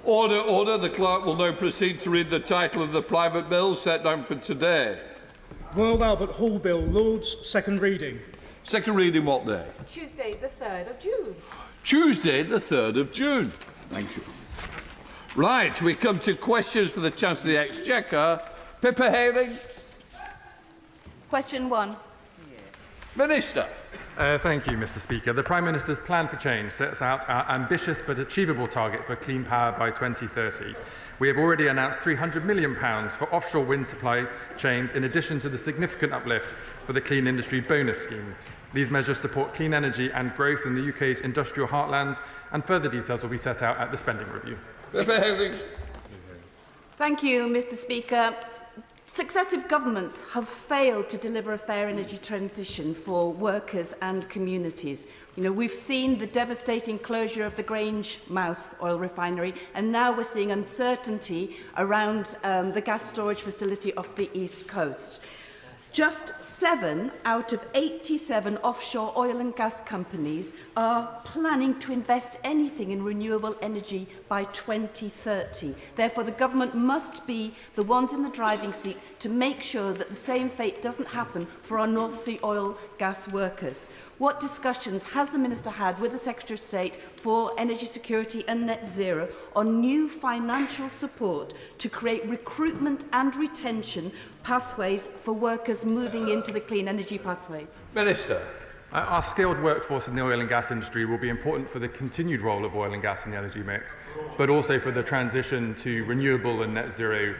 Order, order. The clerk will now proceed to read the title of the private bill set down for today. Royal Albert Hall Bill, Lords, second reading. Second reading what day? Tuesday, the 3rd of June. Tuesday, the 3rd of June. Thank you. Right, we come to questions for the Chancellor of the Exchequer. Pippa Hayling. Question 1. Minister. Thank you, Mr. Speaker. The Prime Minister's Plan for Change sets out our ambitious but achievable target for clean power by 2030. We have already announced £300 million for offshore wind supply chains, in addition to the significant uplift for the Clean Industry Bonus Scheme. These measures support clean energy and growth in the UK's industrial heartlands, and further details will be set out at the spending review. Thank you, Mr. Speaker. Successive governments have failed to deliver a fair energy transition for workers and communities. We've seen the devastating closure of the Grangemouth oil refinery, and now we're seeing uncertainty around the gas storage facility off the East Coast. Just 7 out of 87 offshore oil and gas companies are planning to invest anything in renewable energy by 2030. Therefore, the government must be the ones in the driving seat to make sure that the same fate doesn't happen for our North Sea oil gas workers. What discussions has the Minister had with the Secretary of State for Energy Security and Net Zero on new financial support to create recruitment and retention pathways for workers moving into the clean energy pathways? Minister. Our skilled workforce in the oil and gas industry will be important for the continued role of oil and gas in the energy mix, but also for the transition to renewable and net zero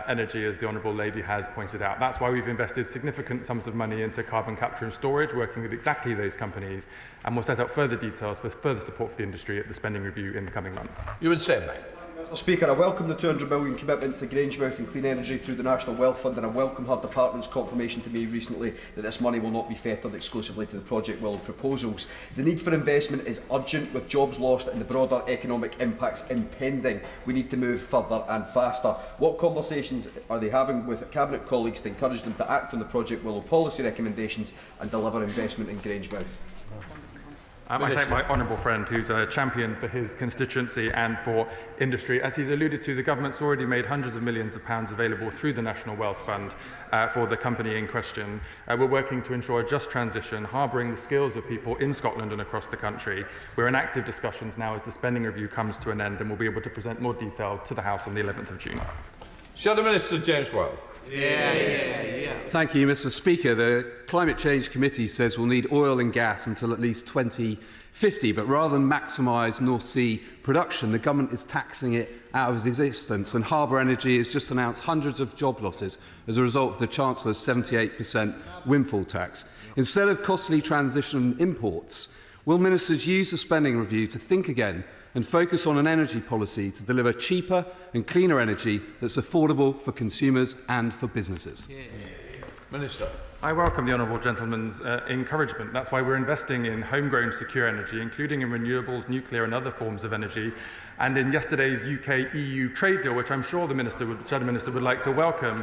energy, as the Honourable Lady has pointed out. That's why we've invested significant sums of money into carbon capture and storage, working with exactly those companies, and we'll set out further details for further support for the industry at the spending review in the coming months. You would say, mate. Mr. Speaker, I welcome the £200 million commitment to Grangemouth and clean energy through the National Wealth Fund, and I welcome her department's confirmation to me recently that this money will not be fettered exclusively to the Project Will proposals. The need for investment is urgent, with jobs lost and the broader economic impacts impending. We need to move further and faster. What conversations are they having with Cabinet colleagues to encourage them to act on the Project Will policy recommendations and deliver investment in Grangemouth? I thank my honourable friend, who's a champion for his constituency and for industry. As he's alluded to, the government's already made hundreds of millions of pounds available through the National Wealth Fund for the company in question. We're working to ensure a just transition, harbouring the skills of people in Scotland and across the country. We're in active discussions now as the spending review comes to an end, and we'll be able to present more detail to the House on the 11th of June. Shadow Minister James Weld. Thank you, Mr. Speaker. The Climate Change Committee says we'll need oil and gas until at least 2050, but rather than maximise North Sea production, the government is taxing it out of existence, and Harbour Energy has just announced hundreds of job losses as a result of the Chancellor's 78% windfall tax. Instead of costly transition imports, will ministers use the spending review to think again and focus on an energy policy to deliver cheaper and cleaner energy that's affordable for consumers and for businesses? Minister. I welcome the honourable gentleman's encouragement. That's why we're investing in homegrown secure energy, including in renewables, nuclear and other forms of energy. And in yesterday's UK-EU trade deal, which I'm sure the Shadow Minister would like to welcome,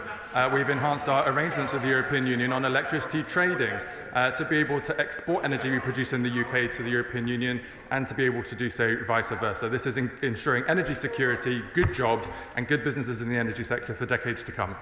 we've enhanced our arrangements with the European Union on electricity trading to be able to export energy we produce in the UK to the European Union, and to be able to do so vice versa. This is ensuring energy security, good jobs and good businesses in the energy sector for decades to come.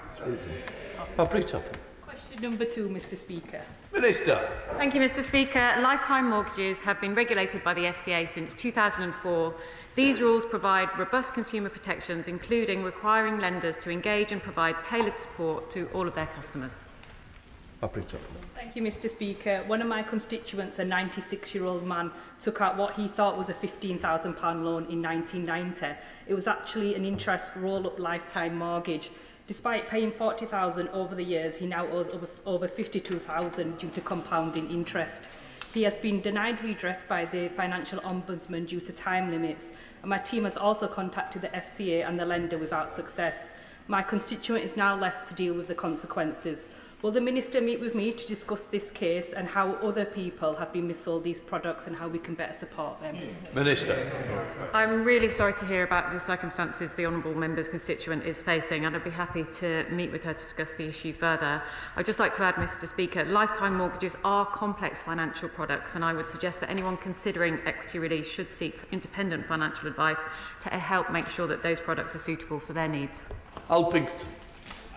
Question number 2, Mr. Speaker. Minister. Thank you, Mr. Speaker. Lifetime mortgages have been regulated by the FCA since 2004. These rules provide robust consumer protections, including requiring lenders to engage and provide tailored support to all of their customers. Thank you, Mr. Speaker. One of my constituents, a 96-year-old man, took out what he thought was a £15,000 loan in 1990. It was actually an interest roll-up lifetime mortgage. Despite paying £40,000 over the years, he now owes over £52,000 due to compounding interest. He has been denied redress by the Financial Ombudsman due to time limits, and my team has also contacted the FCA and the lender without success. My constituent is now left to deal with the consequences. Will the Minister meet with me to discuss this case and how other people have been missold these products and how we can better support them? Minister. I'm really sorry to hear about the circumstances the honourable member's constituent is facing, and I'd be happy to meet with her to discuss the issue further. I'd just like to add, Mr Speaker, lifetime mortgages are complex financial products, and I would suggest that anyone considering equity release should seek independent financial advice to help make sure that those products are suitable for their needs. Alpington.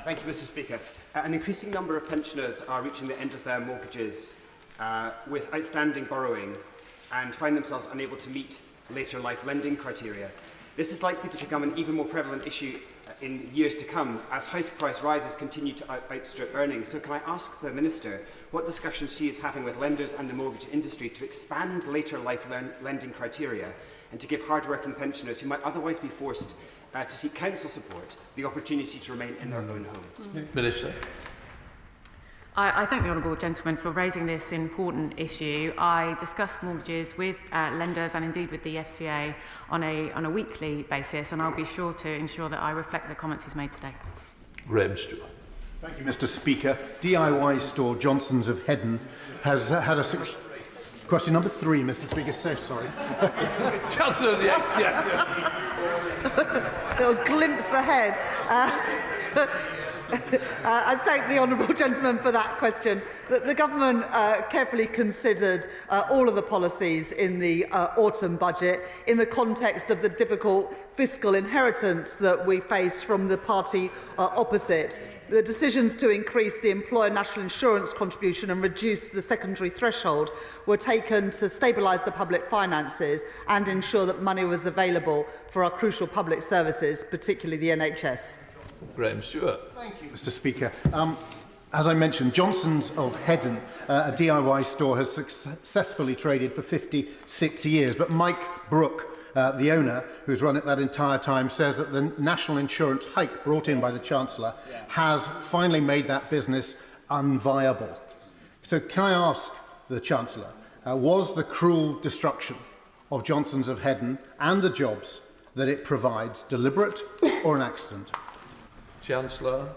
Thank you, Mr Speaker. An increasing number of pensioners are reaching the end of their mortgages with outstanding borrowing and find themselves unable to meet later life lending criteria. This is likely to become an even more prevalent issue in years to come as house price rises continue to outstrip earnings. So can I ask the Minister what discussions she is having with lenders and the mortgage industry to expand later life lending criteria and to give hard-working pensioners who might otherwise be forced to seek council support the opportunity to remain in their own homes? Minister. I thank the honourable gentleman for raising this important issue. I discuss mortgages with lenders and indeed with the FCA on a weekly basis, and I'll be sure to ensure that I reflect the comments he's made today. Graham Stewart. Thank you, Mr Speaker. DIY store Johnson's of Hedden has had a question number 3, Mr Speaker. So sorry. Chancellor of the Exchequer. Little glimpse ahead. I thank the honourable gentleman for that question. The government carefully considered all of the policies in the autumn budget in the context of the difficult fiscal inheritance that we face from the party opposite. The decisions to increase the employer national insurance contribution and reduce the secondary threshold were taken to stabilise the public finances and ensure that money was available for our crucial public services, particularly the NHS. Graham Stewart. Thank you, Mr Speaker. As I mentioned, Johnson's of Hedden, a DIY store, has successfully traded for 56 years. But Mike Brooke, the owner, who's run it that entire time, says that the national insurance hike brought in by the Chancellor has finally made that business unviable. So can I ask the Chancellor, was the cruel destruction of Johnson's of Hedden and the jobs that it provides deliberate or an accident? Chancellor.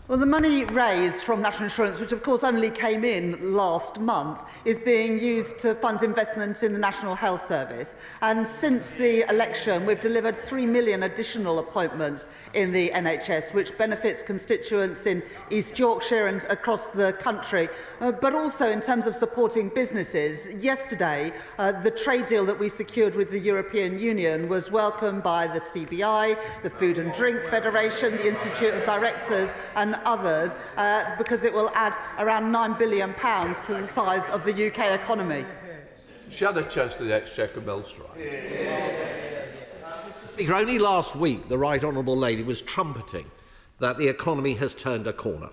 Well, the money raised from national insurance, which of course only came in last month, is being used to fund investment in the National Health Service. And since the election, we've delivered 3 million additional appointments in the NHS, which benefits constituents in East Yorkshire and across the country, but also in terms of supporting businesses. Yesterday, the trade deal that we secured with the European Union was welcomed by the CBI, the Food and Drink Federation, the Institute of Directors and others, because it will add around £9 billion to the size of the UK economy. Shadow Chancellor of the Exchequer, Belstride. Speaker, only last week the Right Honourable Lady was trumpeting that the economy has turned a corner,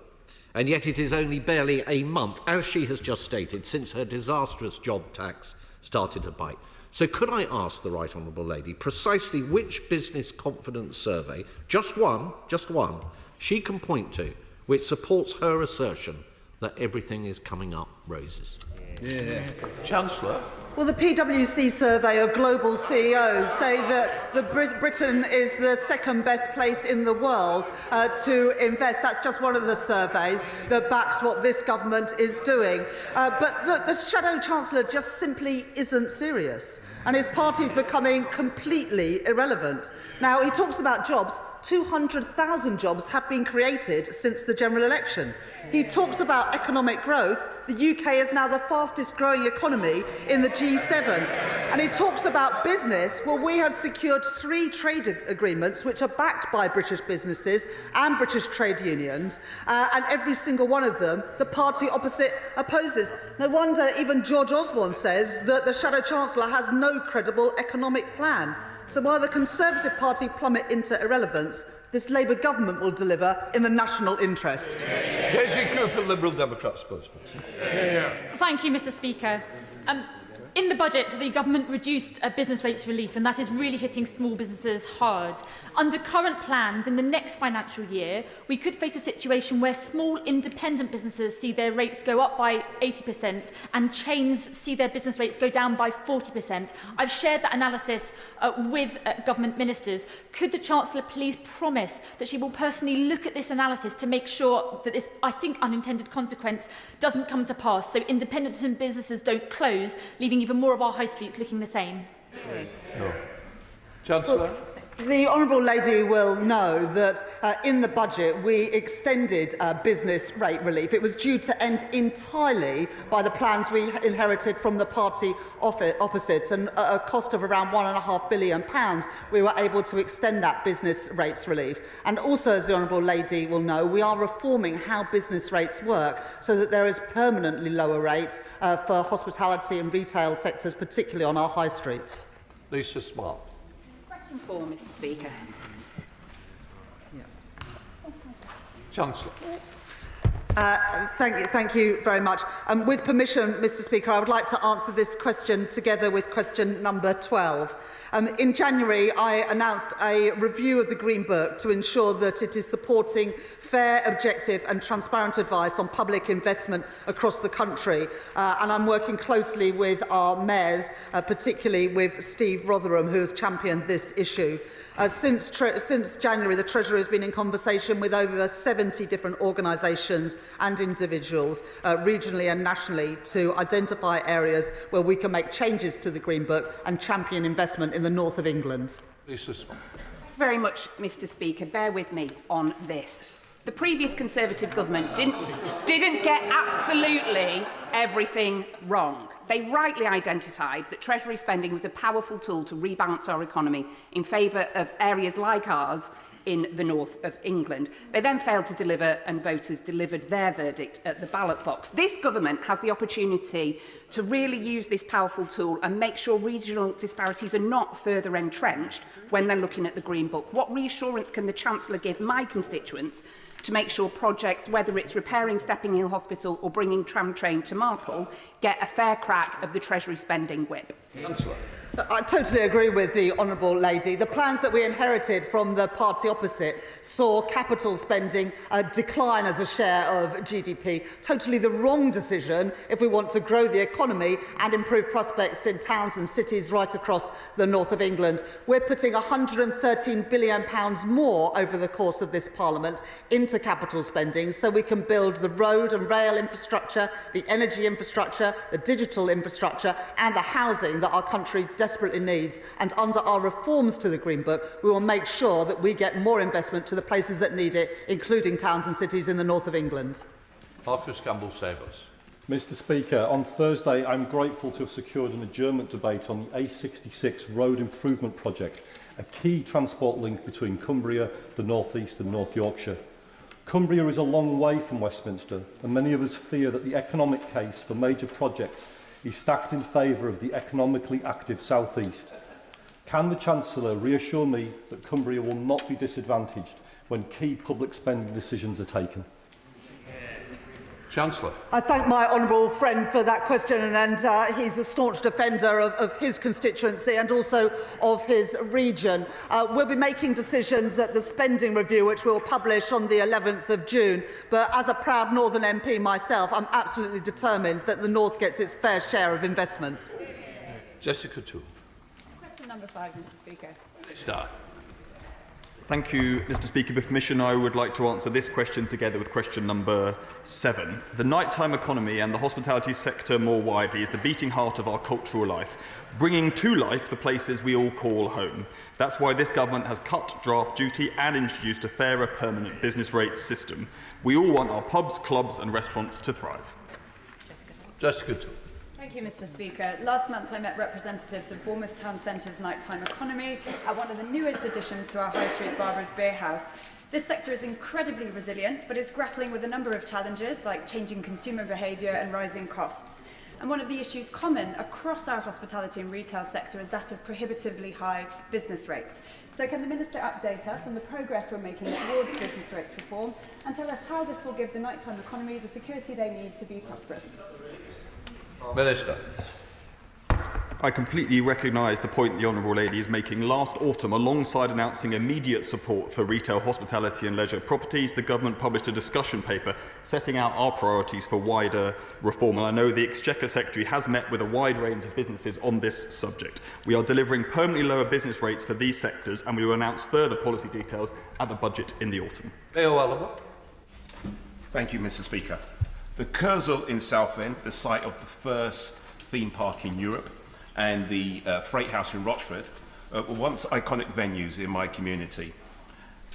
and yet it is only barely a month, as she has just stated, since her disastrous job tax started to bite. So could I ask the Right Honourable Lady precisely which business confidence survey, just one, she can point to which supports her assertion that everything is coming up roses? Chancellor. Well, the PwC survey of global CEOs say that Britain is the second best place in the world to invest. That's just one of the surveys that backs what this government is doing. But the Shadow Chancellor just simply isn't serious, and his party is becoming completely irrelevant. Now, he talks about jobs. 200,000 jobs have been created since the general election. He talks about economic growth. The UK is now the fastest growing economy in the G7. And he talks about business. Well, we have secured 3 trade agreements which are backed by British businesses and British trade unions, and every single one of them the party opposite opposes. No wonder even George Osborne says that the Shadow Chancellor has no credible economic plan. So while the Conservative Party plummet into irrelevance, this Labour government will deliver in the national interest. Daisy Cooper, Liberal Democrat spokesperson. Thank you, Mr Speaker. In the budget, the government reduced business rates relief, and that is really hitting small businesses hard. Under current plans, in the next financial year, we could face a situation where small independent businesses see their rates go up by 80% and chains see their business rates go down by 40%. I've shared that analysis with government ministers. Could the Chancellor please promise that she will personally look at this analysis to make sure that this, I think, unintended consequence doesn't come to pass, so independent businesses don't close, leaving even more of our high streets looking the same? No. Chancellor? The Honourable Lady will know that in the budget we extended business rate relief. It was due to end entirely by the plans we inherited from the party opposite, and at a cost of around £1.5 billion we were able to extend that business rates relief. And also, as the Honourable Lady will know, we are reforming how business rates work so that there is permanently lower rates for hospitality and retail sectors, particularly on our high streets. Lisa Smart. For Mr. Speaker. Chancellor. Thank you very much. With permission, Mr. Speaker, I would like to answer this question together with question number 12. In January, I announced a review of the Green Book to ensure that it is supporting fair, objective and transparent advice on public investment across the country. And I'm working closely with our mayors, particularly with Steve Rotherham, who has championed this issue. Since January, the Treasury has been in conversation with over 70 different organisations and individuals, regionally and nationally, to identify areas where we can make changes to the Green Book and champion investment in the north of England. Lisa Smart. Very much, Mr. Speaker. Bear with me on this. The previous Conservative government didn't get absolutely everything wrong. They rightly identified that Treasury spending was a powerful tool to rebalance our economy in favour of areas like ours in the north of England. They then failed to deliver, and voters delivered their verdict at the ballot box. This government has the opportunity to really use this powerful tool and make sure regional disparities are not further entrenched when they're looking at the Green Book. What reassurance can the Chancellor give my constituents to make sure projects, whether it's repairing Stepping Hill Hospital or bringing tram train to Marple, get a fair crack of the Treasury spending whip? Chancellor. I totally agree with the Honourable Lady. The plans that we inherited from the party opposite saw capital spending decline as a share of GDP. Totally the wrong decision if we want to grow the economy and improve prospects in towns and cities right across the north of England. We're putting £113 billion more over the course of this Parliament into capital spending so we can build the road and rail infrastructure, the energy infrastructure, the digital infrastructure and the housing that our country desperately needs. And under our reforms to the Green Book, we will make sure that we get more investment to the places that need it, including towns and cities in the north of England. Marcus Campbell-Savers. Mr. Speaker, on Thursday I'm grateful to have secured an adjournment debate on the A66 road improvement project, a key transport link between Cumbria, the North East and North Yorkshire. Cumbria is a long way from Westminster, and many of us fear that the economic case for major projects is stacked in favour of the economically active South East. Can the Chancellor reassure me that Cumbria will not be disadvantaged when key public spending decisions are taken? Chancellor. I thank my honourable friend for that question, and he's a staunch defender of his constituency and also of his region. We'll be making decisions at the spending review, which we'll publish on the 11th of June. But as a proud Northern MP myself, I'm absolutely determined that the North gets its fair share of investment. Jessica Toole. Question number 5, Mr. Speaker. Star. Thank you, Mr. Speaker. With permission, I would like to answer this question together with question number 7. The nighttime economy and the hospitality sector more widely is the beating heart of our cultural life, bringing to life the places we all call home. That's why this government has cut draft duty and introduced a fairer permanent business rates system. We all want our pubs, clubs and restaurants to thrive. Jessica Toole. Thank you, Mr. Speaker. Last month I met representatives of Bournemouth Town Centre's nighttime economy at one of the newest additions to our High Street Barbara's Beer House. This sector is incredibly resilient, but is grappling with a number of challenges like changing consumer behaviour and rising costs. And one of the issues common across our hospitality and retail sector is that of prohibitively high business rates. So can the Minister update us on the progress we're making towards business rates reform and tell us how this will give the nighttime economy the security they need to be prosperous? Minister. I completely recognise the point the Honourable Lady is making. Last autumn, alongside announcing immediate support for retail, hospitality and leisure properties, the Government published a discussion paper setting out our priorities for wider reform. And I know the Exchequer Secretary has met with a wide range of businesses on this subject. We are delivering permanently lower business rates for these sectors, and we will announce further policy details at the budget in the autumn. Thank you, Mr. Speaker. The Kurzel in Southend, the site of the first theme park in Europe, and the Freight House in Rochford were once iconic venues in my community.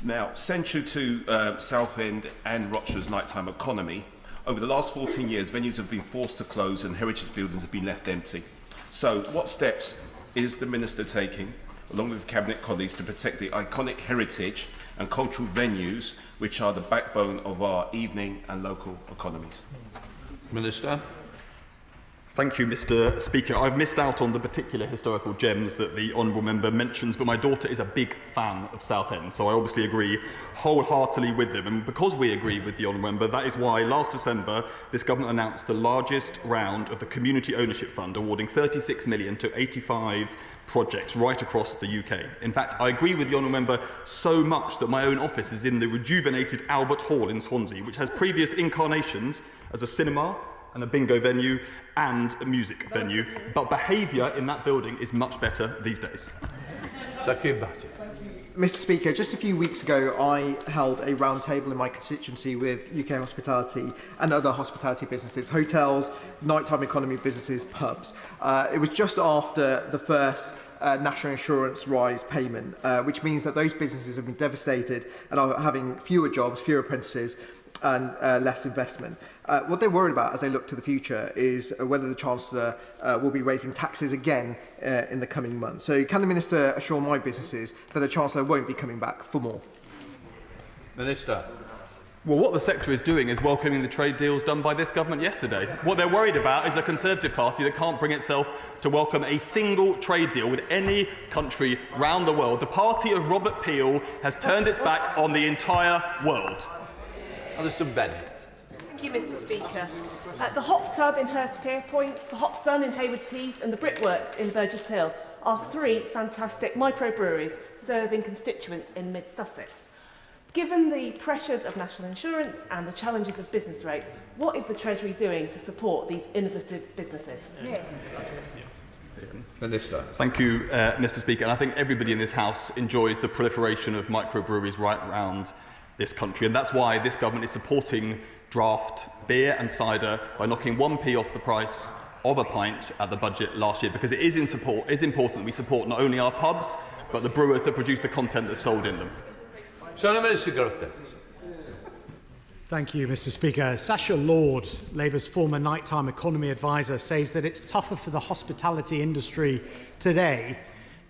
Now, central to Southend and Rochford's nighttime economy, over the last 14 years, venues have been forced to close and heritage buildings have been left empty. So, what steps is the Minister taking, along with Cabinet colleagues, to protect the iconic heritage and cultural venues which are the backbone of our evening and local economies? Minister. Thank you, Mr. Speaker. I've missed out on the particular historical gems that the Honourable Member mentions, but my daughter is a big fan of Southend, so I obviously agree wholeheartedly with them. And because we agree with the Honourable Member, that is why last December this Government announced the largest round of the Community Ownership Fund, awarding £36 million to 85 projects right across the UK. In fact, I agree with the Honourable Member so much that my own office is in the rejuvenated Albert Hall in Swansea, which has previous incarnations as a cinema and a bingo venue and a music venue, but behaviour in that building is much better these days. Mr. Speaker, just a few weeks ago I held a round table in my constituency with UK hospitality and other hospitality businesses, hotels, nighttime economy businesses, pubs. It was just after the first national insurance rise payment, which means that those businesses have been devastated and are having fewer jobs, fewer apprentices and less investment. What they're worried about as they look to the future is whether the Chancellor will be raising taxes again in the coming months. So can the Minister assure my businesses that the Chancellor won't be coming back for more? Minister. Well, what the sector is doing is welcoming the trade deals done by this government yesterday. What they're worried about is a Conservative Party that can't bring itself to welcome a single trade deal with any country round the world. The party of Robert Peel has turned its back on the entire world. Alison Bennett. Thank you, Mr. Speaker. The Hop Tub in Hurstpierpoint, the Hop Sun in Haywards Heath and the Brickworks in Burgess Hill are three fantastic microbreweries serving constituents in mid-Sussex. Given the pressures of national insurance and the challenges of business rates, what is the Treasury doing to support these innovative businesses? Minister. Thank you, Mr. Speaker. And I think everybody in this House enjoys the proliferation of microbreweries right around this country, and that's why this government is supporting draft beer and cider by knocking 1p off the price of a pint at the budget last year, because it is important we support not only our pubs but the brewers that produce the content that's sold in them. Thank you, Mr. Speaker. Sacha Lord, Labour's former nighttime economy advisor, says that it's tougher for the hospitality industry today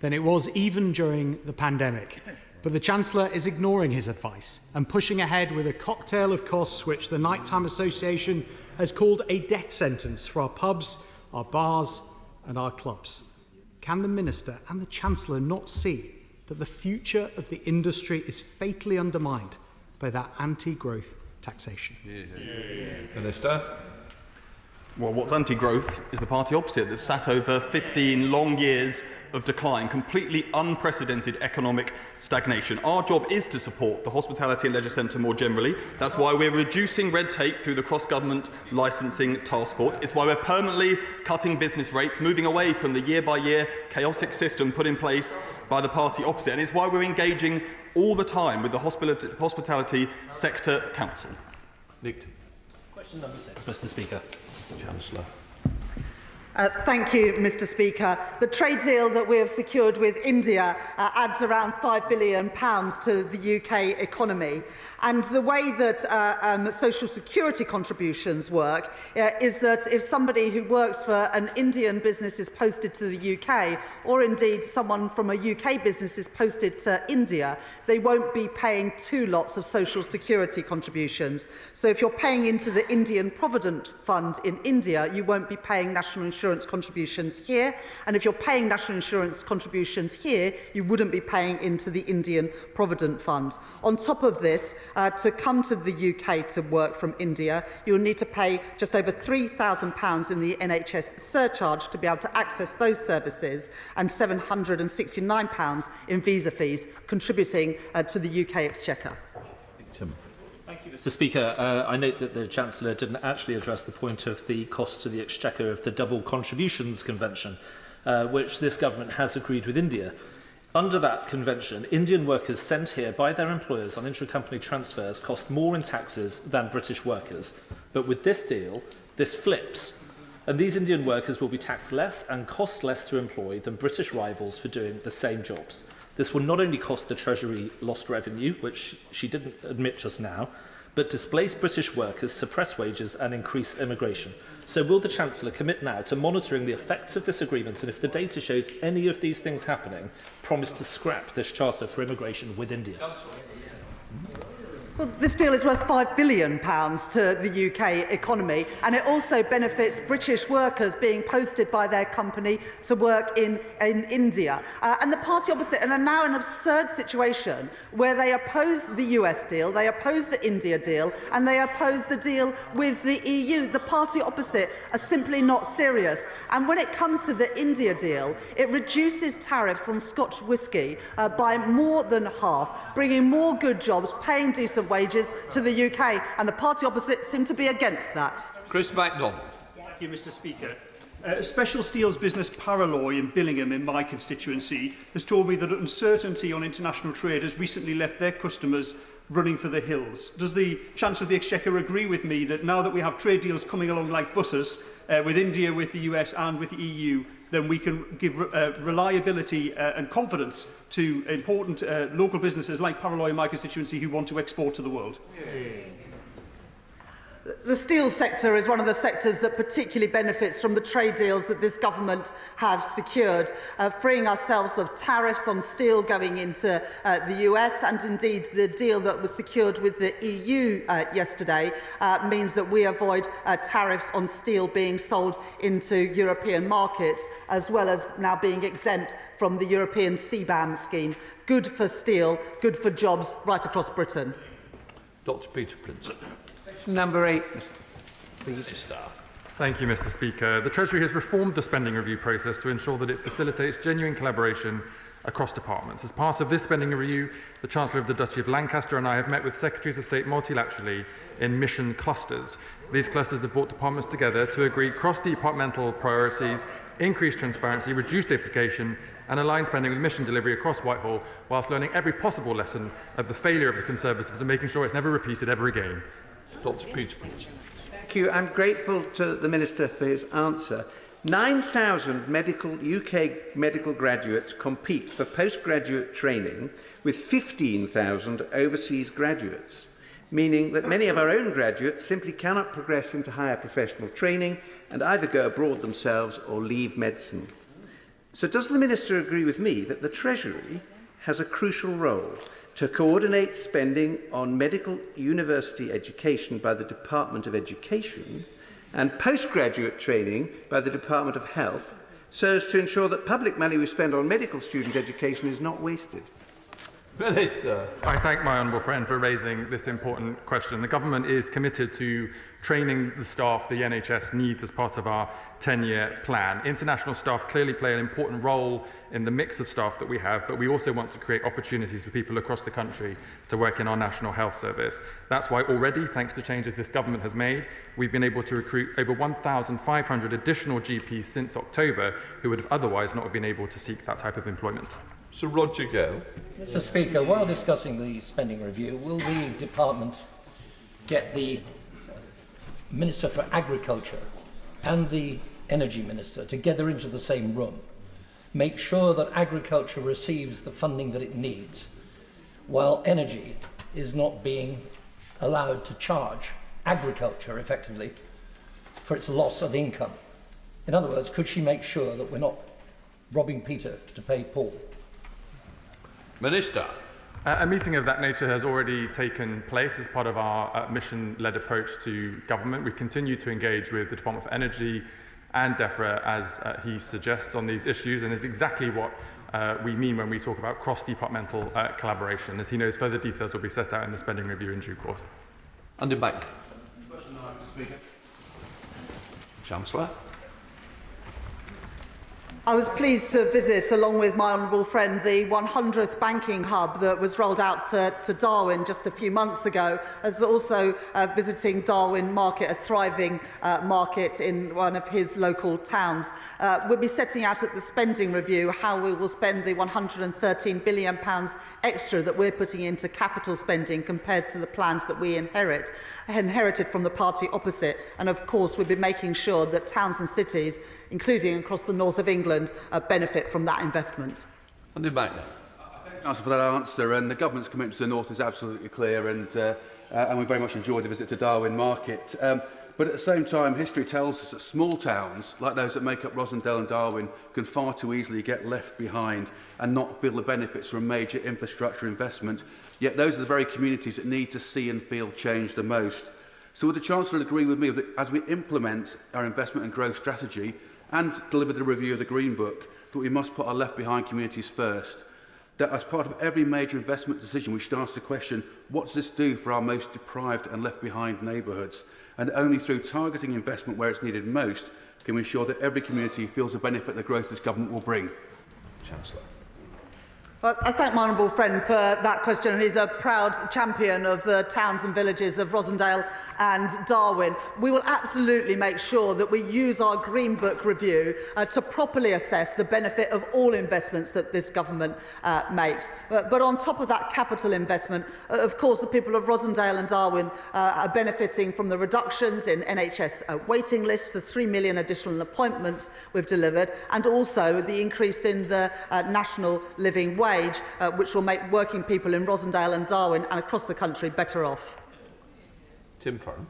than it was even during the pandemic. But the Chancellor is ignoring his advice and pushing ahead with a cocktail of costs which the Nighttime Association has called a death sentence for our pubs, our bars and our clubs. Can the Minister and the Chancellor not see that the future of the industry is fatally undermined by that anti-growth taxation? Minister. Well, what's anti-growth is the party opposite that sat over 15 long years of decline, completely unprecedented economic stagnation. Our job is to support the hospitality and leisure centre more generally. That's why we're reducing red tape through the cross-government licensing task force. It's why we're permanently cutting business rates, moving away from the year-by-year chaotic system put in place by the party opposite. And it's why we're engaging all the time with the Hospitality Sector Council. Question number 6, Mr. Speaker. Chancellor. Thank you, Mr. Speaker. The trade deal that we have secured with India adds around £5 billion to the UK economy. And the way that social security contributions work is that if somebody who works for an Indian business is posted to the UK, or indeed someone from a UK business is posted to India, they won't be paying two lots of social security contributions. So if you're paying into the Indian Provident Fund in India, you won't be paying national insurance insurance contributions here. And if you're paying national insurance contributions here, you wouldn't be paying into the Indian Provident Fund. On top of this, to come to the UK to work from India, you'll need to pay just over £3,000 in the NHS surcharge to be able to access those services, and £769 in visa fees, contributing to the UK Exchequer. Thank you, Mr. Speaker. I note that the Chancellor didn't actually address the point of the cost to the Exchequer of the Double Contributions Convention, which this government has agreed with India. Under that convention, Indian workers sent here by their employers on intra-company transfers cost more in taxes than British workers. But with this deal, this flips. And these Indian workers will be taxed less and cost less to employ than British rivals for doing the same jobs. This will not only cost the Treasury lost revenue, which she didn't admit just now, but displace British workers, suppress wages and increase immigration. So will the Chancellor commit now to monitoring the effects of this agreement, and if the data shows any of these things happening, promise to scrap this charter for immigration with India? Well, this deal is worth £5 billion to the UK economy, and it also benefits British workers being posted by their company to work in India. And the party opposite are now in an absurd situation where they oppose the US deal, they oppose the India deal, and they oppose the deal with the EU. The party opposite are simply not serious. And when it comes to the India deal, it reduces tariffs on Scotch whisky by more than half, bringing more good jobs, paying decent wages to the UK, and the party opposite seem to be against that. Chris MacDonald. Thank you, Mr. Speaker. Special steels business Paralloy in Billingham in my constituency has told me that uncertainty on international trade has recently left their customers running for the hills. Does the Chancellor of the Exchequer agree with me that now that we have trade deals coming along like buses with India, with the US and with the EU, then we can give reliability and confidence to important local businesses like Paralloy in my constituency who want to export to the world? The steel sector is one of the sectors that particularly benefits from the trade deals that this government have secured, freeing ourselves of tariffs on steel going into the US, and indeed the deal that was secured with the EU yesterday means that we avoid tariffs on steel being sold into European markets, as well as now being exempt from the European CBAM scheme. Good for steel, good for jobs right across Britain. Dr. Peter Prince. Number 8, please. Thank you, Mr. Speaker. The Treasury has reformed the spending review process to ensure that it facilitates genuine collaboration across departments. As part of this spending review, the Chancellor of the Duchy of Lancaster and I have met with Secretaries of State multilaterally in mission clusters. These clusters have brought departments together to agree cross-departmental priorities, increase transparency, reduce duplication and align spending with mission delivery across Whitehall, whilst learning every possible lesson of the failure of the Conservatives and making sure it's never repeated ever again. Dr. Peter Prince. Thank you. I'm grateful to the Minister for his answer. 9,000 UK medical graduates compete for postgraduate training with 15,000 overseas graduates, meaning that many of our own graduates simply cannot progress into higher professional training and either go abroad themselves or leave medicine. So does the Minister agree with me that the Treasury has a crucial role to coordinate spending on medical university education by the Department of Education and postgraduate training by the Department of Health, so as to ensure that public money we spend on medical student education is not wasted? Minister. I thank my honourable friend for raising this important question. The government is committed to training the staff the NHS needs as part of our 10-year plan. International staff clearly play an important role in the mix of staff that we have, but we also want to create opportunities for people across the country to work in our National Health Service. That's why already, thanks to changes this government has made, we've been able to recruit over 1,500 additional GPs since October who would have otherwise not have been able to seek that type of employment. Sir Roger Gale. Mr. Speaker, while discussing the spending review, will the department get the Minister for Agriculture and the Energy Minister together into the same room, make sure that agriculture receives the funding that it needs, while energy is not being allowed to charge agriculture effectively for its loss of income? In other words, could she make sure that we're not robbing Peter to pay Paul? Minister. A meeting of that nature has already taken place as part of our mission-led approach to government. We continue to engage with the Department for Energy, and DEFRA, as he suggests, on these issues, and is exactly what we mean when we talk about cross-departmental collaboration. As he knows, further details will be set out in the spending review in due course. Under back. Chancellor. I was pleased to visit, along with my honourable friend, the 100th banking hub that was rolled out to Darwin just a few months ago, as also visiting Darwin Market, a thriving market in one of his local towns. We'll be setting out at the spending review how we will spend the £113 billion extra that we're putting into capital spending compared to the plans that we inherited from the party opposite. And of course, we'll be making sure that towns and cities, including across the north of England, benefit from that investment. I'll do back now. Thank you, Councillor, for that answer. And the government's commitment to the north is absolutely clear, and we very much enjoyed the visit to Darwin Market. But at the same time, history tells us that small towns, like those that make up Rosendale and Darwin, can far too easily get left behind and not feel the benefits from major infrastructure investment. Yet those are the very communities that need to see and feel change the most. So would the Chancellor agree with me that as we implement our investment and growth strategy and deliver the review of the Green Book, that we must put our left-behind communities first? That as part of every major investment decision, we should ask the question, what does this do for our most deprived and left-behind neighbourhoods? And only through targeting investment where it's needed most can we ensure that every community feels the benefit the growth this government will bring. Chancellor. Well, I thank my honourable friend for that question. He's a proud champion of the towns and villages of Rosendale and Darwin. We will absolutely make sure that we use our Green Book review to properly assess the benefit of all investments that this government makes. But on top of that capital investment, of course, the people of Rosendale and Darwin are benefiting from the reductions in NHS waiting lists, the 3 million additional appointments we've delivered, and also the increase in the national living wage, which will make working people in Rosendale and Darwin and across the country better off. Tim Farron.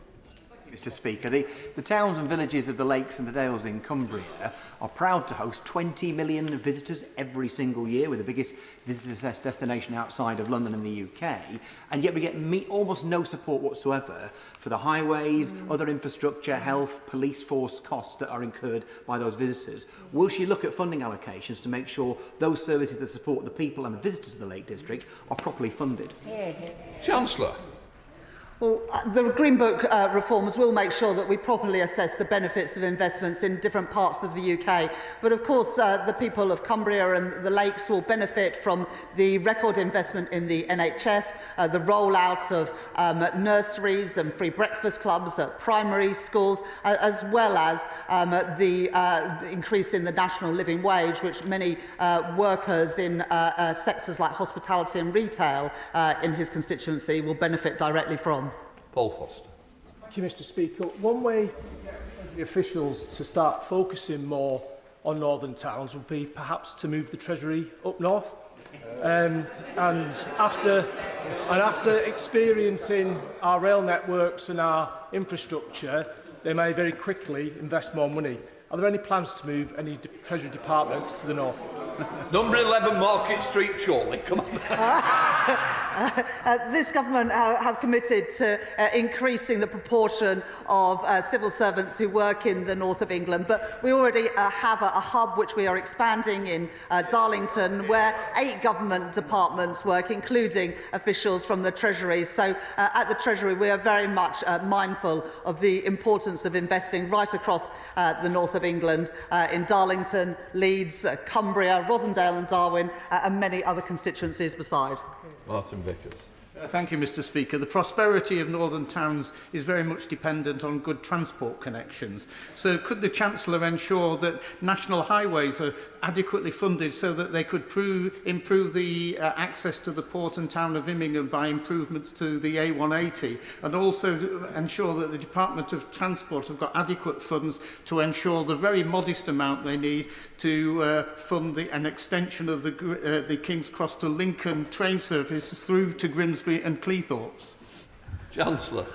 Mr Speaker, the towns and villages of the lakes and the dales in Cumbria are proud to host 20 million visitors every single year. We're the biggest visitor destination outside of London and the UK, and yet we get almost no support whatsoever for the highways, other infrastructure, health, police force costs that are incurred by those visitors. Will she look at funding allocations to make sure those services that support the people and the visitors of the Lake District are properly funded? Chancellor. Well, the Green Book reforms will make sure that we properly assess the benefits of investments in different parts of the UK. But of course, the people of Cumbria and the Lakes will benefit from the record investment in the NHS, the rollout of nurseries and free breakfast clubs at primary schools, as well as the increase in the national living wage, which many workers in sectors like hospitality and retail in his constituency will benefit directly from. Paul Foster. Thank you, Mr Speaker. One way to get Treasury officials to start focusing more on northern towns would be perhaps to move the Treasury up north. And after experiencing our rail networks and our infrastructure, they may very quickly invest more money. Are there any plans to move any Treasury departments to the north? Number 11 Market Street, surely. Come on. This government have committed to increasing the proportion of civil servants who work in the north of England, but we already have a hub which we are expanding in Darlington, where 8 government departments work, including officials from the Treasury. So at the Treasury, we are very much mindful of the importance of investing right across the north of England, in Darlington, Leeds, Cumbria, Rosendale and Darwin, and many other constituencies beside. Martin Vickers. Thank you, Mr Speaker. The prosperity of northern towns is very much dependent on good transport connections. So could the Chancellor ensure that national highways are adequately funded so that they could improve the access to the port and town of Immingham by improvements to the A180, and also ensure that the Department of Transport have got adequate funds to ensure the very modest amount they need to fund an extension of the King's Cross to Lincoln train service through to Grimsby and Cleethorpes? Chancellor.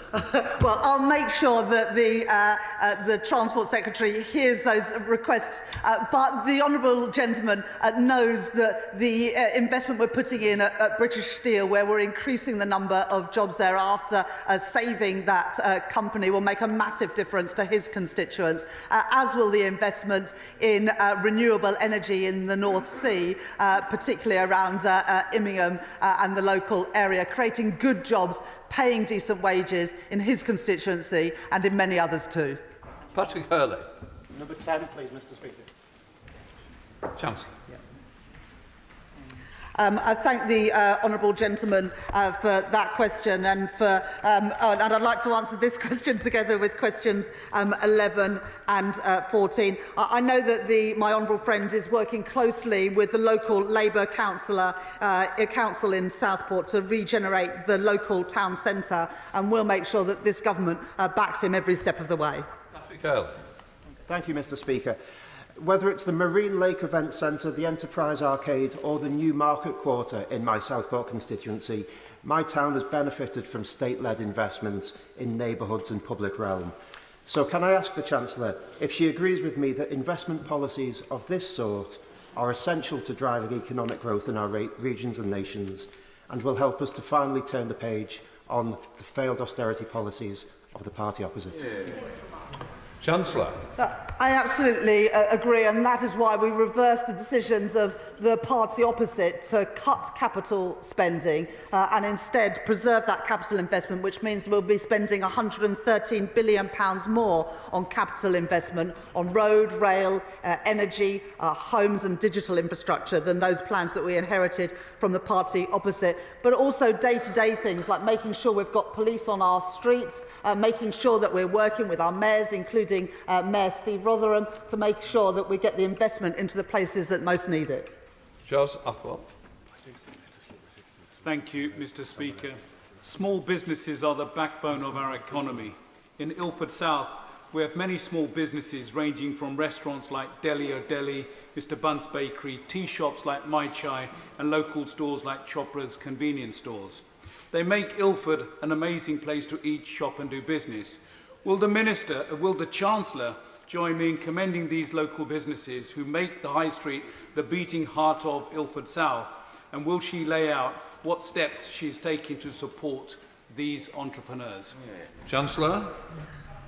Well, I'll make sure that the Transport Secretary hears those requests. But the honourable gentleman knows that the investment we're putting in at British Steel, where we're increasing the number of jobs thereafter, saving that company, will make a massive difference to his constituents, as will the investment in renewable energy in the North Sea, particularly around Immingham and the local area, creating good jobs, paying decent wages in his constituency and in many others too. Patrick Hurley. Number 10, please, Mr. Speaker. Chancellor. I thank the honourable gentleman for that question, and and I'd like to answer this question together with questions 11 and 14. I know that my honourable friend is working closely with the local Labour council in Southport to regenerate the local town centre, and we'll make sure that this government backs him every step of the way. Patrick Hurley. Thank you, Mr. Speaker. Whether it's the Marine Lake Event Centre, the Enterprise Arcade or the New Market Quarter in my Southport constituency, my town has benefited from state-led investment in neighbourhoods and public realm. So can I ask the Chancellor if she agrees with me that investment policies of this sort are essential to driving economic growth in our regions and nations, and will help us to finally turn the page on the failed austerity policies of the party opposite? Chancellor. I absolutely agree, and that is why we reversed the decisions of the party opposite to cut capital spending and instead preserve that capital investment, which means we'll be spending £113 billion more on capital investment on road, rail, energy, homes and digital infrastructure than those plans that we inherited from the party opposite. But also day-to-day things like making sure we've got police on our streets, making sure that we're working with our mayors, including Mayor Steve Rotherham, to make sure that we get the investment into the places that most need it. Charles Athwell. Thank you, Mr. Speaker. Small businesses are the backbone of our economy. In Ilford South, we have many small businesses ranging from restaurants like Deli O'Deli, Mr. Bunt's Bakery, tea shops like My Chai, and local stores like Chopra's convenience stores. They make Ilford an amazing place to eat, shop and do business. Will the Chancellor join me in commending these local businesses who make the High Street the beating heart of Ilford South? And will she lay out what steps she's taking to support these entrepreneurs? Chancellor.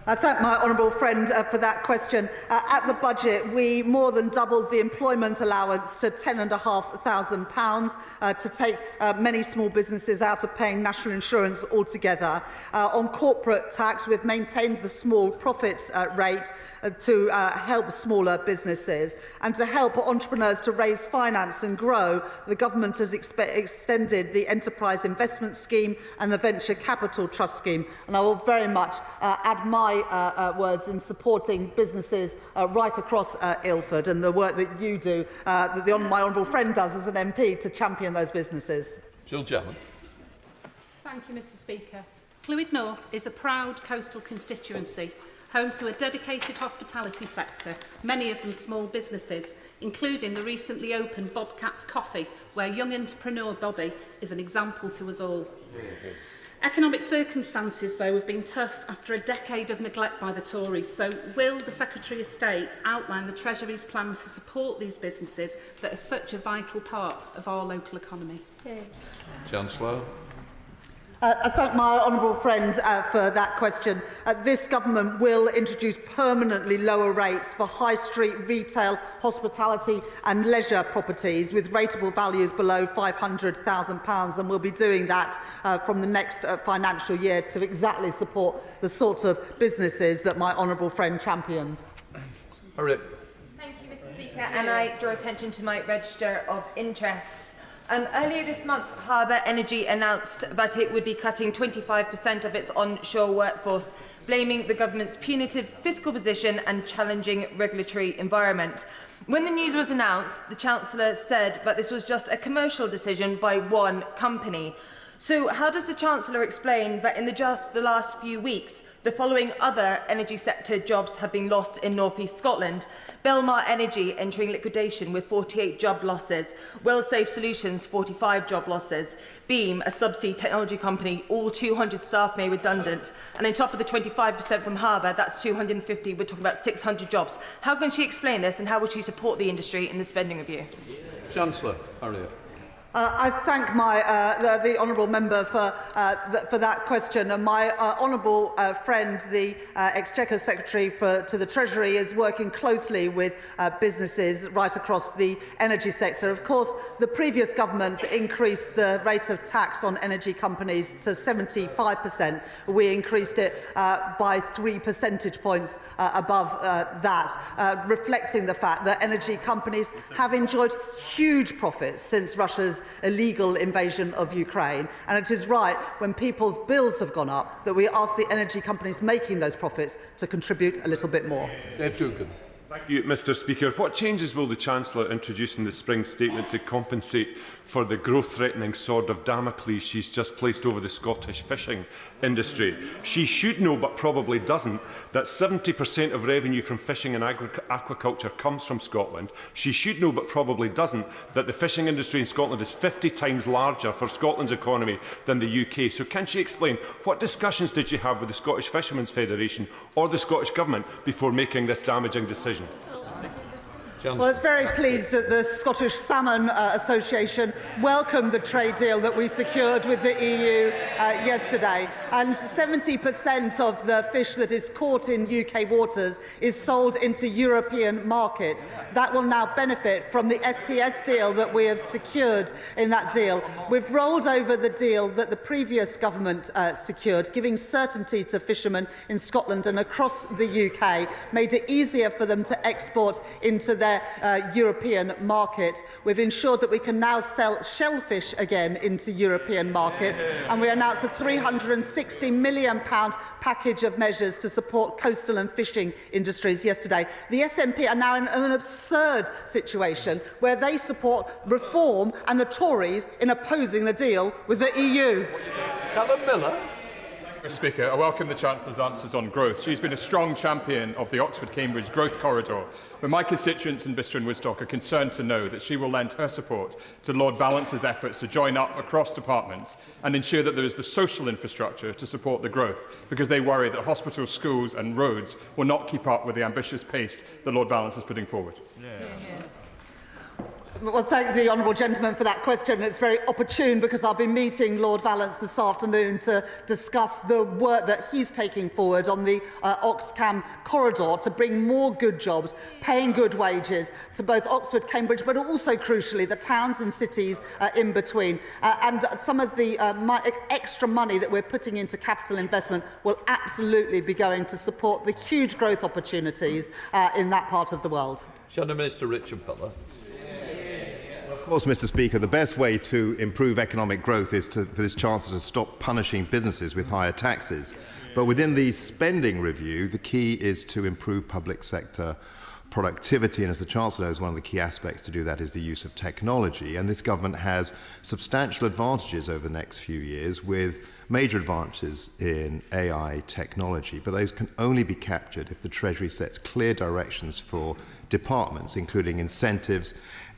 I thank my honourable friend for that question. At the budget, we more than doubled the employment allowance to £10,500 to take many small businesses out of paying national insurance altogether. On corporate tax, we've maintained the small profits rate to help smaller businesses. And to help entrepreneurs to raise finance and grow, the government has extended the Enterprise Investment Scheme and the Venture Capital Trust Scheme. And I will very much add my words in supporting businesses right across Ilford and the work that you do, that my honourable friend does as an MP to champion those businesses. Jill Jarman. Thank you, Mr. Speaker. Clwyd North is a proud coastal constituency, home to a dedicated hospitality sector, many of them small businesses, including the recently opened Bobcat's Coffee, where young entrepreneur Bobby is an example to us all. Economic circumstances, though, have been tough after a decade of neglect by the Tories. So will the Secretary of State outline the Treasury's plans to support these businesses that are such a vital part of our local economy? Chancellor. I thank my honourable friend for that question. This government will introduce permanently lower rates for high street, retail, hospitality and leisure properties with rateable values below £500,000, and we'll be doing that from the next financial year to exactly support the sorts of businesses that my honourable friend champions. Thank you, Mr. Speaker, and I draw attention to my register of interests. Earlier this month, Harbour Energy announced that it would be cutting 25% of its onshore workforce, blaming the government's punitive fiscal position and challenging regulatory environment. When the news was announced, the Chancellor said that this was just a commercial decision by one company. So how does the Chancellor explain that in just the last few weeks, the following other energy sector jobs have been lost in North East Scotland? Belmar Energy entering liquidation with 48 job losses. WellSafe Solutions, 45 job losses. Beam, a subsea technology company, all 200 staff made redundant. And on top of the 25% from Harbour, that's 250. We're talking about 600 jobs. How can she explain this, and how will she support the industry in the spending review? Chancellor, Harriet. I thank the honourable member for that question, and my honourable friend, the Exchequer Secretary to the Treasury, is working closely with businesses right across the energy sector. Of course, the previous government increased the rate of tax on energy companies to 75%. We increased it by 3 percentage points above that, reflecting the fact that energy companies have enjoyed huge profits since Russia's illegal invasion of Ukraine. And it is right, when people's bills have gone up, that we ask the energy companies making those profits to contribute a little bit more. Dave Dugan. Thank you, Mr. Speaker. What changes will the Chancellor introduce in the spring statement to compensate for the growth-threatening sword of Damocles she's just placed over the Scottish fishing industry? She should know, but probably doesn't, that 70% of revenue from fishing and aquaculture comes from Scotland. She should know, but probably doesn't, that the fishing industry in Scotland is 50 times larger for Scotland's economy than the UK. So can she explain, what discussions did you have with the Scottish Fishermen's Federation or the Scottish Government before making this damaging decision? Well, I was very pleased that the Scottish Salmon Association welcomed the trade deal that we secured with the EU yesterday. And 70% of the fish that is caught in UK waters is sold into European markets. That will now benefit from the SPS deal that we have secured in that deal. We've rolled over the deal that the previous government secured, giving certainty to fishermen in Scotland and across the UK, made it easier for them to export into their European markets. We've ensured that we can now sell shellfish again into European markets, and we announced a £360 million package of measures to support coastal and fishing industries yesterday. The SNP are now in an absurd situation where they support reform and the Tories in opposing the deal with the EU. Callum Miller. Mr. Speaker, I welcome the Chancellor's answers on growth. She's been a strong champion of the Oxford-Cambridge growth corridor, but my constituents in Bicester and Woodstock are concerned to know that she will lend her support to Lord Valence's efforts to join up across departments and ensure that there is the social infrastructure to support the growth, because they worry that hospitals, schools and roads will not keep up with the ambitious pace that Lord Valence is putting forward. Well, thank the honourable gentleman for that question. It's very opportune because I'll be meeting Lord Valence this afternoon to discuss the work that he's taking forward on the Oxcam corridor to bring more good jobs, paying good wages to both Oxford, Cambridge, but also, crucially, the towns and cities in between. And some of the extra money that we're putting into capital investment will absolutely be going to support the huge growth opportunities in that part of the world. Shadow Minister Richard Butler. Of course, Mr. Speaker, the best way to improve economic growth is for this Chancellor to stop punishing businesses with higher taxes. But within the spending review, the key is to improve public sector productivity, and as the Chancellor knows, one of the key aspects to do that is the use of technology. And this government has substantial advantages over the next few years, with major advances in AI technology, but those can only be captured if the Treasury sets clear directions for departments, including incentives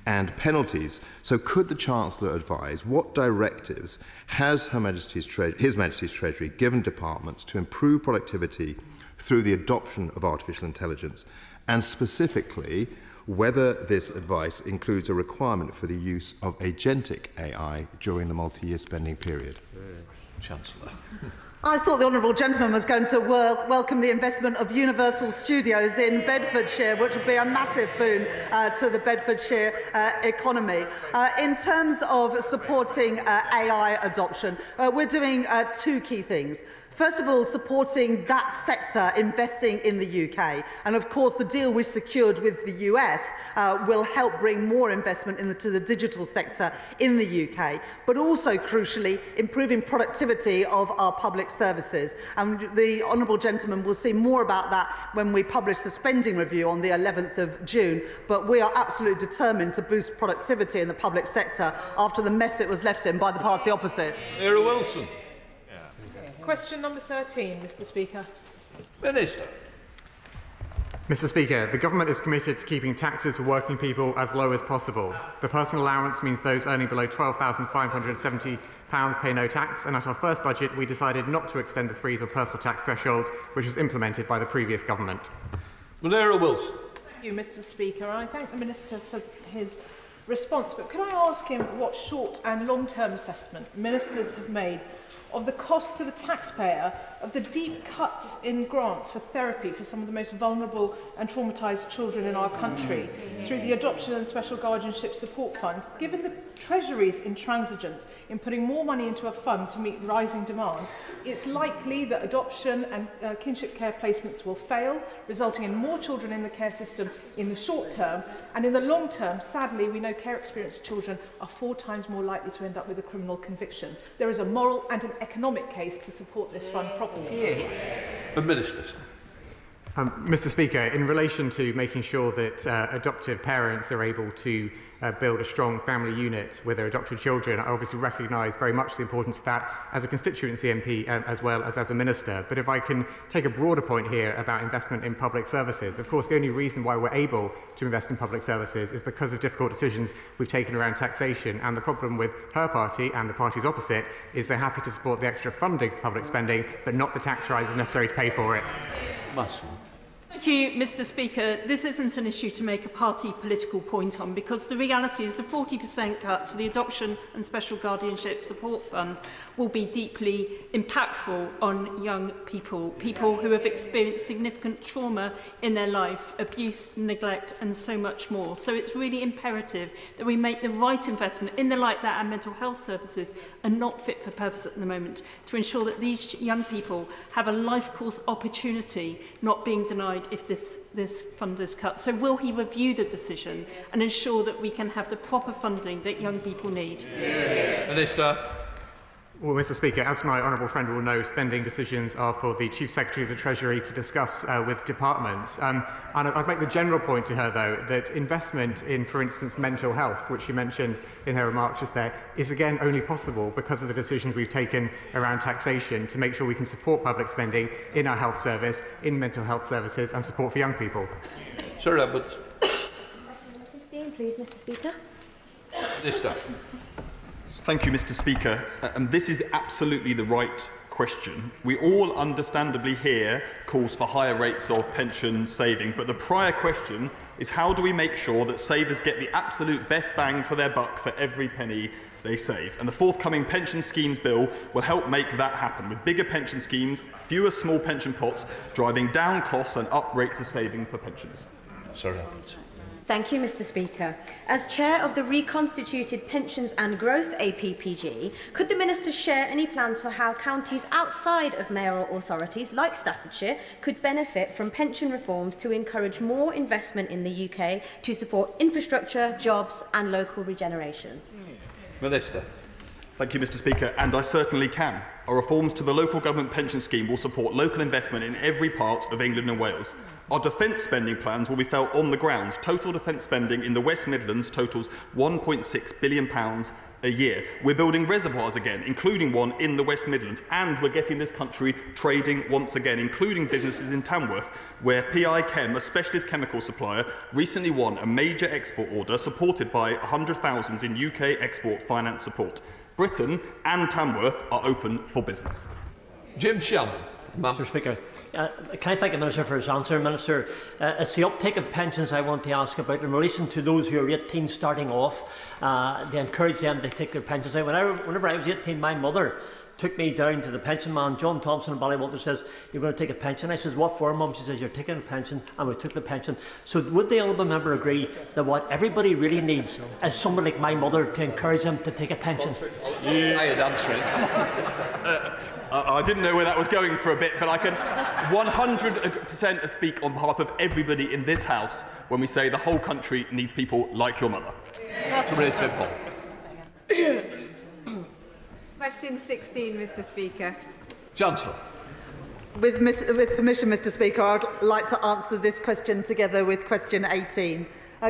and penalties. So could the Chancellor advise what directives has His Majesty's Treasury given departments to improve productivity through the adoption of artificial intelligence, and specifically whether this advice includes a requirement for the use of agentic AI during the multi-year spending period? Chancellor. I thought the honourable gentleman was going to welcome the investment of Universal Studios in Bedfordshire, which would be a massive boon to the Bedfordshire economy. In terms of supporting AI adoption, we're doing two key things. First of all, supporting that sector investing in the UK. And of course, the deal we secured with the US will help bring more investment into the digital sector in the UK, but also, crucially, improving productivity of our public services. And the honourable gentleman will see more about that when we publish the spending review on the 11th of June. But we are absolutely determined to boost productivity in the public sector after the mess it was left in by the party opposite. Era Wilson. Question number 13, Mr. Speaker. Minister. Mr. Speaker, the government is committed to keeping taxes for working people as low as possible. The personal allowance means those earning below £12,570 pay no tax, and at our first budget we decided not to extend the freeze of personal tax thresholds, which was implemented by the previous government. Valera Wilson. Thank you, Mr. Speaker. I thank the Minister for his response, but could I ask him what short and long-term assessment ministers have made of the cost to the taxpayer of the deep cuts in grants for therapy for some of the most vulnerable and traumatised children in our country through the Adoption and Special Guardianship Support Fund, given the Treasury's intransigence in putting more money into a fund to meet rising demand? It's likely that adoption and kinship care placements will fail, resulting in more children in the care system in the short term, and in the long term, sadly, we know care-experienced children are 4 times more likely to end up with a criminal conviction. There is a moral and an economic case to support this fund properly. Ministers. Mr. Speaker, in relation to making sure that adoptive parents are able to build a strong family unit with their adopted children, I obviously recognise very much the importance of that as a constituency MP as well as a minister. But if I can take a broader point here about investment in public services, of course the only reason why we're able to invest in public services is because of difficult decisions we've taken around taxation, and the problem with her party and the parties opposite is they're happy to support the extra funding for public spending but not the tax rises necessary to pay for it. Thank you, Mr. Speaker. This isn't an issue to make a party political point on, because the reality is the 40% cut to the Adoption and Special Guardianship Support Fund will be deeply impactful on young people, people who have experienced significant trauma in their life, abuse, neglect and so much more. So it's really imperative that we make the right investment in the light that our mental health services are not fit for purpose at the moment, to ensure that these young people have a life course opportunity, not being denied if this fund is cut. So will he review the decision and ensure that we can have the proper funding that young people need? Minister. Well, Mr. Speaker, as my honourable friend will know, spending decisions are for the Chief Secretary of the Treasury to discuss with departments. And I'd make the general point to her, though, that investment in, for instance, mental health, which she mentioned in her remarks just there, is again only possible because of the decisions we've taken around taxation to make sure we can support public spending in our health service, in mental health services and support for young people. Sir Roberts. 15, please, Mr. Speaker. Minister. Thank you, Mr. Speaker. And this is absolutely the right question. We all understandably hear calls for higher rates of pension saving, but the prior question is how do we make sure that savers get the absolute best bang for their buck for every penny they save? And the forthcoming pension schemes bill will help make that happen, with bigger pension schemes, fewer small pension pots, driving down costs and up rates of saving for pensioners. Sir Roberts. Thank you, Mr. Speaker. As Chair of the reconstituted Pensions and Growth APPG, could the Minister share any plans for how counties outside of mayoral authorities, like Staffordshire, could benefit from pension reforms to encourage more investment in the UK to support infrastructure, jobs and local regeneration? Minister. Thank you, Mr. Speaker, and I certainly can. Our reforms to the local government pension scheme will support local investment in every part of England and Wales. Our defence spending plans will be felt on the ground. Total defence spending in the West Midlands totals £1.6 billion a year. We're building reservoirs again, including one in the West Midlands, and we're getting this country trading once again, including businesses in Tamworth, where PI Chem, a specialist chemical supplier, recently won a major export order supported by £100,000 in UK export finance support. Britain and Tamworth are open for business. Jim Shannon. Mr. Speaker, can I thank the Minister for his answer? Minister, it's the uptake of pensions I want to ask about in relation to those who are 18 starting off. They encourage them to take their pensions out. Whenever I was 18, my mother took me down to the pension man, John Thompson in Ballywalter, says, "You're going to take a pension." I says, "What for, Mum?" She says, "You're taking a pension," and we took the pension. So would the honourable member agree that what everybody really needs is someone like my mother to encourage them to take a pension? I didn't know where that was going for a bit, but I can 100% speak on behalf of everybody in this House when we say the whole country needs people like your mother. That's really simple. Question 16, Mr. Speaker. Chancellor. With permission, Mr. Speaker, I'd like to answer this question together with question 18.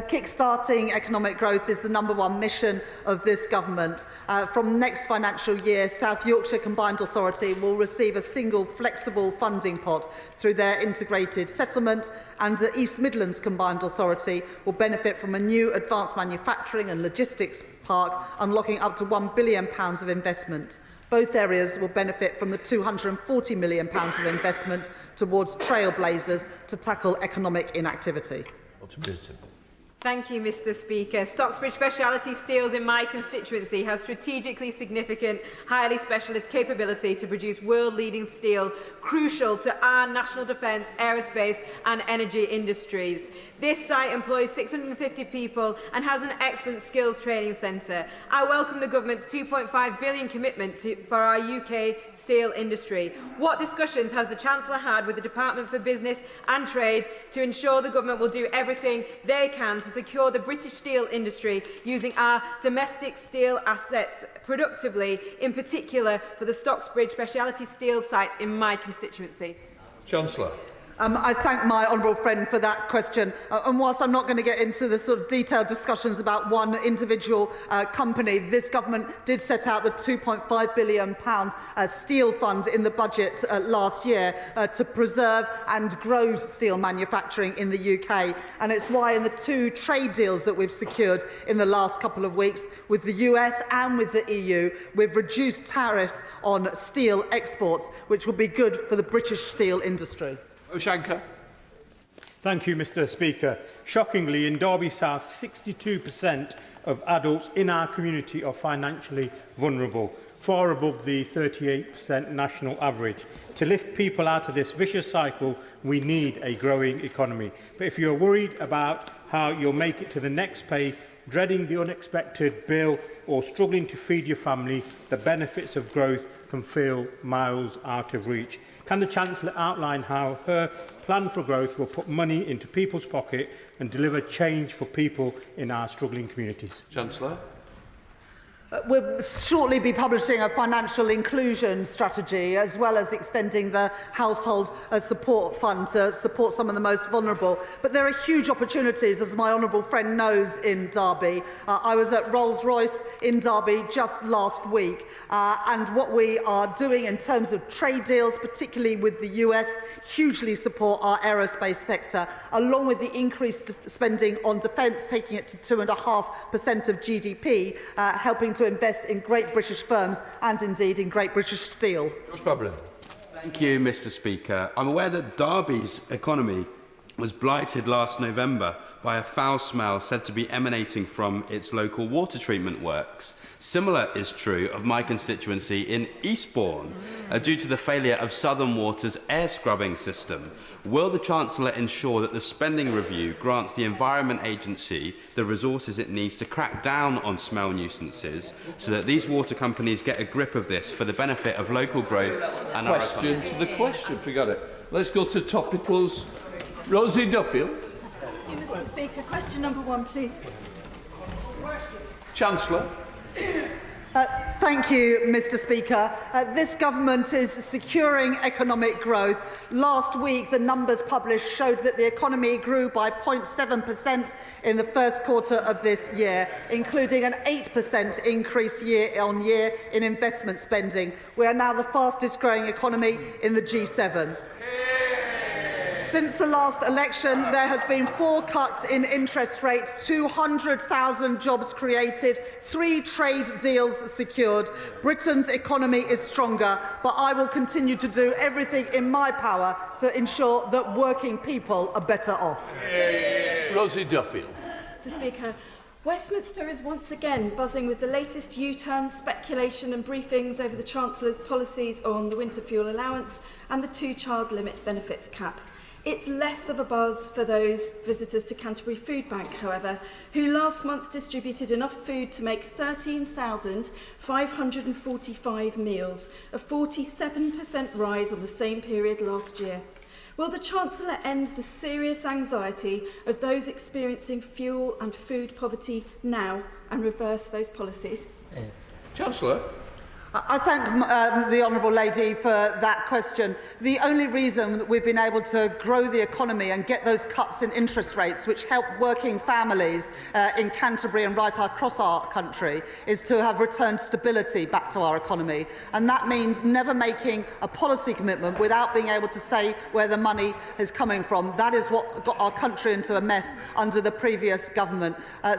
Kick-starting economic growth is the #1 mission of this government. From next financial year, South Yorkshire Combined Authority will receive a single flexible funding pot through their integrated settlement, and the East Midlands Combined Authority will benefit from a new advanced manufacturing and logistics park, unlocking up to £1 billion of investment. Both areas will benefit from the £240 million of investment towards trailblazers to tackle economic inactivity. Thank you, Mr. Speaker. Stocksbridge Speciality Steels in my constituency has strategically significant, highly specialist capability to produce world-leading steel, crucial to our national defence, aerospace and energy industries. This site employs 650 people and has an excellent skills training centre. I welcome the government's £2.5 billion commitment for our UK steel industry. What discussions has the Chancellor had with the Department for Business and Trade to ensure the government will do everything they can to secure the British steel industry using our domestic steel assets productively, in particular for the Stocksbridge Speciality Steel site in my constituency? Chancellor. I thank my honourable friend for that question. And whilst I'm not going to get into the sort of detailed discussions about one individual company, this government did set out the £2.5 billion steel fund in the budget last year to preserve and grow steel manufacturing in the UK. And it's why in the 2 trade deals that we've secured in the last couple of weeks with the US and with the EU, we've reduced tariffs on steel exports, which will be good for the British steel industry. Oshanka. Thank you, Mr. Speaker. Shockingly, in Derby South, 62% of adults in our community are financially vulnerable, far above the 38% national average. To lift people out of this vicious cycle, we need a growing economy. But if you're worried about how you'll make it to the next pay, dreading the unexpected bill, or struggling to feed your family, the benefits of growth can feel miles out of reach. Can the Chancellor outline how her plan for growth will put money into people's pocket and deliver change for people in our struggling communities? Chancellor. We'll shortly be publishing a financial inclusion strategy, as well as extending the household support fund to support some of the most vulnerable. But there are huge opportunities, as my honourable friend knows, in Derby. I was at Rolls-Royce in Derby just last week, and what we are doing in terms of trade deals, particularly with the US, hugely support our aerospace sector, along with the increased spending on defence, taking it to 2.5% of GDP, helping to invest in great British firms and indeed in great British steel. Thank you, Mr. Speaker. I'm aware that Derby's economy was blighted last November by a foul smell said to be emanating from its local water treatment works. Similar is true of my constituency in Eastbourne, due to the failure of Southern Water's air scrubbing system. Will the Chancellor ensure that the spending review grants the Environment Agency the resources it needs to crack down on smell nuisances, so that these water companies get a grip of this for the benefit of local growth and our economy? Question to the question, forgot it. Let's go to topicals. Rosie Duffield. Thank you, Mr. Speaker. Question number 1, please. Chancellor. Thank you, Mr. Speaker. This government is securing economic growth. Last week, the numbers published showed that the economy grew by 0.7% in the first quarter of this year, including an 8% increase year-on-year in investment spending. We are now the fastest growing economy in the G7. Since the last election, there has been 4 cuts in interest rates, 200,000 jobs created, 3 trade deals secured. Britain's economy is stronger, but I will continue to do everything in my power to ensure that working people are better off. Rosie Duffield. Mr. Speaker, Westminster is once again buzzing with the latest U-turns, speculation and briefings over the Chancellor's policies on the winter fuel allowance and the two-child limit benefits cap. It's less of a buzz for those visitors to Canterbury Food Bank, however, who last month distributed enough food to make 13,545 meals, a 47% rise on the same period last year. Will the Chancellor end the serious anxiety of those experiencing fuel and food poverty now and reverse those policies? Chancellor. I thank the Honourable Lady for that question. The only reason that we've been able to grow the economy and get those cuts in interest rates, which help working families in Canterbury and right across our country, is to have returned stability back to our economy. And that means never making a policy commitment without being able to say where the money is coming from. That is what got our country into a mess under the previous government.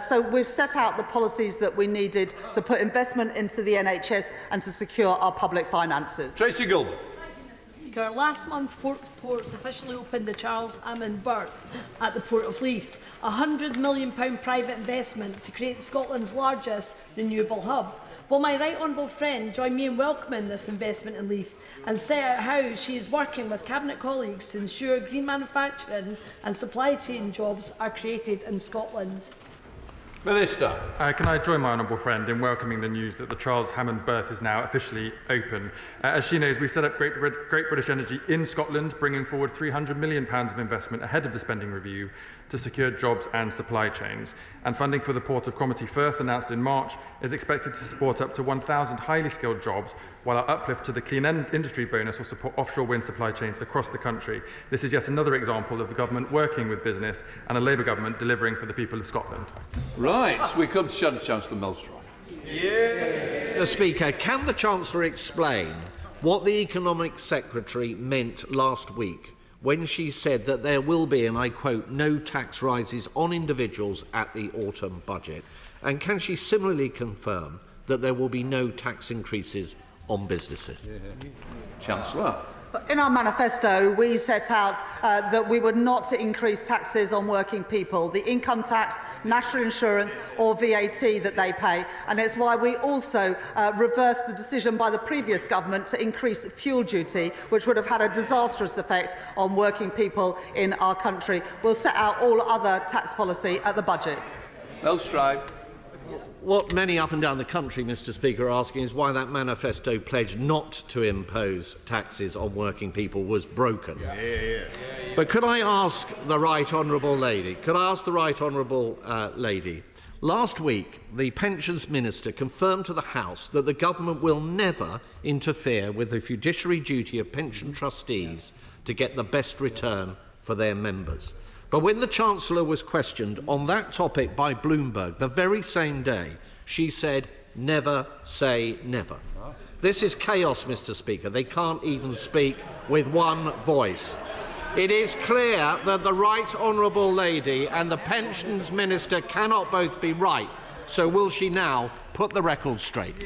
So we've set out the policies that we needed to put investment into the NHS and to secure our public finances. Tracy Gilbert. Speaker, last month Forth Ports officially opened the Charles Hammond berth at the Port of Leith, a £100 million private investment to create Scotland's largest renewable hub. Will my right honourable friend join me in welcoming this investment in Leith and set out how she is working with Cabinet colleagues to ensure green manufacturing and supply chain jobs are created in Scotland? Minister. Can I join my honourable friend in welcoming the news that the Charles Hammond berth is now officially open? As she knows, we've set up Great British Energy in Scotland, bringing forward £300 million of investment ahead of the spending review to secure jobs and supply chains. And funding for the Port of Cromarty Firth, announced in March, is expected to support up to 1,000 highly skilled jobs, while our uplift to the Clean Industry bonus will support offshore wind supply chains across the country. This is yet another example of the government working with business and a Labour government delivering for the people of Scotland. Right, we come to Shadow Chancellor Milstrom. Mr. Speaker, can the Chancellor explain what the Economic Secretary meant last week when she said that there will be, and I quote, no tax rises on individuals at the autumn budget? And can she similarly confirm that there will be no tax increases on businesses? Chancellor. In our manifesto, we set out that we would not increase taxes on working people, the income tax, national insurance or VAT that they pay. And it's why we also reversed the decision by the previous government to increase fuel duty, which would have had a disastrous effect on working people in our country. We'll set out all other tax policy at the budget. Milstrom. What many up and down the country, Mr. Speaker, are asking is why that manifesto pledge not to impose taxes on working people was broken. But could I ask the Right Honourable Lady, last week the Pensions Minister confirmed to the House that the government will never interfere with the fiduciary duty of pension trustees to get the best return for their members. But when the Chancellor was questioned on that topic by Bloomberg the very same day, she said, never say never. This is chaos, Mr. Speaker. They can't even speak with one voice. It is clear that the Right Honourable Lady and the Pensions Minister cannot both be right. So will she now put the record straight?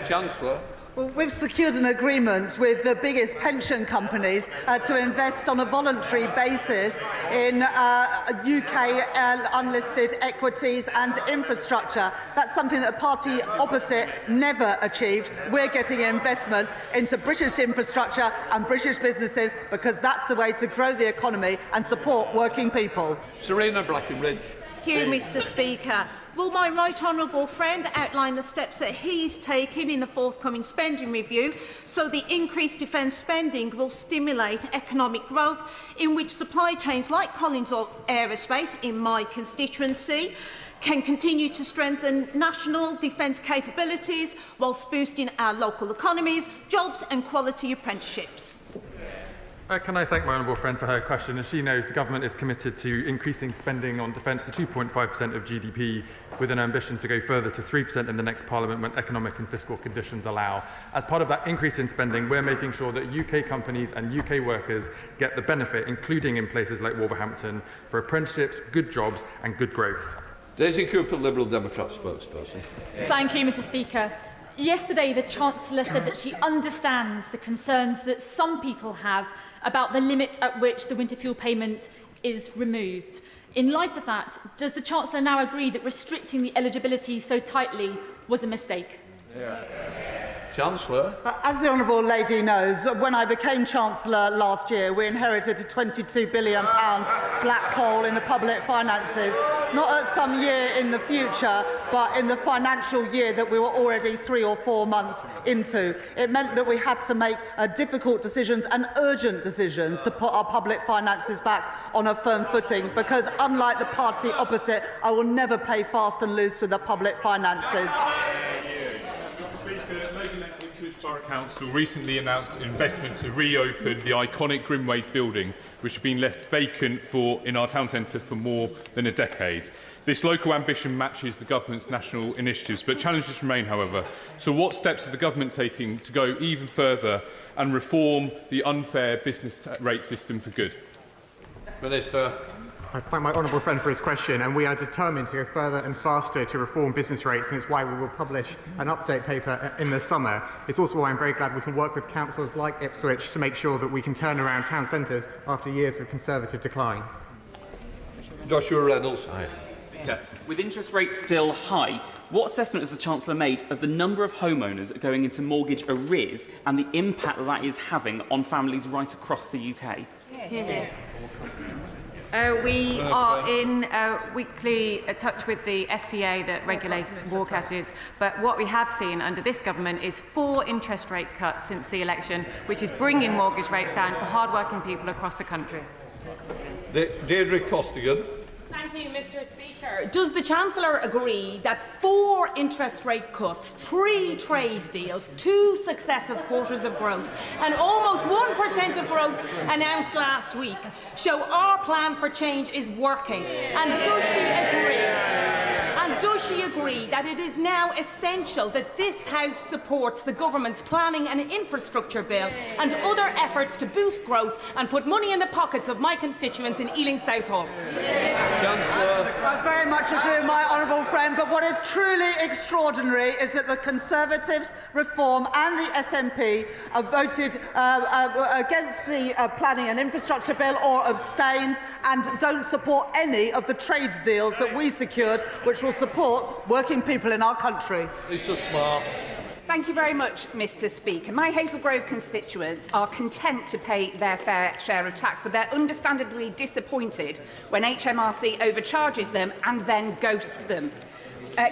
Chancellor. Well, we've secured an agreement with the biggest pension companies to invest on a voluntary basis in UK unlisted equities and infrastructure. That's something that the party opposite never achieved. We're getting investment into British infrastructure and British businesses because that's the way to grow the economy and support working people. Serena Blackenridge. Thank you, Mr. Speaker. Will my right honourable friend outline the steps that he's taken in the forthcoming spending review so the increased defence spending will stimulate economic growth in which supply chains like Collins Aerospace in my constituency can continue to strengthen national defence capabilities whilst boosting our local economies, jobs and quality apprenticeships? Can I thank my honourable friend for her question? As she knows, the government is committed to increasing spending on defence to 2.5% of GDP, with an ambition to go further to 3% in the next Parliament when economic and fiscal conditions allow. As part of that increase in spending, we're making sure that UK companies and UK workers get the benefit, including in places like Wolverhampton, for apprenticeships, good jobs and good growth. Daisy Cooper, Liberal Democrat spokesperson. Thank you, Mr. Speaker. Yesterday, the Chancellor said that she understands the concerns that some people have about the limit at which the winter fuel payment is removed. In light of that, does the Chancellor now agree that restricting the eligibility so tightly was a mistake? Chancellor. As the Honourable Lady knows, when I became Chancellor last year, we inherited a £22 billion black hole in the public finances, not at some year in the future, but in the financial year that we were already 3 or 4 months into. It meant that we had to make difficult decisions and urgent decisions to put our public finances back on a firm footing, because unlike the party opposite, I will never play fast and loose with the public finances. Borough Council recently announced investment to reopen the iconic Grimwade building, which had been left vacant in our town centre for more than a decade. This local ambition matches the government's national initiatives, but challenges remain, however. So what steps are the government taking to go even further and reform the unfair business rate system for good? Minister. I thank my honourable friend for his question, and we are determined to go further and faster to reform business rates, and it's why we will publish an update paper in the summer. It's also why I'm very glad we can work with councils like Ipswich to make sure that we can turn around town centres after years of Conservative decline. Joshua Reynolds. With interest rates still high, what assessment has the Chancellor made of the number of homeowners going into mortgage arrears and the impact that is having on families right across the UK? We are in weekly touch with the FCA that regulates mortgages, but what we have seen under this government is 4 interest rate cuts since the election, which is bringing mortgage rates down for hard-working people across the country. Deirdre Costigan. Thank you, Mr. Speaker. Does the Chancellor agree that 4 interest rate cuts, 3 trade deals, 2 successive quarters of growth, and almost 1% of growth announced last week show our plan for change is working? And does she agree? And does she agree that it is now essential that this House supports the government's planning and infrastructure bill and other efforts to boost growth and put money in the pockets of my constituents in Ealing Southall? Chancellor. I very much agree with my honourable friend, but what is truly extraordinary is that the Conservatives, Reform and the SNP have voted against the planning and infrastructure bill or abstained and don't support any of the trade deals that we secured, which will support working people in our country. Lisa Smart. Thank you very much, Mr. Speaker. My Hazel Grove constituents are content to pay their fair share of tax, but they're understandably disappointed when HMRC overcharges them and then ghosts them.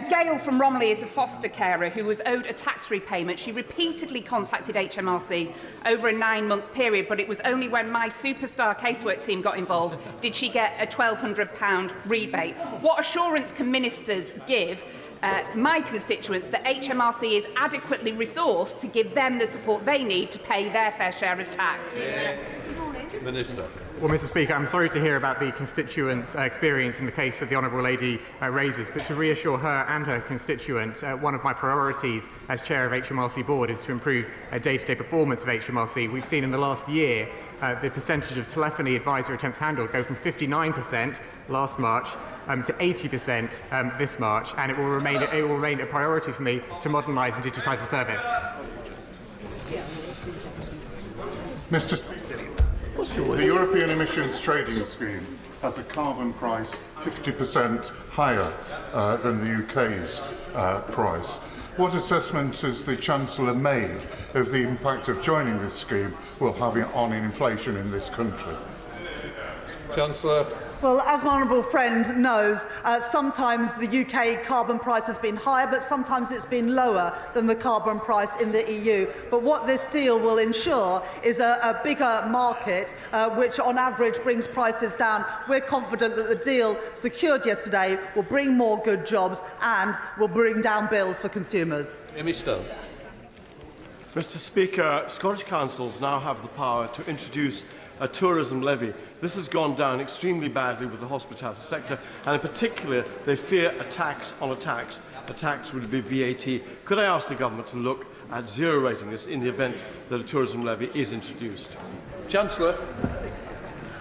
Gail from Romley is a foster carer who was owed a tax repayment. She repeatedly contacted HMRC over a 9-month period, but it was only when my superstar casework team got involved did she get a £1,200 rebate. What assurance can ministers give my constituents that HMRC is adequately resourced to give them the support they need to pay their fair share of tax? Minister. Well, Mr. Speaker, I'm sorry to hear about the constituents' experience in the case that the Honourable Lady raises, but to reassure her and her constituents, one of my priorities as Chair of HMRC Board is to improve day-to-day performance of HMRC. We've seen in the last year the percentage of telephony advisory attempts handled go from 59% last March to 80% this March, and it will remain a priority for me to modernise and digitise the service. Mr. The European Emissions Trading Scheme has a carbon price 50% higher than the UK's price. What assessment has the Chancellor made of the impact of joining this scheme will have on inflation in this country? Chancellor. Well, as my honourable friend knows, sometimes the UK carbon price has been higher, but sometimes it's been lower than the carbon price in the EU. But what this deal will ensure is a bigger market, which on average brings prices down. We're confident that the deal secured yesterday will bring more good jobs and will bring down bills for consumers. Minister. Mr. Speaker, Scottish councils now have the power to introduce a tourism levy. This has gone down extremely badly with the hospitality sector, and in particular they fear a tax on a tax. A tax would be VAT. Could I ask the government to look at zero-rating this in the event that a tourism levy is introduced? Chancellor.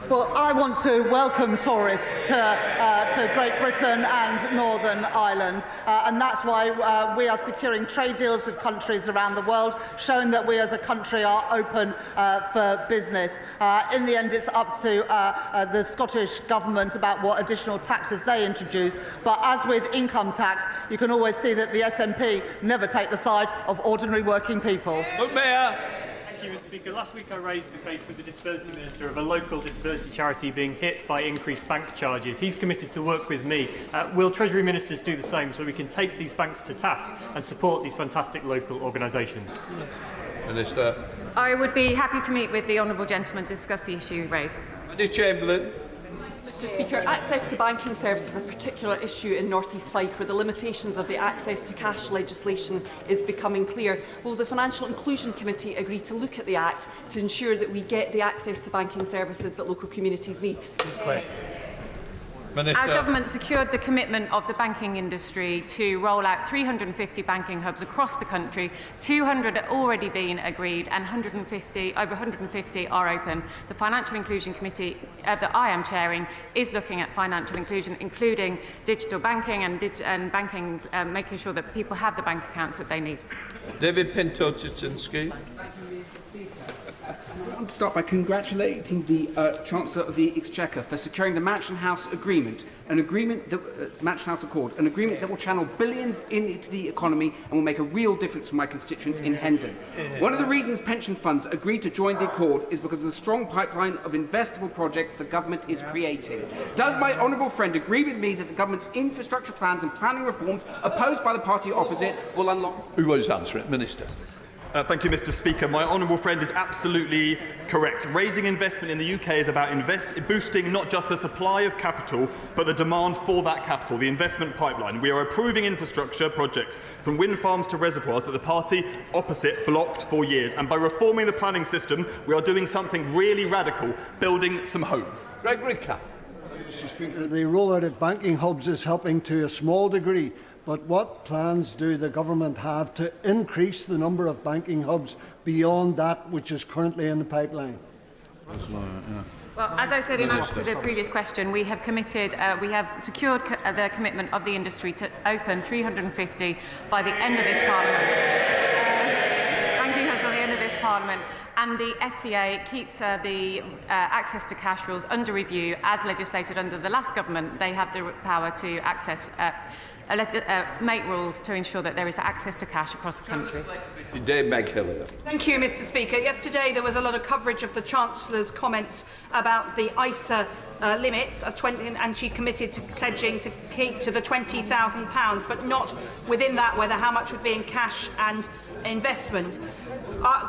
Well, I want to welcome tourists to Great Britain and Northern Ireland, and that's why we are securing trade deals with countries around the world, showing that we as a country are open for business. In the end, it's up to the Scottish Government about what additional taxes they introduce, but as with income tax, you can always see that the SNP never take the side of ordinary working people. Look, Mayor. Thank you, Mr. Speaker. Last week I raised the case with the Disability Minister of a local disability charity being hit by increased bank charges. He's committed to work with me. Will Treasury Ministers do the same so we can take these banks to task and support these fantastic local organisations? Minister. I would be happy to meet with the honourable gentleman to discuss the issue raised. Andy Chamberlain. Mr. Speaker, access to banking services is a particular issue in North East Fife where the limitations of the access to cash legislation is becoming clear. Will the Financial Inclusion Committee agree to look at the Act to ensure that we get the access to banking services that local communities need? Minister. Our government secured the commitment of the banking industry to roll out 350 banking hubs across the country. 200 have already been agreed and over 150 are open. The Financial Inclusion Committee that I am chairing is looking at financial inclusion, including digital banking and banking, making sure that people have the bank accounts that they need. David Pinto-Chichinsky. I want to start by congratulating the Chancellor of the Exchequer for securing the Mansion House Agreement, Mansion House Accord, an agreement that will channel billions into the economy and will make a real difference for my constituents in Hendon. One of the reasons pension funds agreed to join the Accord is because of the strong pipeline of investable projects the government is creating. Does my honourable friend agree with me that the government's infrastructure plans and planning reforms opposed by the party opposite will unlock... Who wants to answer it? Minister. Thank you, Mr. Speaker. My honourable friend is absolutely correct. Raising investment in the UK is about boosting not just the supply of capital, but the demand for that capital, the investment pipeline. We are approving infrastructure projects from wind farms to reservoirs that the party opposite blocked for years. And by reforming the planning system, we are doing something really radical, building some homes. Gregory Capp. Mr. Speaker, the rollout of banking hubs is helping to a small degree. But what plans do the government have to increase the number of banking hubs beyond that which is currently in the pipeline? Well, as I said in answer to the previous question, we have committed, we have secured the commitment of the industry to open 350 by the end of this Parliament. Banking hubs by the end of this Parliament. And the SCA keeps the access to cash rules under review as legislated under the last government. They have the power to access make rules to ensure that there is access to cash across the country. Thank you, Mr. Speaker. Yesterday there was a lot of coverage of the Chancellor's comments about the ISA limits of 20, and she committed to pledging to keep to the £20,000, but not within that whether how much would be in cash and investment.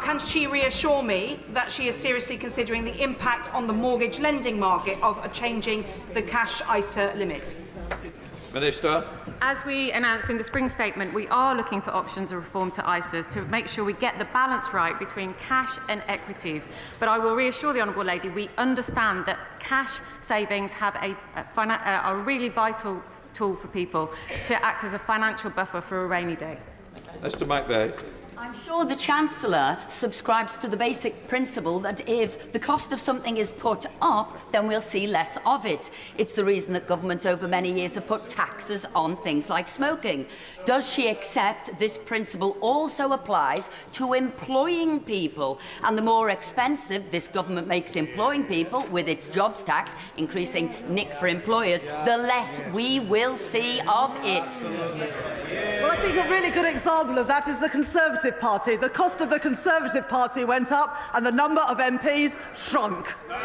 Can she reassure me that she is seriously considering the impact on the mortgage lending market of changing the cash ISA limit? Minister. As we announced in the spring statement, we are looking for options of reform to ISAs to make sure we get the balance right between cash and equities. But I will reassure the Honourable Lady, we understand that cash savings have a really vital tool for people to act as a financial buffer for a rainy day. Mr. McVeigh. I'm sure the Chancellor subscribes to the basic principle that if the cost of something is put up, then we'll see less of it. It's the reason that governments over many years have put taxes on things like smoking. Does she accept this principle also applies to employing people? And the more expensive this government makes employing people with its jobs tax, increasing nick for employers, the less we will see of it. Well, I think a really good example of that is the Conservative Party. The cost of the Conservative Party went up and the number of MPs shrunk. The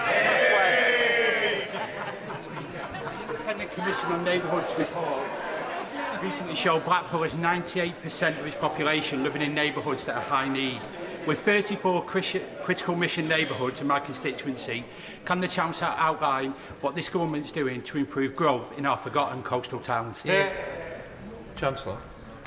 Independent Commission on Neighbourhoods report recently showed Blackpool has 98% of its population living in neighbourhoods that are high need. With 34 critical mission neighbourhoods in my constituency, can the Chancellor outline what this government is doing to improve growth in our forgotten coastal towns? Chancellor.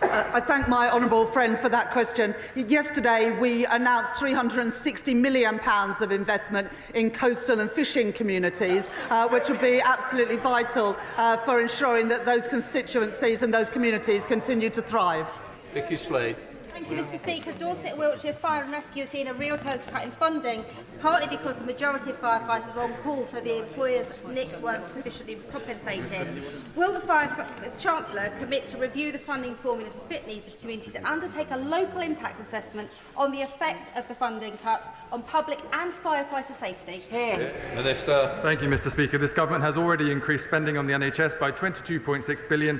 I thank my honourable friend for that question. Yesterday we announced £360 million of investment in coastal and fishing communities, which will be absolutely vital for ensuring that those constituencies and those communities continue to thrive. Vicky Slade. Thank you, Mr Speaker. Dorset and Wiltshire Fire and Rescue are seeing a real total cut in funding, partly because the majority of firefighters are on call, so the employers' NICs weren't sufficiently compensated. Will the Chancellor commit to review the funding formula to fit needs of communities and undertake a local impact assessment on the effect of the funding cuts on public and firefighter safety? Minister. Thank you, Mr Speaker. This government has already increased spending on the NHS by £22.6 billion,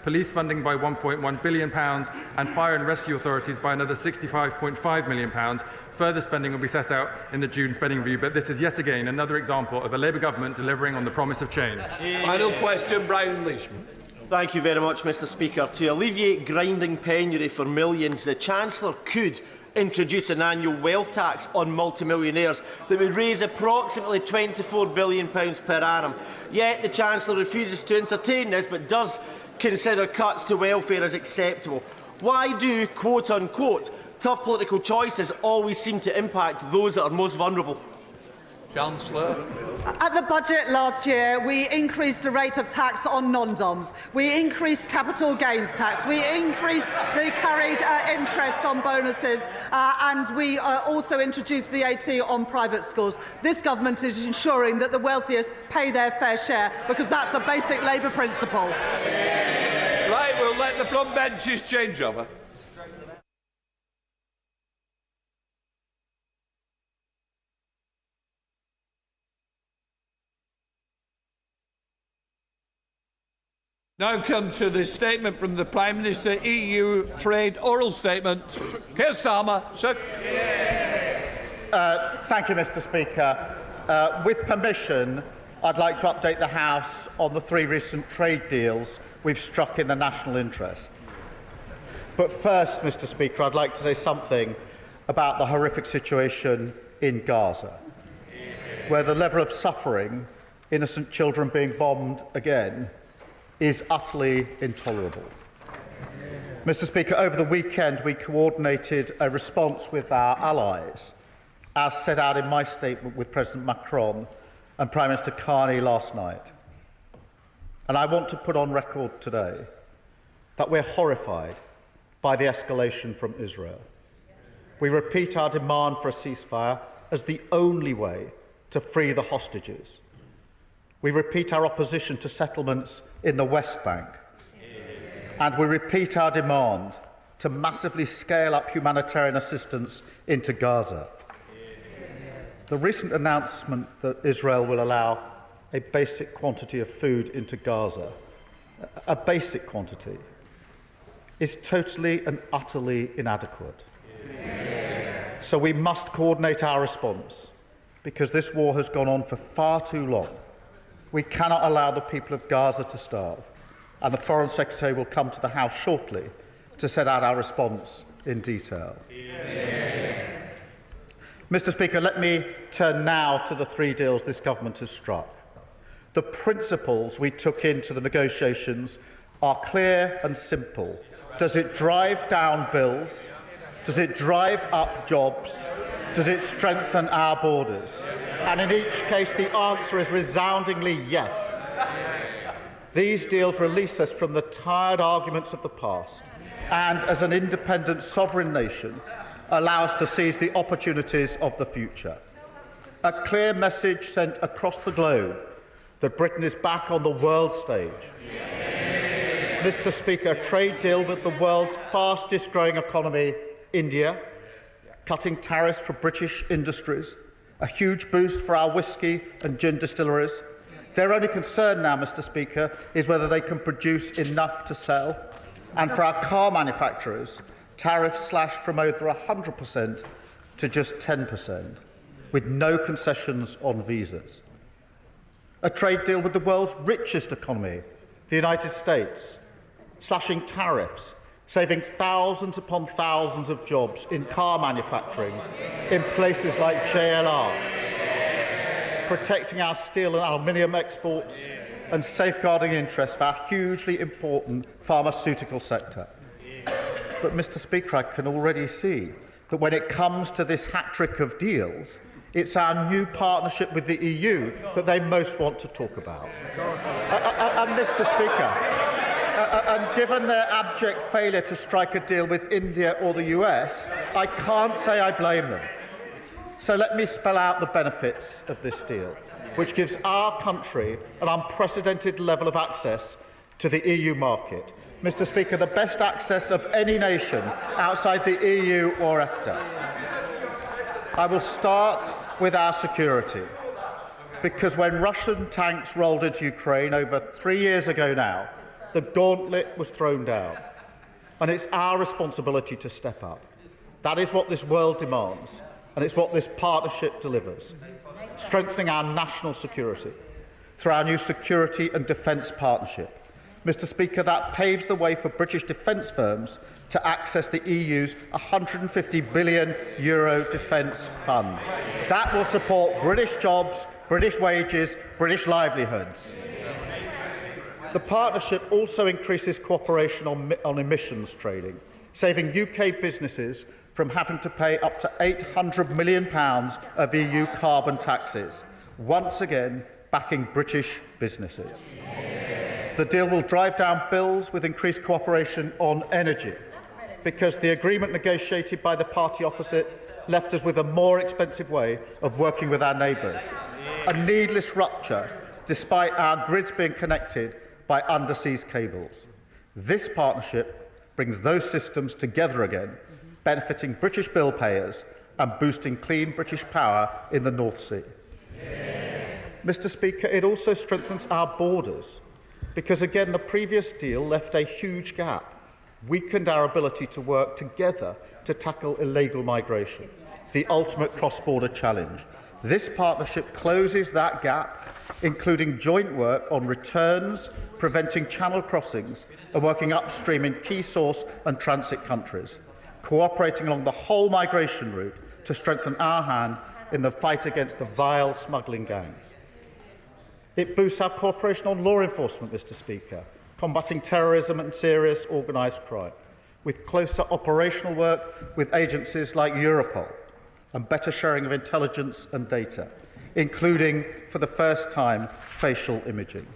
police funding by £1.1 billion and fire and rescue authorities by another £65.5 million. Further spending will be set out in the June spending review, but this is yet again another example of a Labour government delivering on the promise of change. Final question, Brian Leishman. Thank you very much, Mr Speaker. To alleviate grinding penury for millions, the Chancellor could introduce an annual wealth tax on multimillionaires that would raise approximately £24 billion per annum. Yet the Chancellor refuses to entertain this, but does consider cuts to welfare as acceptable. Why do, quote-unquote, tough political choices always seem to impact those that are most vulnerable? Chancellor. At the budget last year, we increased the rate of tax on non-doms. We increased capital gains tax. We increased the carried interest on bonuses, and we also introduced VAT on private schools. This government is ensuring that the wealthiest pay their fair share, because that's a basic Labour principle. Right, we'll let the front benches change over. Now come to the statement from the Prime Minister, EU trade oral statement. Keir Starmer, sir. Thank you, Mr Speaker. With permission, I'd like to update the House on the 3 recent trade deals we've struck in the national interest. But first, Mr Speaker, I'd like to say something about the horrific situation in Gaza, where the level of suffering, innocent children being bombed again, is utterly intolerable. Mr Speaker, over the weekend we coordinated a response with our allies, as set out in my statement with President Macron and Prime Minister Carney last night. And I want to put on record today that we're horrified by the escalation from Israel. We repeat our demand for a ceasefire as the only way to free the hostages. We repeat our opposition to settlements in the West Bank. And we repeat our demand to massively scale up humanitarian assistance into Gaza. The recent announcement that Israel will allow a basic quantity of food into Gaza, a basic quantity, is totally and utterly inadequate. So we must coordinate our response, because this war has gone on for far too long. We cannot allow the people of Gaza to starve, and the Foreign Secretary will come to the House shortly to set out our response in detail. Mr Speaker, let me turn now to the 3 deals this government has struck. The principles we took into the negotiations are clear and simple. Does it drive down bills? Does it drive up jobs? Does it strengthen our borders? And in each case, the answer is resoundingly yes. These deals release us from the tired arguments of the past and, as an independent sovereign nation, allow us to seize the opportunities of the future. A clear message sent across the globe that Britain is back on the world stage. Mr Speaker, a trade deal with the world's fastest growing economy, India, cutting tariffs for British industries, a huge boost for our whisky and gin distilleries. Their only concern now, Mr Speaker, is whether they can produce enough to sell. And for our car manufacturers, tariffs slashed from over 100% to just 10%, with no concessions on visas. A trade deal with the world's richest economy, the United States, slashing tariffs, saving thousands upon thousands of jobs in car manufacturing in places like JLR, protecting our steel and aluminium exports and safeguarding interests for our hugely important pharmaceutical sector. But, Mr Speaker, I can already see that when it comes to this hat-trick of deals, it's our new partnership with the EU that they most want to talk about. And, Mr Speaker, And given their abject failure to strike a deal with India or the US, I can't say I blame them. So let me spell out the benefits of this deal, which gives our country an unprecedented level of access to the EU market. Mr. Speaker, the best access of any nation outside the EU or EFTA. I will start with our security, because when Russian tanks rolled into Ukraine over 3 years ago now, the gauntlet was thrown down, and it's our responsibility to step up. That is what this world demands, and it's what this partnership delivers, strengthening our national security through our new security and defence partnership. Mr. Speaker, that paves the way for British defence firms to access the EU's €150 billion defence fund. That will support British jobs, British wages, British livelihoods. The partnership also increases cooperation on emissions trading, saving UK businesses from having to pay up to £800 million of EU carbon taxes, once again backing British businesses. The deal will drive down bills with increased cooperation on energy, because the agreement negotiated by the party opposite left us with a more expensive way of working with our neighbours, a needless rupture despite our grids being connected by underseas cables. This partnership brings those systems together again, benefiting British bill payers and boosting clean British power in the North Sea. Mr. Speaker, it also strengthens our borders, because again the previous deal left a huge gap, weakened our ability to work together to tackle illegal migration, the ultimate cross-border challenge. This partnership closes that gap, including joint work on returns, preventing channel crossings and working upstream in key source and transit countries, cooperating along the whole migration route to strengthen our hand in the fight against the vile smuggling gangs. It boosts our cooperation on law enforcement, Mr. Speaker, combating terrorism and serious organised crime, with closer operational work with agencies like Europol and better sharing of intelligence and data, including, for the first time, facial imaging.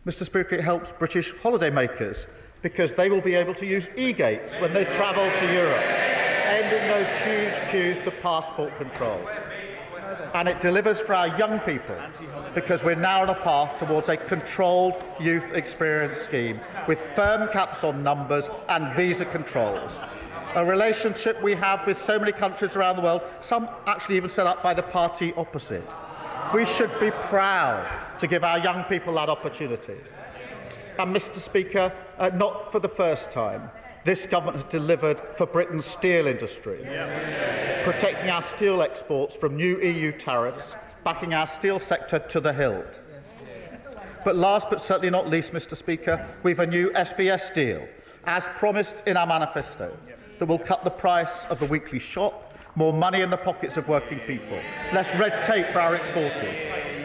Mr. Speaker, it helps British holidaymakers because they will be able to use e-gates when they travel to Europe, ending those huge queues to passport control. And it delivers for our young people because we're now on a path towards a controlled youth experience scheme with firm caps on numbers and visa controls. A relationship we have with so many countries around the world, some actually even set up by the party opposite. We should be proud to give our young people that opportunity. And Mr. Speaker, not for the first time, this government has delivered for Britain's steel industry, protecting our steel exports from new EU tariffs, backing our steel sector to the hilt. But last but certainly not least, Mr. Speaker, we have a new SBS deal, as promised in our manifesto, that will cut the price of the weekly shop, more money in the pockets of working people, less red tape for our exporters,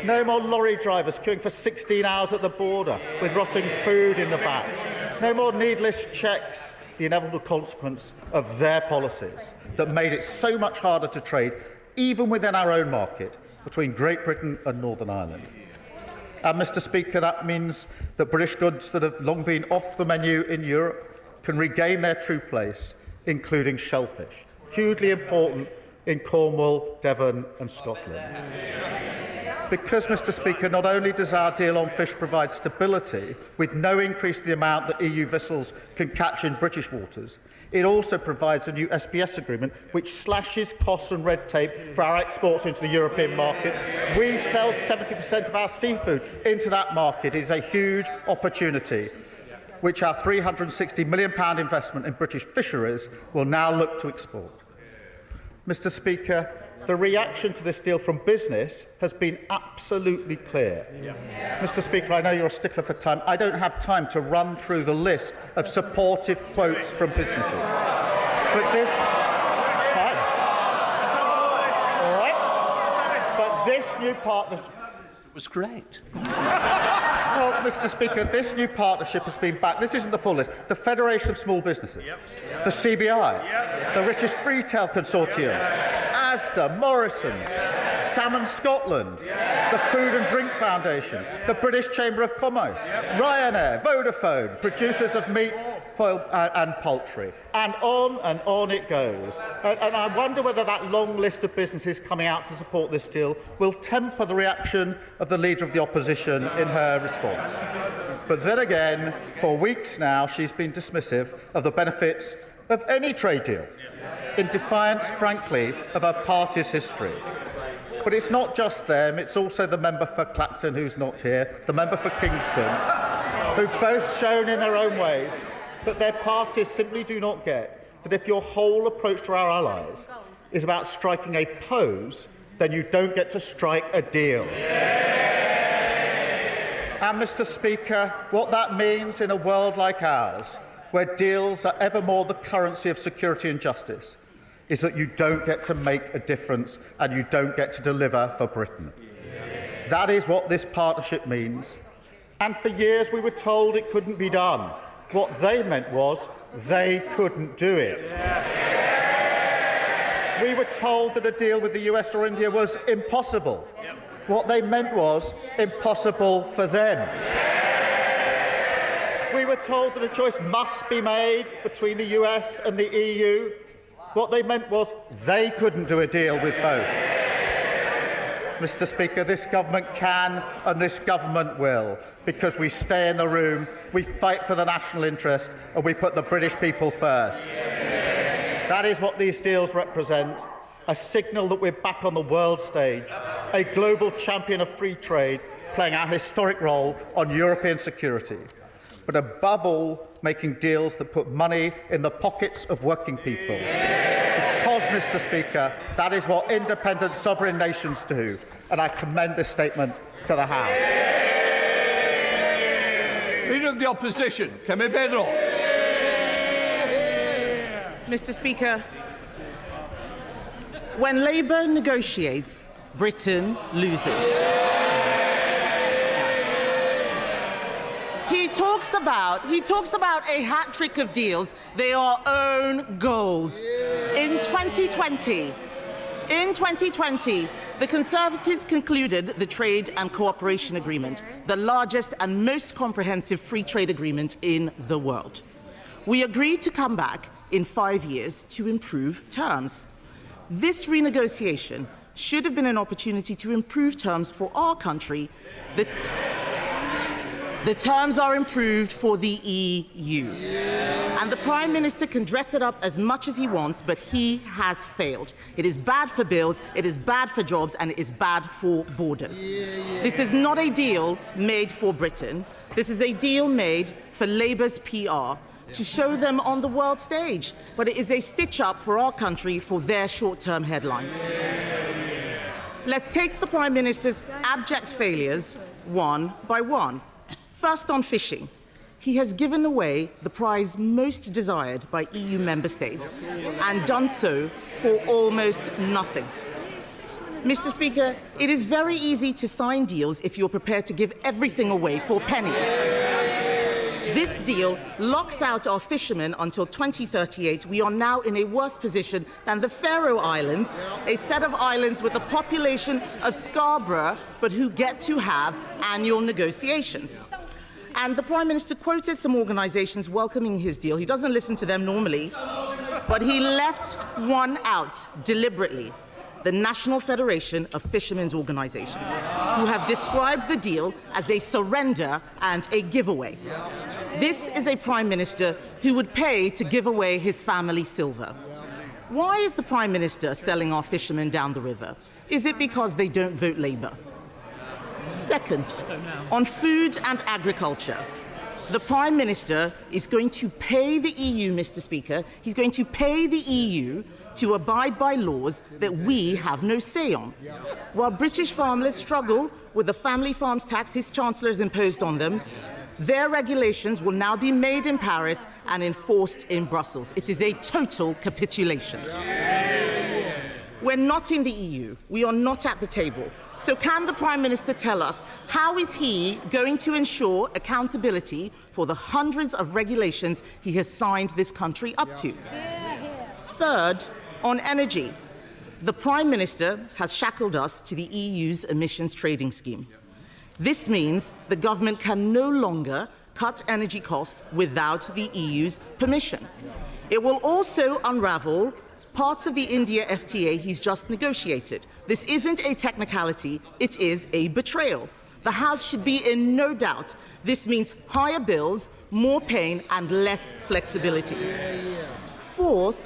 no more lorry drivers queuing for 16 hours at the border with rotting food in the back, no more needless checks, the inevitable consequence of their policies that made it so much harder to trade, even within our own market, between Great Britain and Northern Ireland. And, Mr. Speaker, that means that British goods that have long been off the menu in Europe can regain their true place, including shellfish, hugely important in Cornwall, Devon and Scotland. Because, Mr. Speaker, not only does our deal on fish provide stability, with no increase in the amount that EU vessels can catch in British waters, it also provides a new SBS agreement which slashes costs and red tape for our exports into the European market. We sell 70% of our seafood into that market. It is a huge opportunity which our £360 million investment in British fisheries will now look to export. Mr. Speaker, the reaction to this deal from business has been absolutely clear. Mr. Speaker, I know you're a stickler for time. I don't have time to run through the list of supportive quotes from businesses. But this... Fine. All right. But this new partnership... It was great. Well, Mr. Speaker, this new partnership has been backed. This isn't the full list. The Federation of Small Businesses, the CBI, the Richest Retail Consortium, Asda, Morrison's, Salmon Scotland, the Food and Drink Foundation, the British Chamber of Commerce, Ryanair, Vodafone, producers of meat, foil and poultry, and on it goes. And I wonder whether that long list of businesses coming out to support this deal will temper the reaction of the Leader of the Opposition in her response. But then again, for weeks now, she's been dismissive of the benefits of any trade deal, in defiance, frankly, of her party's history. But it's not just them, it's also the member for Clapton, who's not here, the member for Kingston, who've both shown in their own ways that their parties simply do not get that if your whole approach to our allies is about striking a pose, then you don't get to strike a deal. And, Mr. Speaker, what that means in a world like ours, where deals are ever more the currency of security and justice, is that you don't get to make a difference and you don't get to deliver for Britain. That is what this partnership means. And for years we were told it couldn't be done. What they meant was they couldn't do it. We were told that a deal with the US or India was impossible. What they meant was impossible for them. We were told that a choice must be made between the US and the EU. What they meant was they couldn't do a deal with both. Mr. Speaker, this government can and this government will, because we stay in the room, we fight for the national interest and we put the British people first. That is what these deals represent, a signal that we're back on the world stage, a global champion of free trade, playing our historic role on European security. But above all, making deals that put money in the pockets of working people. Because, Mr. Speaker, that is what independent sovereign nations do, and I commend this statement to the House. Leader of the Opposition, Kemi-Bedro. Mr. Speaker, when Labour negotiates, Britain loses. He talks about a hat trick of deals. They are own goals. In 2020, the Conservatives concluded the Trade and Cooperation Agreement, the largest and most comprehensive free trade agreement in the world. We agreed to come back in 5 years to improve terms. This renegotiation should have been an opportunity to improve terms for our country. The terms are improved for the EU. And the Prime Minister can dress it up as much as he wants, but he has failed. It is bad for bills, it is bad for jobs, and it is bad for borders. This is not a deal made for Britain. This is a deal made for Labour's PR, to show them on the world stage. But it is a stitch-up for our country for their short-term headlines. Let's take the Prime Minister's abject failures one by one. First, on fishing. He has given away the prize most desired by EU member states and done so for almost nothing. Mr. Speaker, it is very easy to sign deals if you're prepared to give everything away for pennies. This deal locks out our fishermen until 2038. We are now in a worse position than the Faroe Islands, a set of islands with a population of Scarborough, but who get to have annual negotiations. And the Prime Minister quoted some organisations welcoming his deal. He doesn't listen to them normally, but he left one out deliberately. The National Federation of Fishermen's Organisations, who have described the deal as a surrender and a giveaway. This is a Prime Minister who would pay to give away his family silver. Why is the Prime Minister selling our fishermen down the river? Is it because they don't vote Labour? Second, on food and agriculture, the Prime Minister is going to pay the EU, Mr. Speaker, he's going to pay the EU to abide by laws that we have no say on. While British farmers struggle with the family farms tax his Chancellor has imposed on them, their regulations will now be made in Paris and enforced in Brussels. It is a total capitulation. We're not in the EU. We are not at the table. So can the Prime Minister tell us how is he going to ensure accountability for the hundreds of regulations he has signed this country up to? Third, on energy. The Prime Minister has shackled us to the EU's emissions trading scheme. This means the government can no longer cut energy costs without the EU's permission. It will also unravel parts of the India FTA he's just negotiated. This isn't a technicality, it is a betrayal. The House should be in no doubt. This means higher bills, more pain, and less flexibility. Fourth,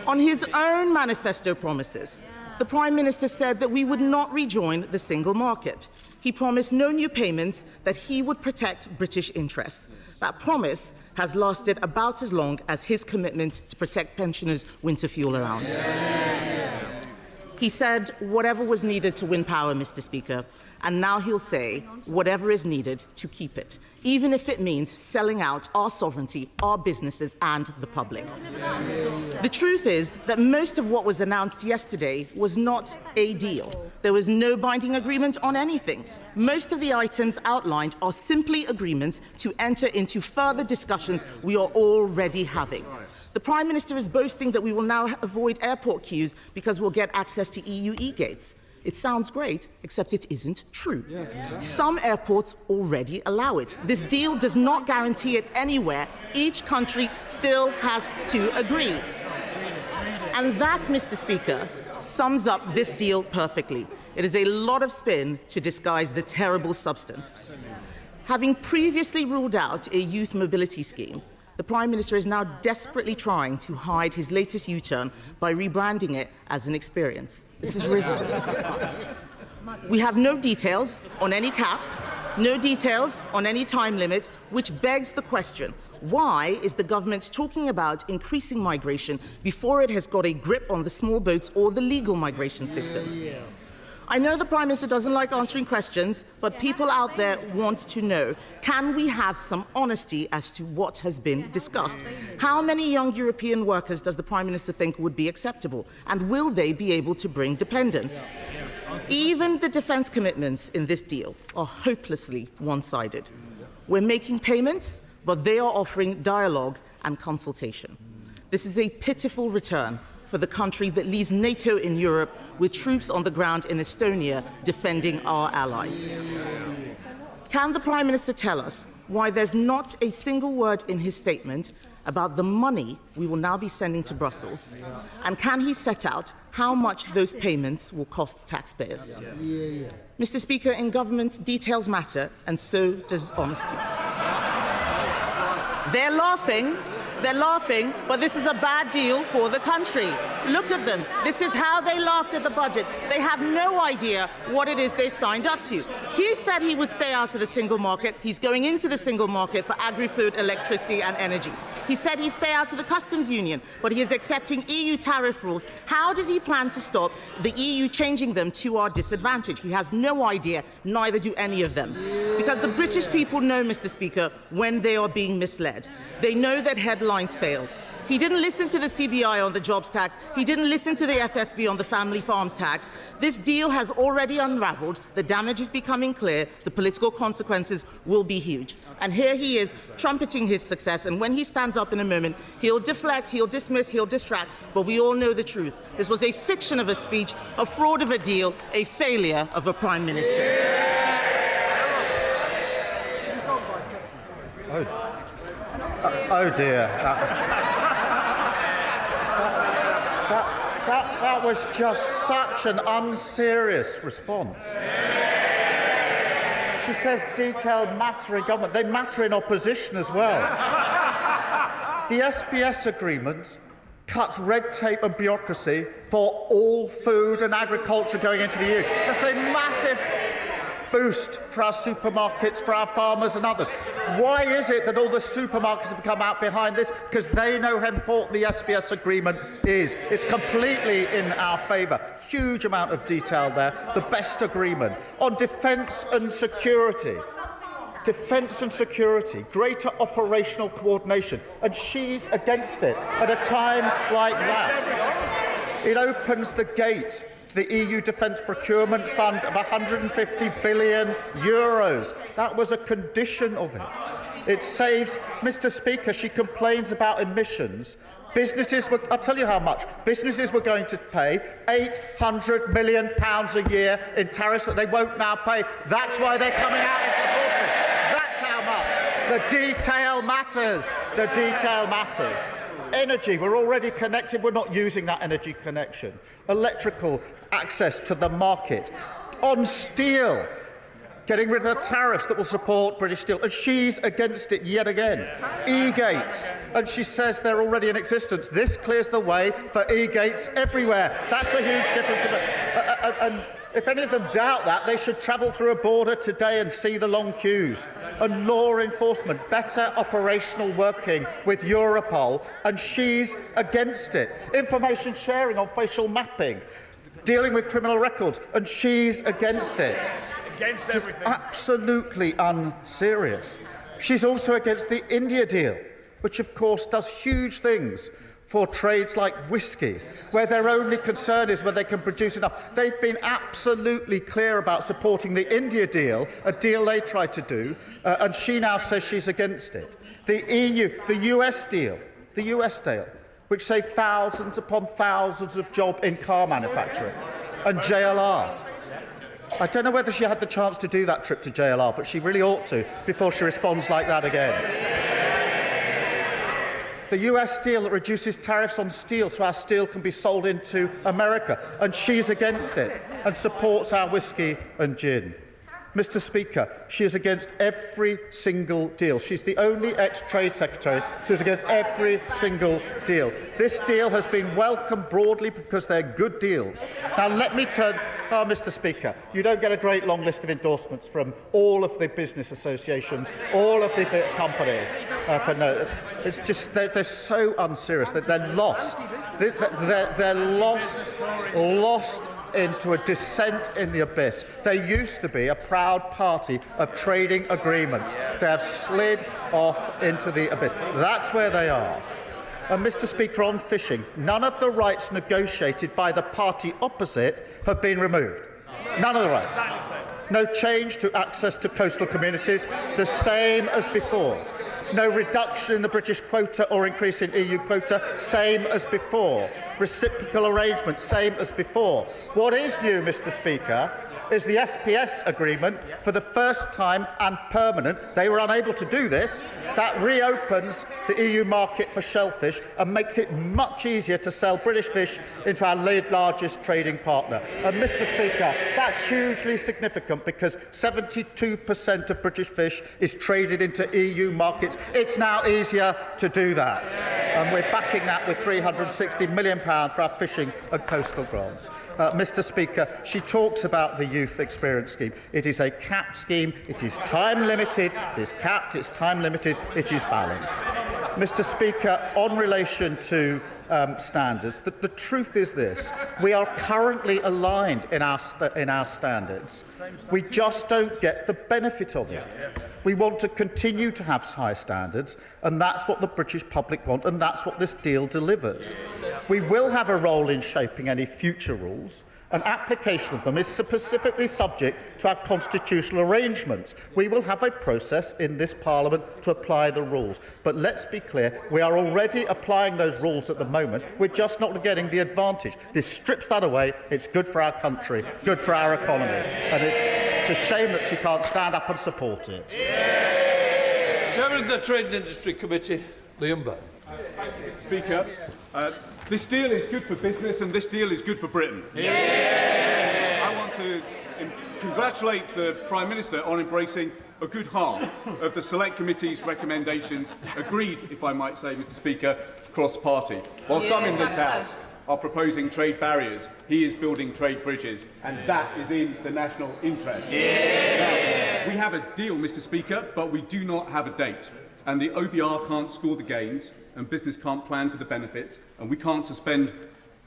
on his own manifesto promises, the Prime Minister said that we would not rejoin the single market. He promised no new payments, that he would protect British interests. That promise has lasted about as long as his commitment to protect pensioners' winter fuel allowance. He said whatever was needed to win power, Mr. Speaker, and now he'll say whatever is needed to keep it, even if it means selling out our sovereignty, our businesses, and the public. The truth is that most of what was announced yesterday was not a deal. There was no binding agreement on anything. Most of the items outlined are simply agreements to enter into further discussions we are already having. The Prime Minister is boasting that we will now avoid airport queues because we'll get access to EU e-gates. It sounds great, except it isn't true. Some airports already allow it. This deal does not guarantee it anywhere. Each country still has to agree. And that, Mr. Speaker, sums up this deal perfectly. It is a lot of spin to disguise the terrible substance. Having previously ruled out a youth mobility scheme, the Prime Minister is now desperately trying to hide his latest U-turn by rebranding it as an experience. This is risible. We have no details on any cap, no details on any time limit, which begs the question, why is the government talking about increasing migration before it has got a grip on the small boats or the legal migration system? I know the Prime Minister doesn't like answering questions, but people out there want to know, can we have some honesty as to what has been discussed? How many young European workers does the Prime Minister think would be acceptable? And will they be able to bring dependents? Even the defence commitments in this deal are hopelessly one-sided. We're making payments, but they are offering dialogue and consultation. This is a pitiful return for the country that leads NATO in Europe with troops on the ground in Estonia defending our allies. Can the Prime Minister tell us why there's not a single word in his statement about the money we will now be sending to Brussels? And can he set out how much those payments will cost taxpayers? Mr. Speaker, in government, details matter, and so does honesty. They're laughing, but this is a bad deal for the country. Look at them. This is how they laughed at the budget. They have no idea what it is they signed up to. He said he would stay out of the single market. He's going into the single market for agri-food, electricity and energy. He said he'd stay out of the customs union, but he is accepting EU tariff rules. How does he plan to stop the EU changing them to our disadvantage? He has no idea, neither do any of them. Because the British people know, Mr. Speaker, when they are being misled. They know that headlines fail. He didn't listen to the CBI on the jobs tax. He didn't listen to the FSB on the family farms tax. This deal has already unraveled. The damage is becoming clear. The political consequences will be huge. And here he is trumpeting his success. And when he stands up in a moment, he'll deflect, he'll dismiss, he'll distract. But we all know the truth. This was a fiction of a speech, a fraud of a deal, a failure of a Prime Minister. Oh dear. That was just such an unserious response. She says detailed matter in government. They matter in opposition as well. The SPS agreement cuts red tape and bureaucracy for all food and agriculture going into the EU. That's a massive boost for our supermarkets, for our farmers and others. Why is it that all the supermarkets have come out behind this? Because they know how important the SPS agreement is. It's completely in our favour. Huge amount of detail there. The best agreement. On defence and security. Defence and security. Greater operational coordination. And she's against it at a time like that. It opens the gate to the EU Defence Procurement Fund of €150 billion. That was a condition of it. It saves, Mr. Speaker, she complains about emissions. I'll tell you how much. Businesses were going to pay £800 million a year in tariffs that they won't now pay. That's why they're coming out in support of it. That's how much. The detail matters. The detail matters. Energy, we're already connected. We're not using that energy connection. Electrical access to the market. On steel, getting rid of the tariffs that will support British steel, and she's against it yet again. E-gates, and she says they're already in existence. This clears the way for e-gates everywhere. That's the huge difference. And if any of them doubt that, they should travel through a border today and see the long queues. And law enforcement, better operational working with Europol, and she's against it. Information sharing on facial mapping, dealing with criminal records, and she's against it. She's absolutely unserious. She's also against the India deal, which of course does huge things for trades like whisky, where their only concern is whether they can produce enough. They've been absolutely clear about supporting the India deal, a deal they tried to do, and she now says she's against it. The US deal, which saved thousands upon thousands of jobs in car manufacturing, and JLR. I don't know whether she had the chance to do that trip to JLR, but she really ought to before she responds like that again. The US deal that reduces tariffs on steel so our steel can be sold into America, and she's against it and supports our whisky and gin. Mr. Speaker, she is against every single deal. She's the only ex-Trade Secretary who's against every single deal. This deal has been welcomed broadly because they're good deals. Now, let me turn... Oh, Mr. Speaker, you don't get a great long list of endorsements from all of the business associations, all of the companies. It's just they're so unserious that they're lost. They're lost into a descent in the abyss. They used to be a proud party of trading agreements. They have slid off into the abyss. That's where they are. And Mr. Speaker, on fishing, none of the rights negotiated by the party opposite have been removed. None of the rights. No change to access to coastal communities, the same as before. No reduction in the British quota or increase in EU quota, same as before. Reciprocal arrangements, same as before. What is new, Mr. Speaker, is the SPS agreement for the first time and permanent. They were unable to do this. That reopens the EU market for shellfish and makes it much easier to sell British fish into our largest trading partner. And, Mr. Speaker, that's hugely significant because 72% of British fish is traded into EU markets. It's now easier to do that. And we're backing that with £360 million for our fishing and coastal grants. Mr. Speaker, she talks about the Youth Experience Scheme. It is a capped scheme. It is time-limited. It is capped. It's time-limited. It is balanced. Mr. Speaker, on relation to standards, the truth is this. We are currently aligned in our standards. We just don't get the benefit of it. We want to continue to have high standards, and that's what the British public want, and that's what this deal delivers. We will have a role in shaping any future rules, and application of them is specifically subject to our constitutional arrangements. We will have a process in this Parliament to apply the rules. But let's be clear, we are already applying those rules at the moment. We're just not getting the advantage. This strips that away. It's good for our country, good for our economy. And it's a shame that she can't stand up and support it. Chairman of the Trade and Industry Committee, Liam Burn. Thank you, Mr. Speaker. This deal is good for business and this deal is good for Britain. Yeah. I want to congratulate the Prime Minister on embracing a good half of the Select Committee's recommendations, agreed, if I might say, Mr. Speaker, cross-party. While some in this House are proposing trade barriers, he is building trade bridges, and that is in the national interest. Yeah. Now, we have a deal, Mr. Speaker, but we do not have a date. And the OBR can't score the gains, and business can't plan for the benefits, and we can't suspend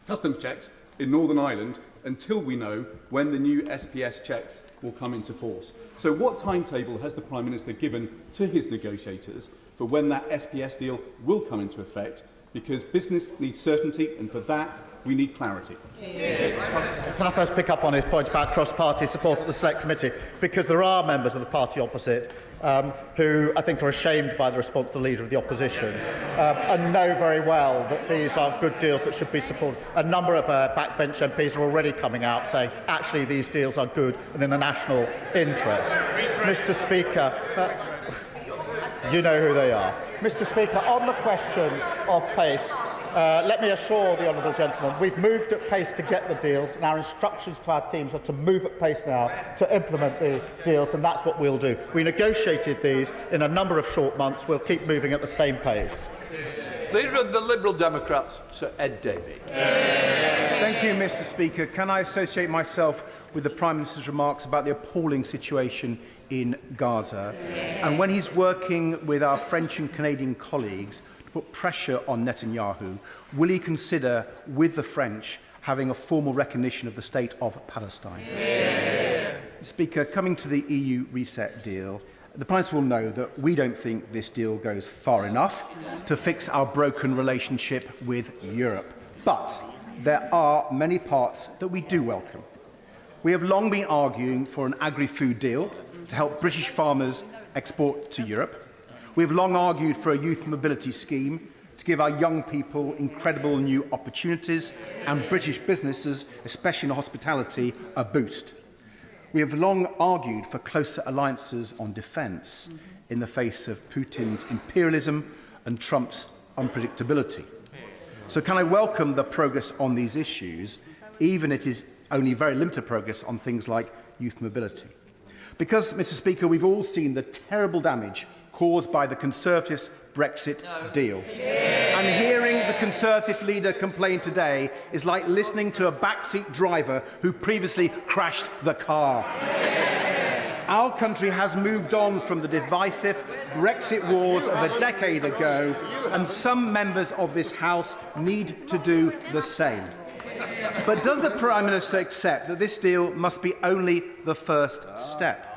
customs checks in Northern Ireland until we know when the new SPS checks will come into force. So what timetable has the Prime Minister given to his negotiators for when that SPS deal will come into effect? Because business needs certainty, and for that We need clarity. Can I first pick up on his point about cross-party support at the Select Committee? Because there are members of the party opposite who I think are ashamed by the response to the Leader of the Opposition and know very well that these are good deals that should be supported. A number of backbench MPs are already coming out saying, actually, these deals are good and in the national interest. Mr. Speaker, you know who they are. Mr. Speaker, on the question of pace, let me assure the honourable gentleman, we've moved at pace to get the deals, and our instructions to our teams are to move at pace now to implement the deals, and that's what we'll do. We negotiated these in a number of short months. We'll keep moving at the same pace. Leader of the Liberal Democrats, Sir Ed Davey. Thank you, Mr. Speaker. Can I associate myself with the Prime Minister's remarks about the appalling situation in Gaza? And when he's working with our French and Canadian colleagues to put pressure on Netanyahu, will he consider, with the French, having a formal recognition of the state of Palestine? Speaker, coming to the EU reset deal, the Prime Minister will know that we don't think this deal goes far enough to fix our broken relationship with Europe. But there are many parts that we do welcome. We have long been arguing for an agri-food deal to help British farmers export to Europe. We have long argued for a youth mobility scheme to give our young people incredible new opportunities and British businesses, especially in hospitality, a boost. We have long argued for closer alliances on defence in the face of Putin's imperialism and Trump's unpredictability. So can I welcome the progress on these issues, even if it is only very limited progress on things like youth mobility? Because, Mr. Speaker, we've all seen the terrible damage caused by the Conservatives' Brexit deal. And hearing the Conservative leader complain today is like listening to a backseat driver who previously crashed the car. Our country has moved on from the divisive Brexit wars of a decade ago, and some members of this House need to do the same. But does the Prime Minister accept that this deal must be only the first step?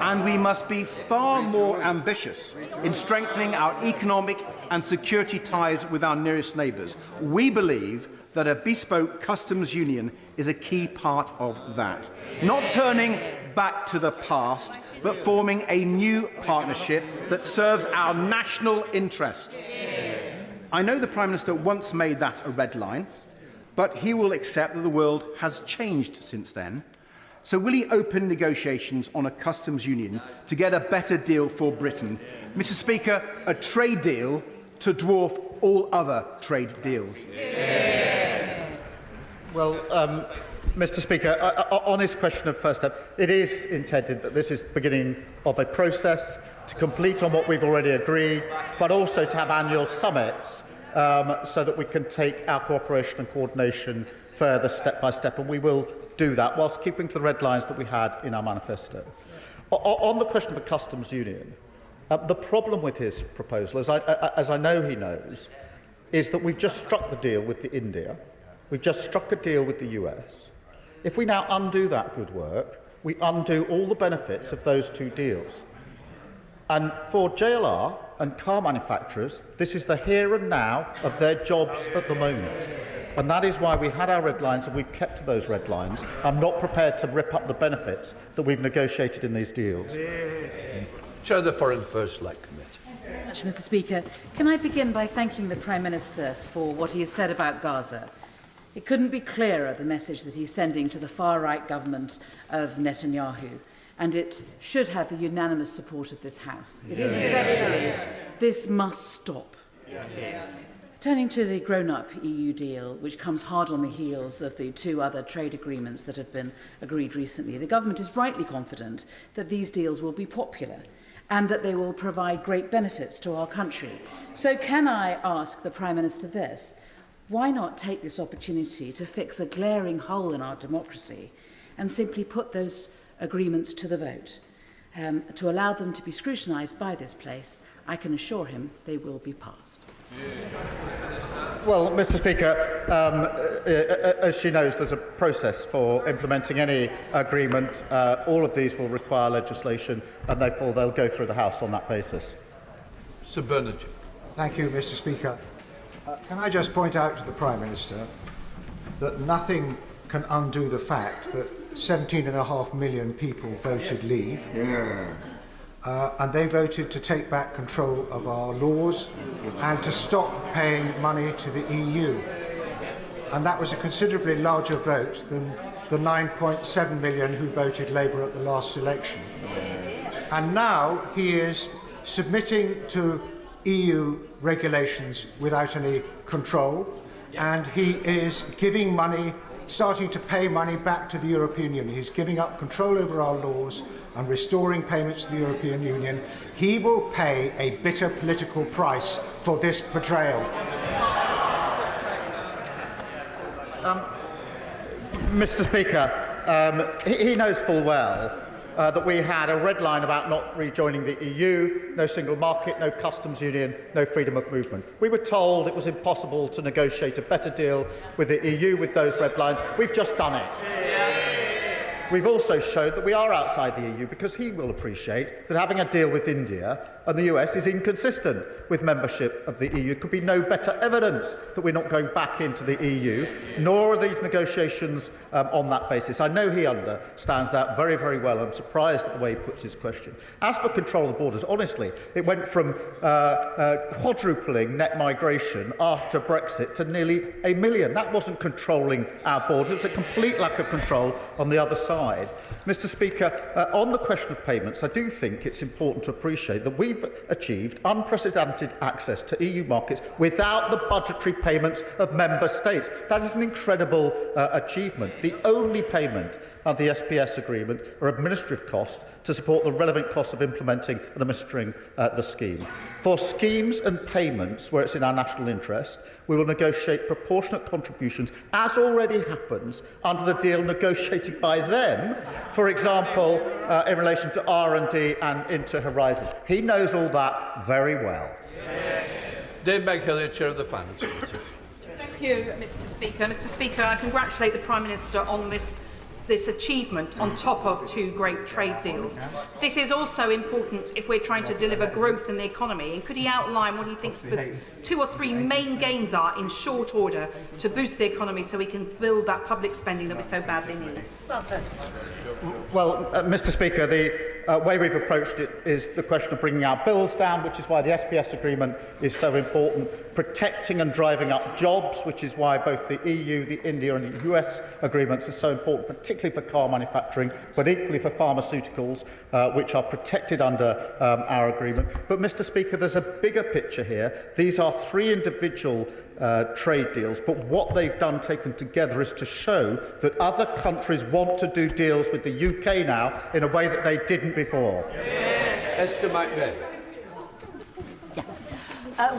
And we must be far more ambitious in strengthening our economic and security ties with our nearest neighbours. We believe that a bespoke customs union is a key part of that. Not turning back to the past, but forming a new partnership that serves our national interest. I know the Prime Minister once made that a red line, but he will accept that the world has changed since then. So will he open negotiations on a customs union to get a better deal for Britain? Mr. Speaker, a trade deal to dwarf all other trade deals. Well, Mr. Speaker, on his question of first step, it is intended that this is the beginning of a process to complete on what we've already agreed, but also to have annual summits so that we can take our cooperation and coordination further step by step, and we will do that whilst keeping to the red lines that we had in our manifesto. On the question of a customs union, the problem with his proposal, as I know he knows, is that we've just struck the deal with India. We've just struck a deal with the US. If we now undo that good work, we undo all the benefits of those two deals. And for JLR and car manufacturers, this is the here and now of their jobs at the moment. And that is why we had our red lines and we've kept to those red lines. I'm not prepared to rip up the benefits that we've negotiated in these deals. Chair of the Foreign Affairs Select Committee. Thank you very much, Mr. Speaker. Can I begin by thanking the Prime Minister for what he has said about Gaza? It couldn't be clearer, the message that he's sending to the far-right government of Netanyahu, and it should have the unanimous support of this House. It is essentially, this must stop. Turning to the grown-up EU deal, which comes hard on the heels of the two other trade agreements that have been agreed recently, the government is rightly confident that these deals will be popular and that they will provide great benefits to our country. So can I ask the Prime Minister this? Why not take this opportunity to fix a glaring hole in our democracy and simply put those agreements to the vote? To allow them to be scrutinised by this place, I can assure him they will be passed. Well, Mr. Speaker, as she knows, there's a process for implementing any agreement. All of these will require legislation, and therefore they'll go through the House on that basis. Sir Bernard. Thank you, Mr. Speaker. Can I just point out to the Prime Minister that nothing can undo the fact that 17.5 million people voted leave. And they voted to take back control of our laws and to stop paying money to the EU. And that was a considerably larger vote than the 9.7 million who voted Labour at the last election. And now he is submitting to EU regulations without any control, and he is giving money, starting to pay money back to the European Union. He's giving up control over our laws and restoring payments to the European Union. He will pay a bitter political price for this betrayal. Mr. Speaker, he knows full well that we had a red line about not rejoining the EU, no single market, no customs union, no freedom of movement. We were told it was impossible to negotiate a better deal with the EU with those red lines. We've just done it. We've also showed that we are outside the EU because he will appreciate that having a deal with India and the US is inconsistent with membership of the EU. Could be no better evidence that we're not going back into the EU, nor are these negotiations on that basis. I know he understands that very, very well. I'm surprised at the way he puts his question. As for control of the borders, honestly, it went from quadrupling net migration after Brexit to nearly 1 million. That wasn't controlling our borders. It was a complete lack of control on the other side. Mr. Speaker, on the question of payments, I do think it's important to appreciate that we've achieved unprecedented access to EU markets without the budgetary payments of member states. That is an incredible achievement. The only payment under the SPS agreement are administrative costs to support the relevant costs of implementing and administering the scheme. For schemes and payments where it's in our national interest, we will negotiate proportionate contributions, as already happens under the deal negotiated by them, for example, in relation to R&D and into Horizon. He knows all that very well. Dave McHillier, Chair of the Finance Committee. Thank you, Mr. Speaker. Mr. Speaker, I congratulate the Prime Minister on this achievement on top of 2 great trade deals. This is also important if we're trying to deliver growth in the economy. And could he outline what he thinks the 2 or 3 main gains are in short order to boost the economy so we can build that public spending that we so badly need? Well said. Well, Mr. Speaker, the way we've approached it is the question of bringing our bills down, which is why the SPS agreement is so important, protecting and driving up jobs, which is why both the EU, the India and the US agreements are so important, particularly for car manufacturing, but equally for pharmaceuticals, which are protected under our agreement. But, Mr. Speaker, there's a bigger picture here. These are 3 individual trade deals, but what they've done taken together is to show that other countries want to do deals with the UK now in a way that they didn't before. Esther McBain.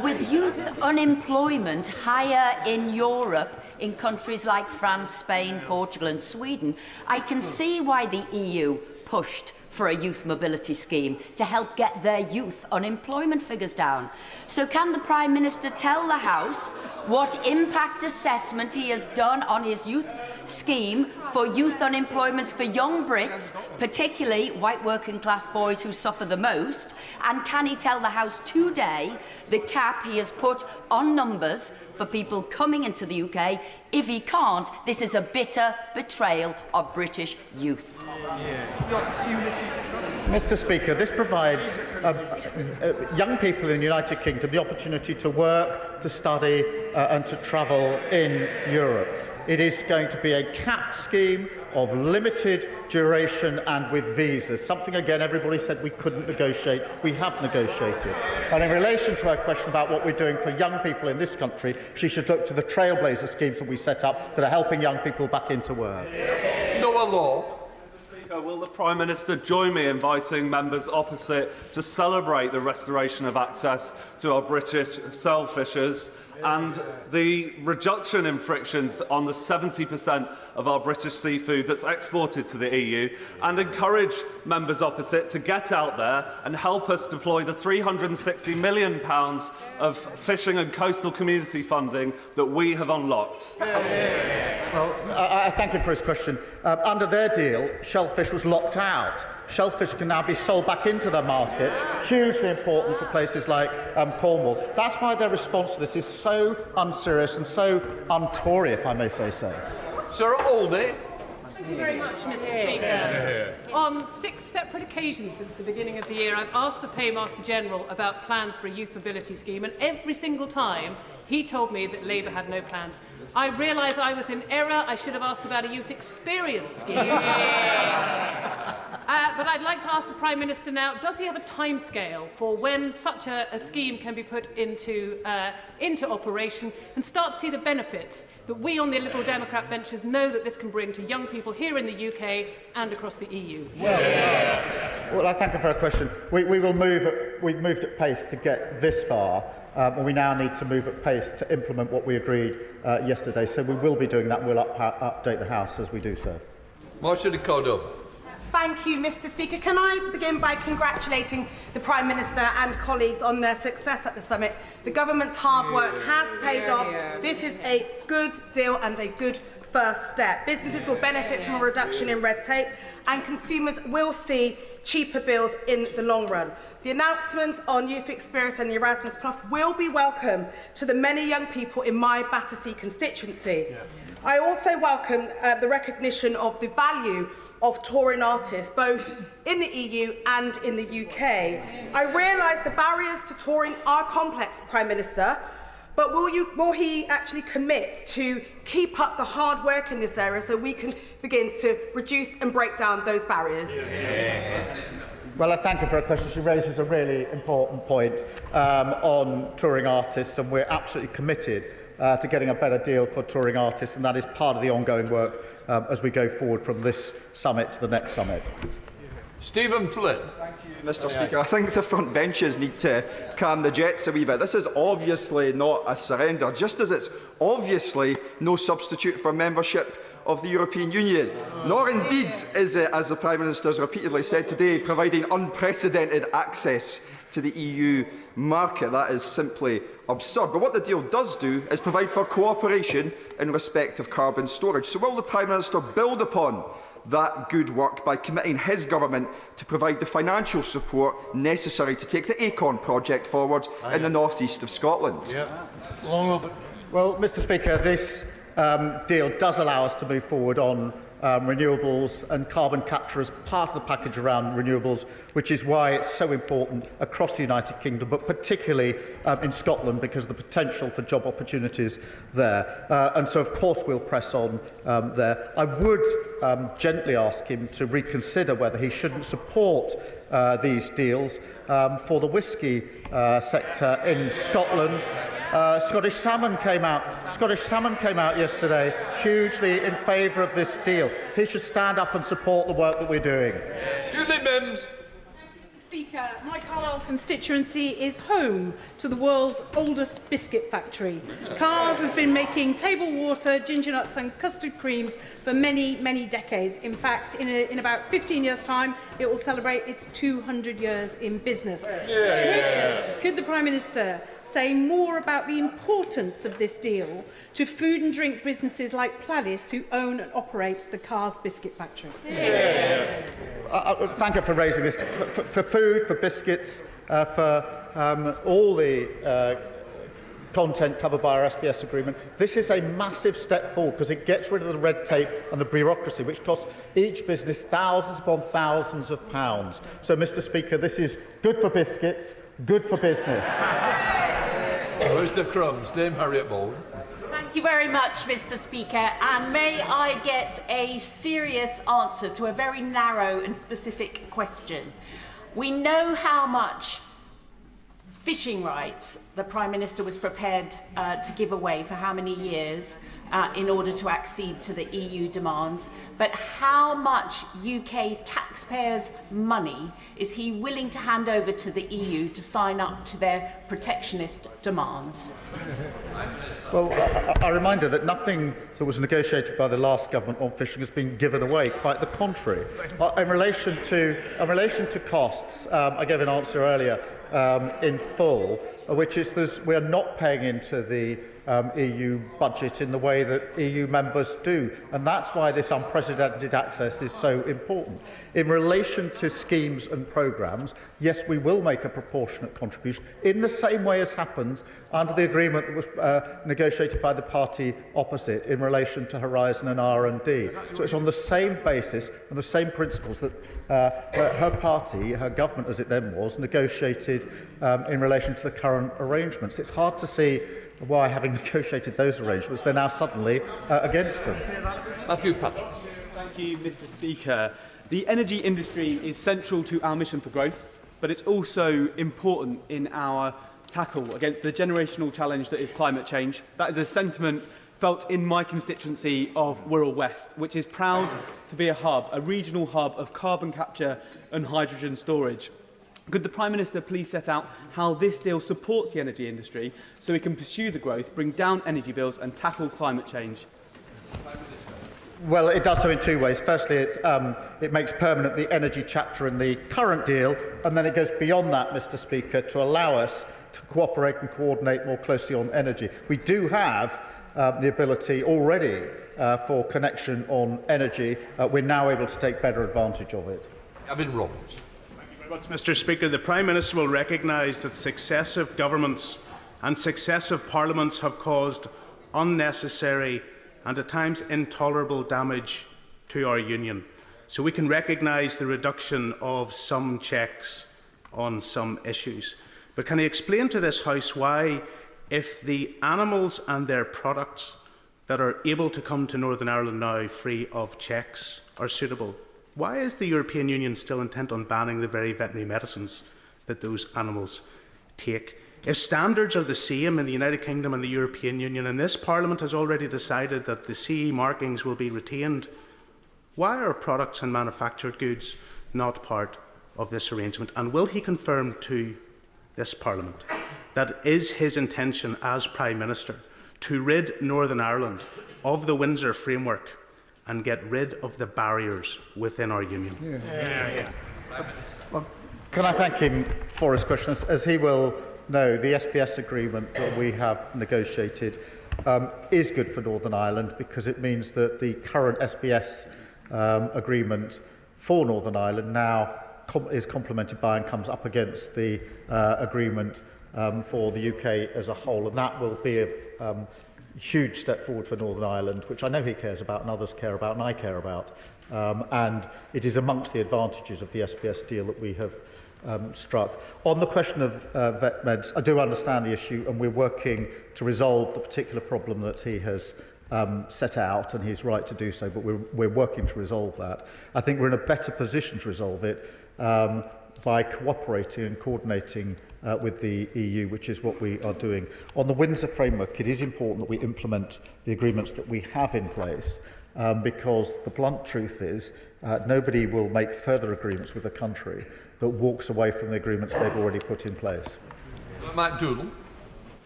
With youth unemployment higher in Europe, in countries like France, Spain, Portugal and Sweden, I can see why the EU pushed for a youth mobility scheme to help get their youth unemployment figures down. So can the Prime Minister tell the House what impact assessment he has done on his youth scheme for youth unemployment for young Brits, particularly white working class boys who suffer the most? And can he tell the House today the cap he has put on numbers for people coming into the UK? If he can't, this is a bitter betrayal of British youth. Mr. Speaker, this provides young people in the United Kingdom the opportunity to work, to study and to travel in Europe. It is going to be a capped scheme of limited duration and with visas, something, again, everybody said we couldn't negotiate. We have negotiated. And in relation to her question about what we're doing for young people in this country, she should look to the Trailblazer schemes that we set up that are helping young people back into work. Noah Law. Will the Prime Minister join me in inviting members opposite to celebrate the restoration of access to our British shellfishers and the reduction in frictions on the 70% of our British seafood that's exported to the EU, and encourage members opposite to get out there and help us deploy the £360 million of fishing and coastal community funding that we have unlocked? Well, I thank him for his question. Under their deal, shellfish was locked out. shellfish can now be sold back into the market, hugely important for places like Cornwall. That's why their response to this is so unserious and so un-Tory, if I may say so. Sir Oldie. Thank you very much, Mr. Speaker. On 6 separate occasions since the beginning of the year, I've asked the Paymaster General about plans for a youth mobility scheme, and every single time he told me that Labour had no plans. I realise I was in error. I should have asked about a youth experience scheme. But I'd like to ask the Prime Minister now, does he have a timescale for when such a scheme can be put into operation and start to see the benefits that we on the Liberal Democrat benches know that this can bring to young people here in the UK and across the EU? Well, I thank you for a question. We've moved at pace to get this far, and we now need to move at pace to implement what we agreed yesterday. So we will be doing that. We'll update the House as we do so. Marcia Ricardo. Thank you, Mr. Speaker. Can I begin by congratulating the Prime Minister and colleagues on their success at the summit? The government's hard work has paid off. This is a good deal and a good first step. Businesses will benefit from a reduction in red tape, and consumers will see cheaper bills in the long run. The announcement on Youth Experience and the Erasmus Plus will be welcome to the many young people in my Battersea constituency. I also welcome the recognition of the value of touring artists, both in the EU and in the UK. I realise the barriers to touring are complex, Prime Minister, but will he actually commit to keep up the hard work in this area so we can begin to reduce and break down those barriers? Well, I thank her for her question. She raises a really important point on touring artists, and we're absolutely committed to getting a better deal for touring artists, and that is part of the ongoing work as we go forward from this summit to the next summit. Stephen Flynn. Thank you, Mr. Speaker. I think the front benches need to calm the jets a wee bit. This is obviously not a surrender, just as it's obviously no substitute for membership of the European Union. Nor indeed is it, as the Prime Minister has repeatedly said today, providing unprecedented access to the EU market. That is simply absurd. But what the deal does do is provide for cooperation in respect of carbon storage. So will the Prime Minister build upon that good work by committing his government to provide the financial support necessary to take the ACON project forward in the north east of Scotland? Well, Mr. Speaker, this deal does allow us to move forward on renewables and carbon capture as part of the package around renewables, which is why it's so important across the United Kingdom, but particularly in Scotland, because of the potential for job opportunities there. And so, of course, we'll press on there. I would gently ask him to reconsider whether he shouldn't support these deals for the whisky sector in Scotland. Scottish Salmon came out yesterday hugely in favour of this deal. He should stand up and support the work that we're doing. Julie Mims. Speaker, my Carlisle constituency is home to the world's oldest biscuit factory. Carr's has been making table water, ginger nuts and custard creams for many, many decades. In fact, in about 15 years' time, it will celebrate its 200 years in business. Could the Prime Minister say more about the importance of this deal to food and drink businesses like Pladis, who own and operate the Carr's biscuit factory? Thank you for raising this. For food, for biscuits, for all the content covered by our SPS agreement, this is a massive step forward because it gets rid of the red tape and the bureaucracy, which costs each business thousands upon thousands of pounds. So, Mr. Speaker, this is good for biscuits, good for business. Where's the crumbs? Dame Harriet Baldwin. Thank you very much, Mr. Speaker, and may I get a serious answer to a very narrow and specific question. We know how much fishing rights the Prime Minister was prepared to give away for how many years in order to accede to the EU demands, but how much UK taxpayers' money is he willing to hand over to the EU to sign up to their protectionist demands? Well, I remind her that nothing that was negotiated by the last government on fishing has been given away, quite the contrary. In relation to costs, I gave an answer earlier in full. which is we are not paying into the EU budget in the way that EU members do. And that's why this unprecedented access is so important. In relation to schemes and programmes, yes, we will make a proportionate contribution in the same way as happens under the agreement that was negotiated by the party opposite in relation to Horizon and R&D. So it's on the same basis and the same principles that her party, her government as it then was, negotiated in relation to the current arrangements. It's hard to see why, having negotiated those arrangements, they're now suddenly against them. Matthew Patrick. Thank you, Mr. Speaker. The energy industry is central to our mission for growth, but it's also important in our tackle against the generational challenge that is climate change. That is a sentiment felt in my constituency of Wirral West, which is proud to be a regional hub of carbon capture and hydrogen storage. Could the Prime Minister please set out how this deal supports the energy industry so we can pursue the growth, bring down energy bills and tackle climate change? Well, it does so in two ways. Firstly, it makes permanent the energy chapter in the current deal, and then it goes beyond that, Mr. Speaker, to allow us to cooperate and coordinate more closely on energy. We do have the ability already for connection on energy. We're now able to take better advantage of it. Gavin Roberts. Mr. Speaker, the Prime Minister will recognise that successive governments and successive parliaments have caused unnecessary and at times intolerable damage to our union. So we can recognise the reduction of some checks on some issues. But can he explain to this House why, if the animals and their products that are able to come to Northern Ireland now free of checks are suitable, why is the European Union still intent on banning the very veterinary medicines that those animals take? If standards are the same in the United Kingdom and the European Union, and this Parliament has already decided that the CE markings will be retained, why are products and manufactured goods not part of this arrangement? And will he confirm to this Parliament that it is his intention as Prime Minister to rid Northern Ireland of the Windsor framework and get rid of the barriers within our union? Well, can I thank him for his question? As he will know, the SPS agreement that we have negotiated is good for Northern Ireland because it means that the current SPS agreement for Northern Ireland now is complemented by and comes up against the agreement for the UK as a whole, and that will be a huge step forward for Northern Ireland, which I know he cares about and others care about and I care about. And it is amongst the advantages of the SPS deal that we have struck. On the question of vet meds, I do understand the issue and we're working to resolve the particular problem that he has set out, and he's right to do so, but we're working to resolve that. I think we're in a better position to resolve it by cooperating and coordinating with the EU, which is what we are doing. On the Windsor framework, it is important that we implement the agreements that we have in place, because the blunt truth is nobody will make further agreements with a country that walks away from the agreements they've already put in place. Matt Doodle.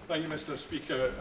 Thank you, Mr. Speaker.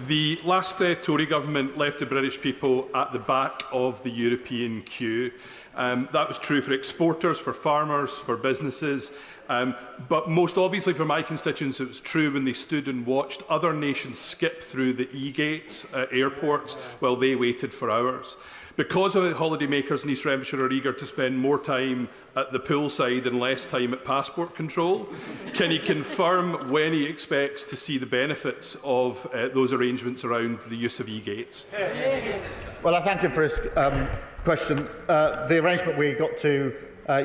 The last Tory government left the British people at the back of the European queue. That was true for exporters, for farmers, for businesses, but most obviously for my constituents it was true when they stood and watched other nations skip through the e-gates at airports while they waited for hours. Because of it, holidaymakers in East Renfrewshire are eager to spend more time at the poolside and less time at passport control. Can he confirm when he expects to see the benefits of those arrangements around the use of e-gates? Well, I thank him for his question. The arrangement we got to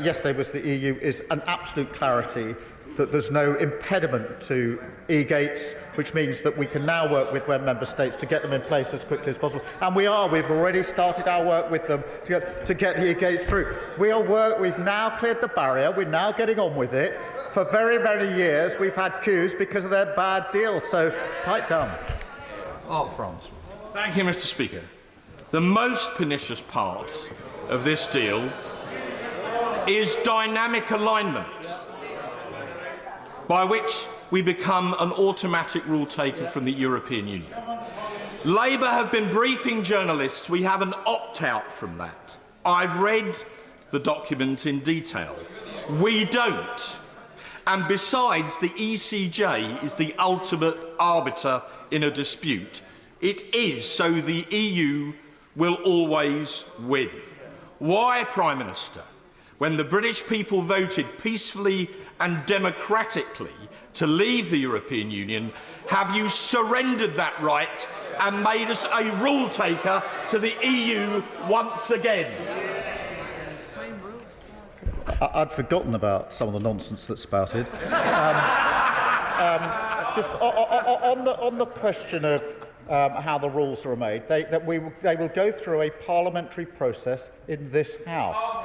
yesterday with the EU is an absolute clarity that there's no impediment to e-gates, which means that we can now work with member states to get them in place as quickly as possible. And we've already started our work with them to get the e-gates through. We've now cleared the barrier, we're now getting on with it. For very, very years, we've had queues because of their bad deal, so pipe down. France. Thank you, Mr. Speaker. The most pernicious part of this deal is dynamic alignment, by which we become an automatic rule taker from the European Union. Labour have been briefing journalists. We have an opt-out from that. I've read the document in detail. We don't. And besides, the ECJ is the ultimate arbiter in a dispute. It is, so the EU will always win. Why, Prime Minister, when the British people voted peacefully and democratically to leave the European Union, have you surrendered that right and made us a rule taker to the EU once again? I'd forgotten about some of the nonsense that's spouted. Just on the question of how the rules are made, they will go through a parliamentary process in this House.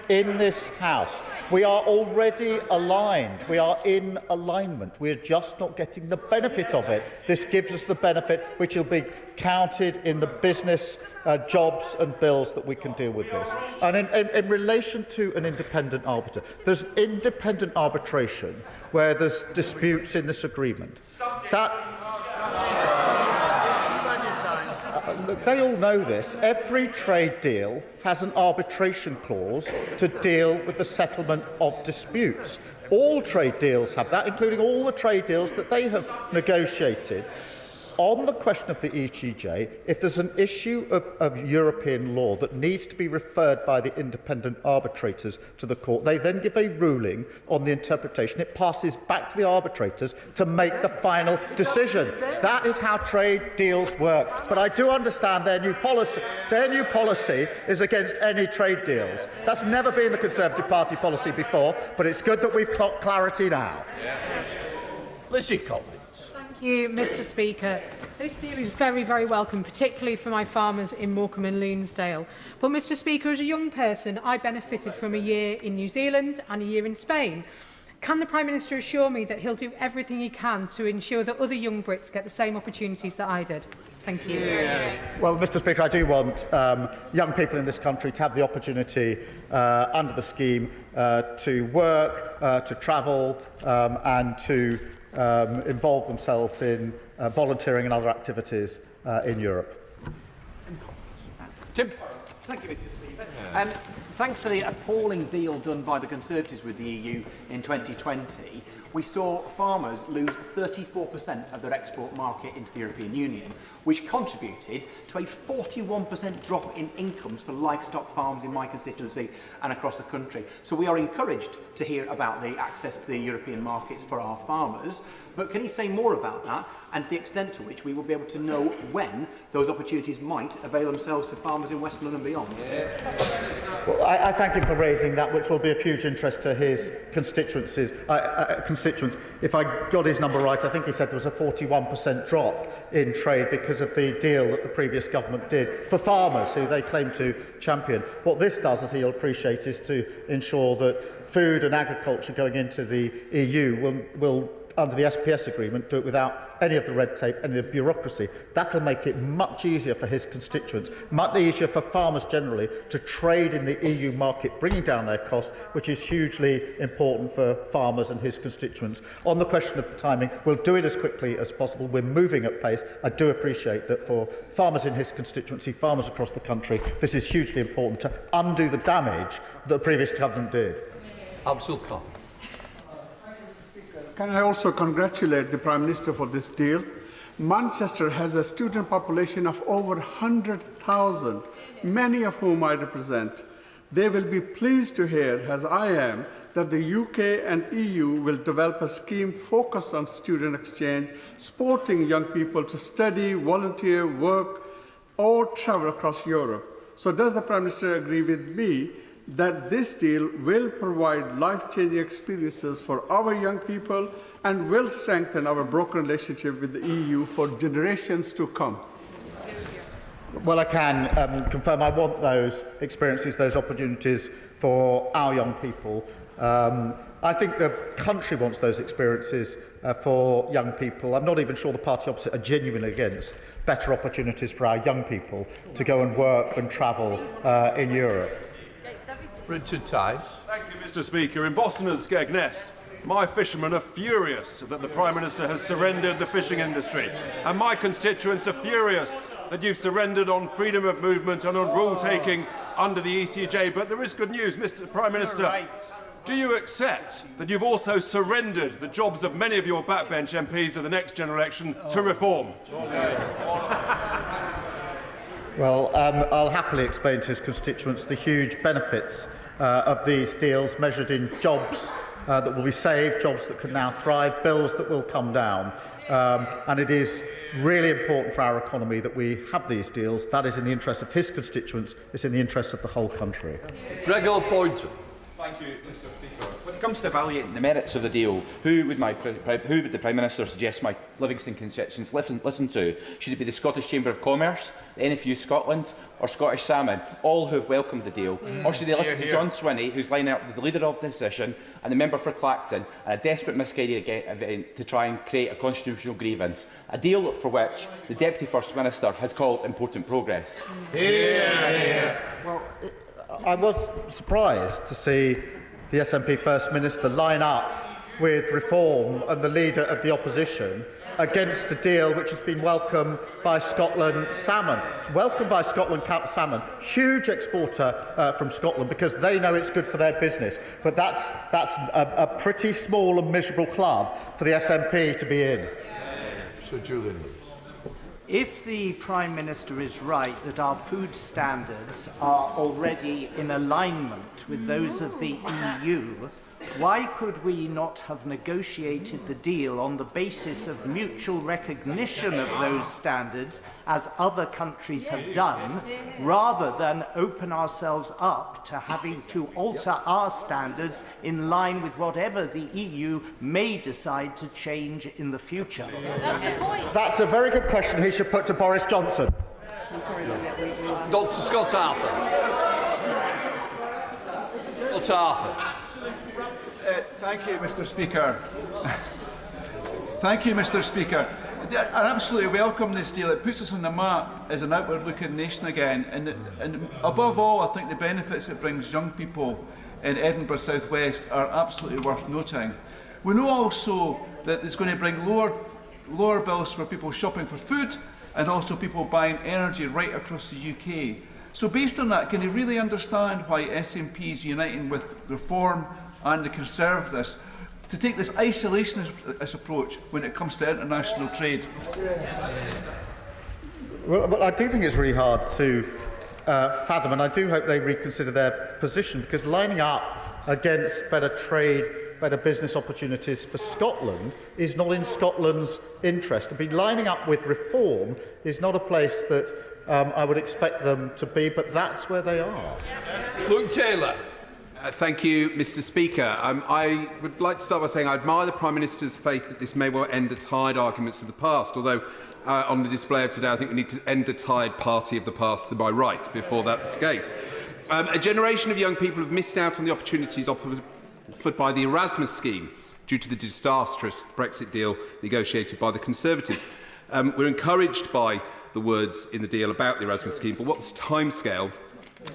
In this House. We are already aligned. We are in alignment. We are just not getting the benefit of it. This gives us the benefit which will be counted in the business jobs and bills that we can deal with this. And in relation to an independent arbiter, there's independent arbitration where there's disputes in this agreement. Look, they all know this. Every trade deal has an arbitration clause to deal with the settlement of disputes. All trade deals have that, including all the trade deals that they have negotiated. On the question of the ECJ, if there's an issue of European law that needs to be referred by the independent arbitrators to the court, they then give a ruling on the interpretation. It passes back to the arbitrators to make the final decision. That is how trade deals work. But I do understand their new policy. Their new policy is against any trade deals. That's never been the Conservative Party policy before, but it's good that we've got clarity now. Lizzie Collins. Thank you, Mr. Speaker. This deal is very, very welcome, particularly for my farmers in Morecambe and Loonsdale. But, Mr. Speaker, as a young person, I benefited from a year in New Zealand and a year in Spain. Can the Prime Minister assure me that he'll do everything he can to ensure that other young Brits get the same opportunities that I did? Thank you. Well, Mr. Speaker, I do want young people in this country to have the opportunity under the scheme to work, to travel and to involve themselves in volunteering and other activities in Europe. Tim. Thank you, Mr. Speaker. Thanks to the appalling deal done by the Conservatives with the EU in 2020, we saw farmers lose 34% of their export market into the European Union, which contributed to a 41% drop in incomes for livestock farms in my constituency and across the country. So we are encouraged to hear about the access to the European markets for our farmers, but can he say more about that and the extent to which we will be able to know when those opportunities might avail themselves to farmers in Westmoreland and beyond? Well, I thank him for raising that, which will be of huge interest to his constituents. If I got his number right, I think he said there was a 41% drop in trade because of the deal that the previous government did for farmers, who they claim to champion. What this does, as he'll appreciate, is to ensure that food and agriculture going into the EU will under the SPS agreement, do it without any of the red tape, any of the bureaucracy. That will make it much easier for his constituents, much easier for farmers generally to trade in the EU market, bringing down their costs, which is hugely important for farmers and his constituents. On the question of timing, we'll do it as quickly as possible. We're moving at pace. I do appreciate that for farmers in his constituency, farmers across the country, this is hugely important to undo the damage that the previous government did. Abdul Khan. Can I also congratulate the Prime Minister for this deal? Manchester has a student population of over 100,000, many of whom I represent. They will be pleased to hear, as I am, that the UK and EU will develop a scheme focused on student exchange, supporting young people to study, volunteer, work, or travel across Europe. So does the Prime Minister agree with me that this deal will provide life-changing experiences for our young people and will strengthen our broken relationship with the EU for generations to come? Well, I can confirm I want those experiences, those opportunities for our young people. I think the country wants those experiences for young people. I'm not even sure the party opposite are genuinely against better opportunities for our young people to go and work and travel in Europe. Richard Tice. Thank you, Mr. Speaker. In Boston and Skegness, my fishermen are furious that the Prime Minister has surrendered the fishing industry, and my constituents are furious that you've surrendered on freedom of movement and on rule-taking under the ECJ. But there is good news, Mr. Prime Minister. Do you accept that you've also surrendered the jobs of many of your backbench MPs of the next general election to reform? Well, I'll happily explain to his constituents the huge benefits of these deals measured in jobs that will be saved, jobs that can now thrive, bills that will come down. And it is really important for our economy that we have these deals. That is in the interest of his constituents. It's in the interest of the whole country. Gregor Boynton. Thank you, Mr. Speaker. When it comes to evaluating the merits of the deal, who would the Prime Minister suggest my Livingston constituents listen to? Should it be the Scottish Chamber of Commerce, the NFU Scotland, or Scottish Salmon, all who have welcomed the deal? Or should they listen to John Swinney, who's lining up with the leader of the decision and the member for Clacton, and a desperate misguided event to try and create a constitutional grievance? A deal for which the Deputy First Minister has called important progress. Well, I was surprised to see the SNP First Minister line up with Reform and the Leader of the Opposition against a deal which has been welcomed by Scotland Salmon. Welcomed by Scotland Salmon, huge exporter from Scotland, because they know it's good for their business. But that's a pretty small and miserable club for the SNP to be in. Sir Julian. If the Prime Minister is right that our food standards are already in alignment with those of the EU, why could we not have negotiated the deal on the basis of mutual recognition of those standards, as other countries have done, rather than open ourselves up to having to alter our standards in line with whatever the EU may decide to change in the future? That's a very good question he should put to Boris Johnson. I'm sorry, Scott Arthur. Scott Arthur. Thank you, Mr. Speaker. Thank you, Mr. Speaker. I absolutely welcome this deal. It puts us on the map as an outward-looking nation again. And above all, I think the benefits it brings young people in Edinburgh South West are absolutely worth noting. We know also that it's going to bring lower bills for people shopping for food and also people buying energy right across the UK. So based on that, can you really understand why SNP is uniting with Reform and the Conservatives to take this isolationist approach when it comes to international trade? Well, I do think it's really hard to fathom, and I do hope they reconsider their position, because lining up against better trade, better business opportunities for Scotland is not in Scotland's interest. To be lining up with Reform is not a place that I would expect them to be, but that's where they are. Luke Taylor. Thank you, Mr. Speaker. I would like to start by saying I admire the Prime Minister's faith that this may well end the tired arguments of the past, although on the display of today I think we need to end the tired party of the past to my right before that's the case. A generation of young people have missed out on the opportunities offered by the Erasmus scheme due to the disastrous Brexit deal negotiated by the Conservatives. We're encouraged by the words in the deal about the Erasmus scheme, but what's the timescale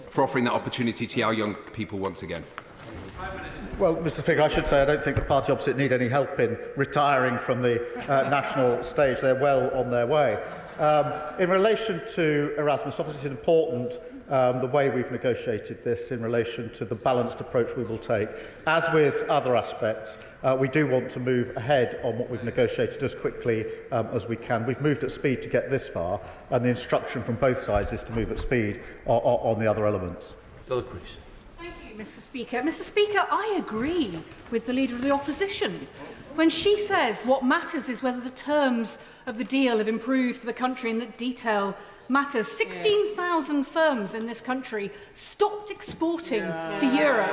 for offering that opportunity to our young people once again? Well, Mr. Speaker, I should say I don't think the party opposite need any help in retiring from the national stage. They're well on their way. In relation to Erasmus, obviously it's important the way we've negotiated this in relation to the balanced approach we will take. As with other aspects, we do want to move ahead on what we've negotiated as quickly as we can. We've moved at speed to get this far, and the instruction from both sides is to move at speed on the other elements. Philip Rees. Thank you, Mr. Speaker. Mr. Speaker, I agree with the Leader of the Opposition when she says what matters is whether the terms of the deal have improved for the country and that detail matters. 16,000 firms in this country stopped exporting to Europe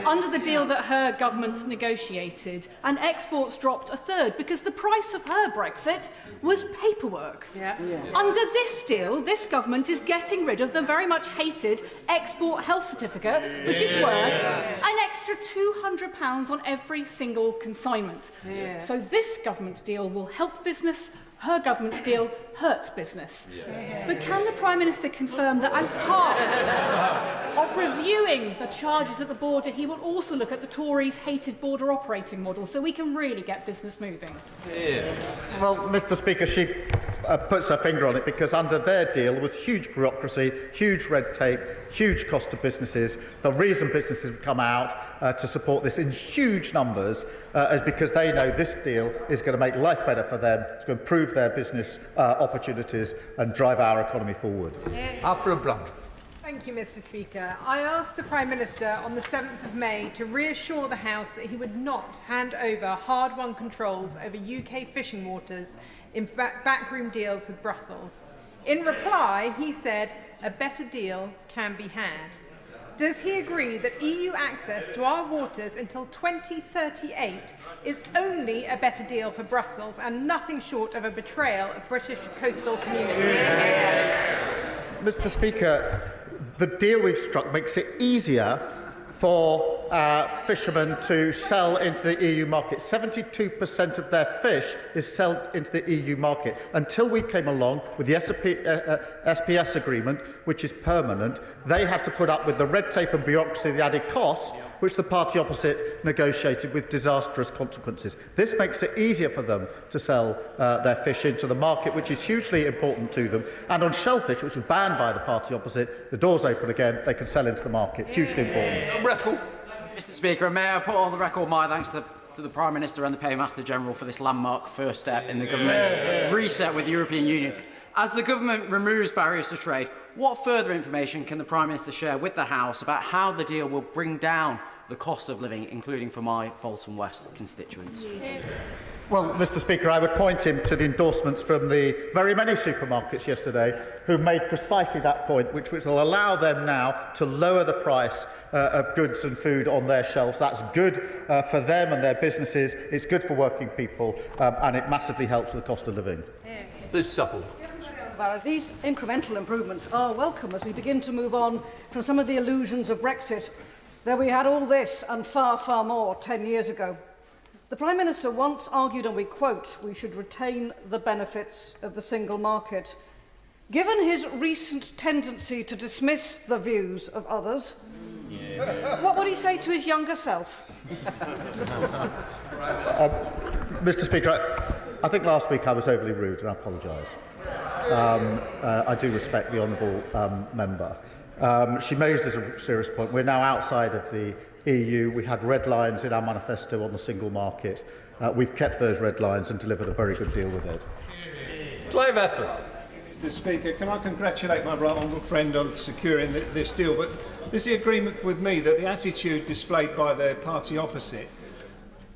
under the deal that her government negotiated, and exports dropped a third because the price of her Brexit was paperwork. Under this deal, this government is getting rid of the very much hated export health certificate, which is worth an extra £200 on every single consignment. So this government's deal will help business. Her government's deal hurt business. But can the Prime Minister confirm that as part of reviewing the charges at the border, he will also look at the Tories' hated border operating model so we can really get business moving? Well, Mr. Speaker, she puts her finger on it, because under their deal there was huge bureaucracy, huge red tape, huge cost to businesses. The reason businesses have come out to support this in huge numbers is because they know this deal is going to make life better for them, it's going to improve their business opportunities and drive our economy forward. Alfred Blunt. Thank you, Mr. Speaker. I asked the Prime Minister on the 7th of May to reassure the House that he would not hand over hard-won controls over UK fishing waters in backroom deals with Brussels. In reply, he said a better deal can be had. Does he agree that EU access to our waters until 2038 is only a better deal for Brussels and nothing short of a betrayal of British coastal communities? Mr. Speaker, the deal we've struck makes it easier for fishermen to sell into the EU market. 72% of their fish is sold into the EU market. Until we came along with the SPS agreement, which is permanent, they had to put up with the red tape and bureaucracy, the added cost, which the party opposite negotiated with disastrous consequences. This makes it easier for them to sell their fish into the market, which is hugely important to them. And on shellfish, which was banned by the party opposite, the doors open again, they can sell into the market. Hugely important. Mr. Speaker, may I put on the record my thanks to the Prime Minister and the Paymaster General for this landmark first step in the government's reset with the European Union. As the government removes barriers to trade, what further information can the Prime Minister share with the House about how the deal will bring down the cost of living, including for my Bolton West constituents? Well, Mr. Speaker, I would point him to the endorsements from the very many supermarkets yesterday who made precisely that point, which will allow them now to lower the price of goods and food on their shelves. That's good for them and their businesses, it's good for working people, and it massively helps with the cost of living. Liz Supple. These incremental improvements are welcome as we begin to move on from some of the illusions of Brexit, that we had all this and far, far more 10 years ago. The Prime Minister once argued, and we quote, "We should retain the benefits of the single market." Given his recent tendency to dismiss the views of others, what would he say to his younger self? Mr. Speaker, I think last week I was overly rude, and I apologise. I do respect the honourable member. She raises a serious point. We're now outside of the EU. We had red lines in our manifesto on the single market. We've kept those red lines and delivered a very good deal with it. Clive Efford. Mr. Speaker, can I congratulate my right honourable friend on securing this deal? But is the agreement with me that the attitude displayed by their party opposite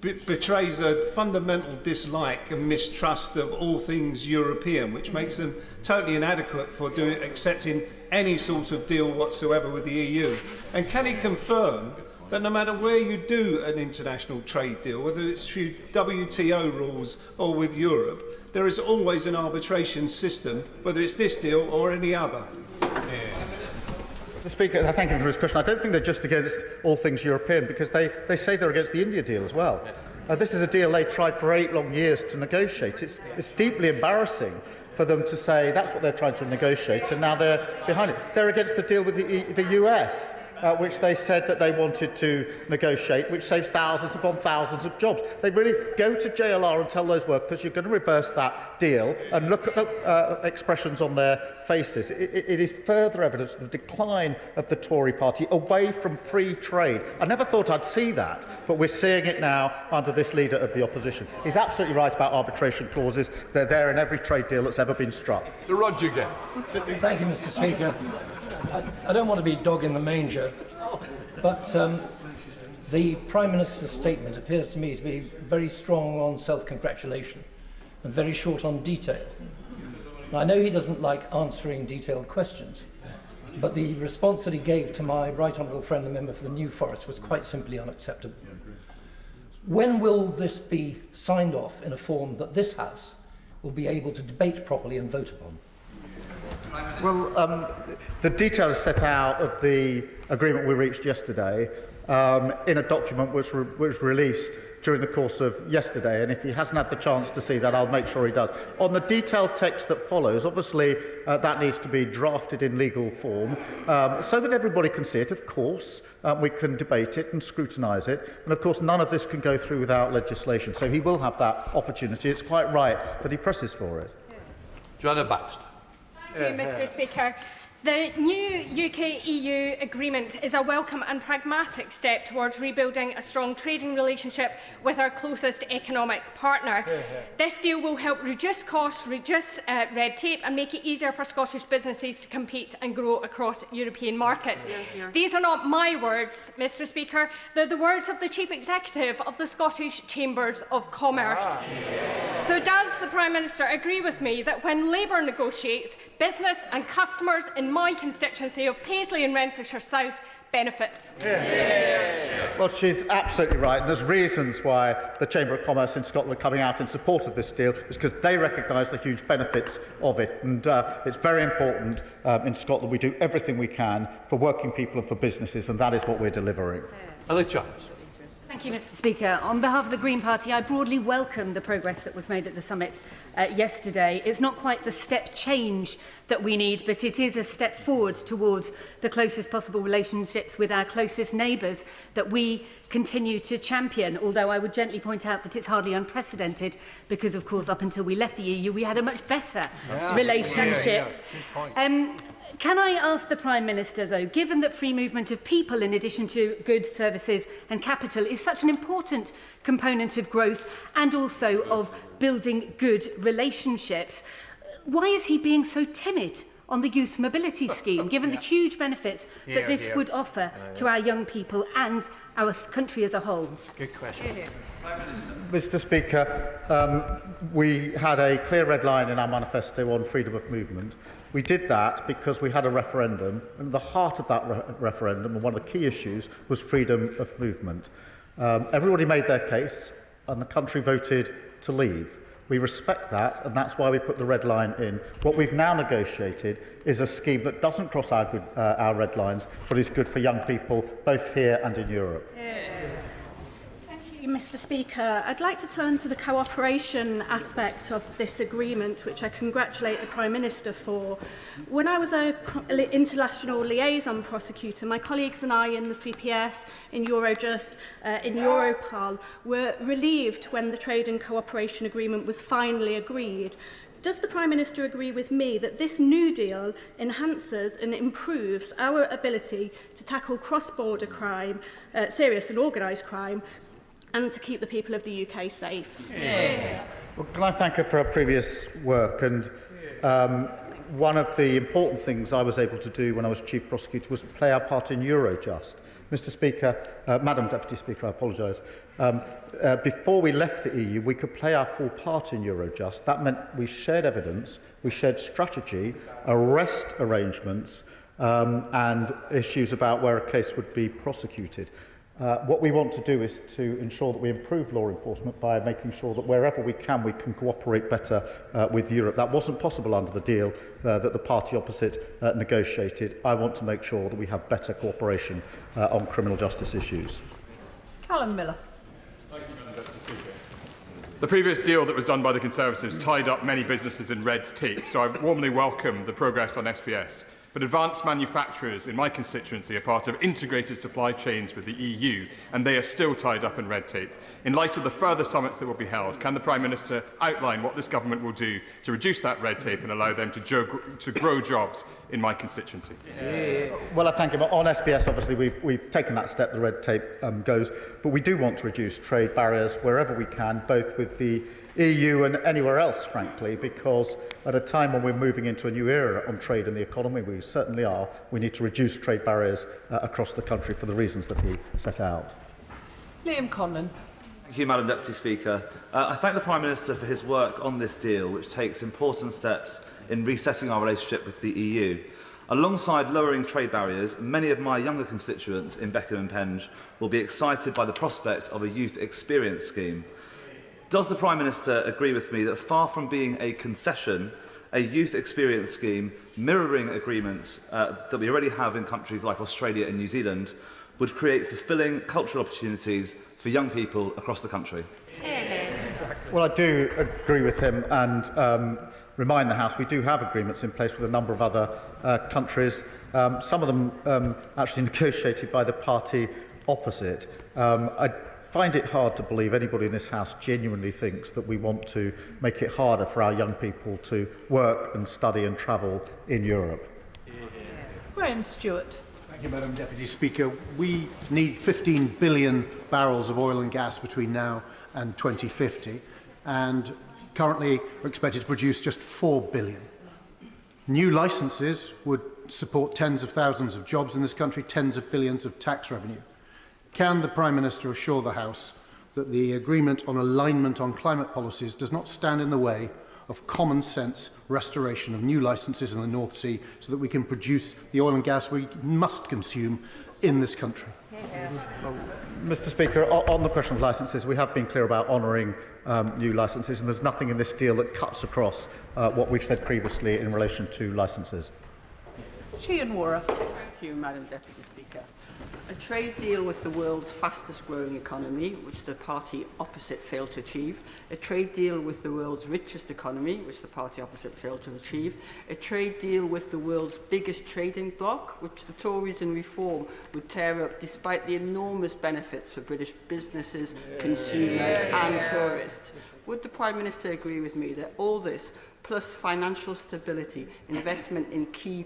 betrays a fundamental dislike and mistrust of all things European, which makes them totally inadequate for accepting any sort of deal whatsoever with the EU? And can he confirm that no matter where you do an international trade deal, whether it's through WTO rules or with Europe, there is always an arbitration system, whether it's this deal or any other? Mr. Speaker, I thank him for his question. I don't think they're just against all things European, because they say they're against the India deal as well. This is a deal they tried for 8 long years to negotiate. It's deeply embarrassing for them to say that's what they're trying to negotiate, and now they're behind it. They're against the deal with the US, which they said that they wanted to negotiate, which saves thousands upon thousands of jobs. They really go to JLR and tell those workers you're going to reverse that deal, and look at the expressions on their faces. It is further evidence of the decline of the Tory party away from free trade. I never thought I'd see that, but we're seeing it now under this leader of the opposition. He's absolutely right about arbitration clauses. They're there in every trade deal that's ever been struck. Sir Roger again. Thank you, Mr. Speaker. I don't want to be dog in the manger, but the Prime Minister's statement appears to me to be very strong on self-congratulation and very short on detail. Now, I know he doesn't like answering detailed questions, but the response that he gave to my right honourable friend, the member for the New Forest, was quite simply unacceptable. When will this be signed off in a form that this House will be able to debate properly and vote upon? Well, the detail is set out of the agreement we reached yesterday in a document which was released during the course of yesterday, and if he hasn't had the chance to see that, I'll make sure he does. On the detailed text that follows, obviously that needs to be drafted in legal form so that everybody can see it, of course. We can debate it and scrutinise it, and of course none of this can go through without legislation, so he will have that opportunity. It's quite right that he presses for it. Joanna Baxter. Thank you, Mr Speaker. The new UK-EU agreement is a welcome and pragmatic step towards rebuilding a strong trading relationship with our closest economic partner. This deal will help reduce costs, reduce red tape and make it easier for Scottish businesses to compete and grow across European markets. These are not my words, Mr Speaker. They're the words of the Chief Executive of the Scottish Chambers of Commerce. So does the Prime Minister agree with me that when Labour negotiates, business and customers in my constituency of Paisley and Renfrewshire South benefit? Well, she's absolutely right. And there's reasons why the Chamber of Commerce in Scotland are coming out in support of this deal, is because they recognise the huge benefits of it. And it's very important in Scotland we do everything we can for working people and for businesses, and that is what we're delivering. Ellie Chance. Thank you, Mr Speaker. On behalf of the Green Party, I broadly welcome the progress that was made at the summit yesterday. It's not quite the step change that we need, but it is a step forward towards the closest possible relationships with our closest neighbours that we continue to champion, although I would gently point out that it's hardly unprecedented because, of course, up until we left the EU, we had a much better relationship. Can I ask the Prime Minister, though, given that free movement of people in addition to goods, services and capital is such an important component of growth and also of building good relationships, why is he being so timid on the youth mobility scheme, given the huge benefits that this would offer to our young people and our country as a whole? Good question. Mr Speaker, we had a clear red line in our manifesto on freedom of movement. We did that because we had a referendum, and the heart of that referendum, and one of the key issues, was freedom of movement. Everybody made their case, and the country voted to leave. We respect that, and that's why we put the red line in. What we've now negotiated is a scheme that doesn't cross our red lines, but is good for young people, both here and in Europe. Mr Speaker, I'd like to turn to the cooperation aspect of this agreement, which I congratulate the Prime Minister for. When I was an international liaison prosecutor, my colleagues and I in the CPS, in Eurojust, in Europol, were relieved when the trade and cooperation agreement was finally agreed. Does the Prime Minister agree with me that this new deal enhances and improves our ability to tackle cross-border crime, serious and organised crime, and to keep the people of the UK safe? Well, can I thank her for her previous work? And one of the important things I was able to do when I was Chief Prosecutor was to play our part in Eurojust. Mr Speaker, Madam Deputy Speaker, I apologise. Before we left the EU, we could play our full part in Eurojust. That meant we shared evidence, we shared strategy, arrest arrangements, and issues about where a case would be prosecuted. What we want to do is to ensure that we improve law enforcement by making sure that wherever we can cooperate better with Europe. That wasn't possible under the deal that the party opposite negotiated. I want to make sure that we have better cooperation on criminal justice issues. Callum Miller. The previous deal that was done by the Conservatives tied up many businesses in red tape, so I warmly welcome the progress on SPS. But advanced manufacturers in my constituency are part of integrated supply chains with the EU, and they are still tied up in red tape. In light of the further summits that will be held, can the Prime Minister outline what this government will do to reduce that red tape and allow them to grow jobs in my constituency? Well, I thank you. On SPS, obviously, we've taken that step, the red tape goes, but we do want to reduce trade barriers wherever we can, both with the EU and anywhere else, frankly, because at a time when we're moving into a new era on trade and the economy, we certainly are, we need to reduce trade barriers across the country for the reasons that he set out. Liam Conlon. Thank you, Madam Deputy Speaker. I thank the Prime Minister for his work on this deal, which takes important steps in resetting our relationship with the EU. Alongside lowering trade barriers, many of my younger constituents in Beckham and Penge will be excited by the prospect of a youth experience scheme. Does the Prime Minister agree with me that far from being a concession, a youth experience scheme mirroring agreements that we already have in countries like Australia and New Zealand would create fulfilling cultural opportunities for young people across the country? Well, I do agree with him and remind the House we do have agreements in place with a number of other countries, some of them actually negotiated by the party opposite. I find it hard to believe anybody in this House genuinely thinks that we want to make it harder for our young people to work and study and travel in Europe. Graham Stewart. Thank you, Madam Deputy Speaker. We need 15 billion barrels of oil and gas between now and 2050, and currently we're expected to produce just 4 billion. New licences would support tens of thousands of jobs in this country, tens of billions of tax revenue. Can the Prime Minister assure the House that the agreement on alignment on climate policies does not stand in the way of common sense restoration of new licences in the North Sea so that we can produce the oil and gas we must consume in this country? Well, Mr. Speaker, on the question of licences, we have been clear about honouring new licences, and there's nothing in this deal that cuts across what we've said previously in relation to licences. Sheehan Wara. Thank you, Madam Deputy Speaker. A trade deal with the world's fastest growing economy, which the party opposite failed to achieve. A trade deal with the world's richest economy, which the party opposite failed to achieve. A trade deal with the world's biggest trading bloc, which the Tories in Reform would tear up despite the enormous benefits for British businesses, consumers and tourists. Would the Prime Minister agree with me that all this, plus financial stability, investment in key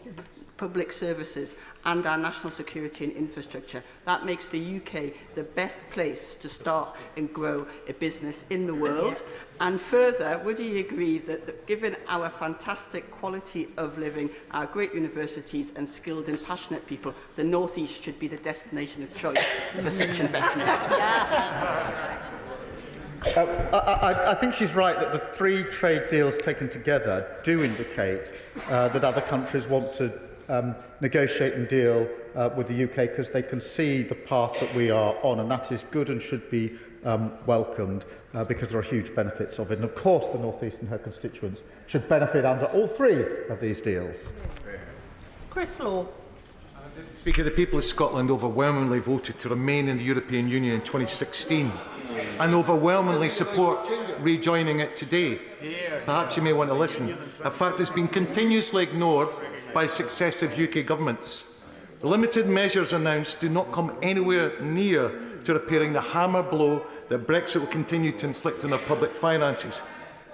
public services and our national security and infrastructure, that makes the UK the best place to start and grow a business in the world? And further, would he agree that given our fantastic quality of living, our great universities and skilled and passionate people, the North East should be the destination of choice for such investment? I think she's right that the 3 trade deals taken together do indicate that other countries want to negotiate and deal with the UK because they can see the path that we are on, and that is good and should be welcomed because there are huge benefits of it. And of course the North East and her constituents should benefit under all 3 of these deals. Chris Law. Speaker, the people of Scotland overwhelmingly voted to remain in the European Union in 2016 and overwhelmingly support rejoining it today. Perhaps you may want to listen. A fact that's been continuously ignored by successive UK governments. The limited measures announced do not come anywhere near to repairing the hammer blow that Brexit will continue to inflict on our public finances.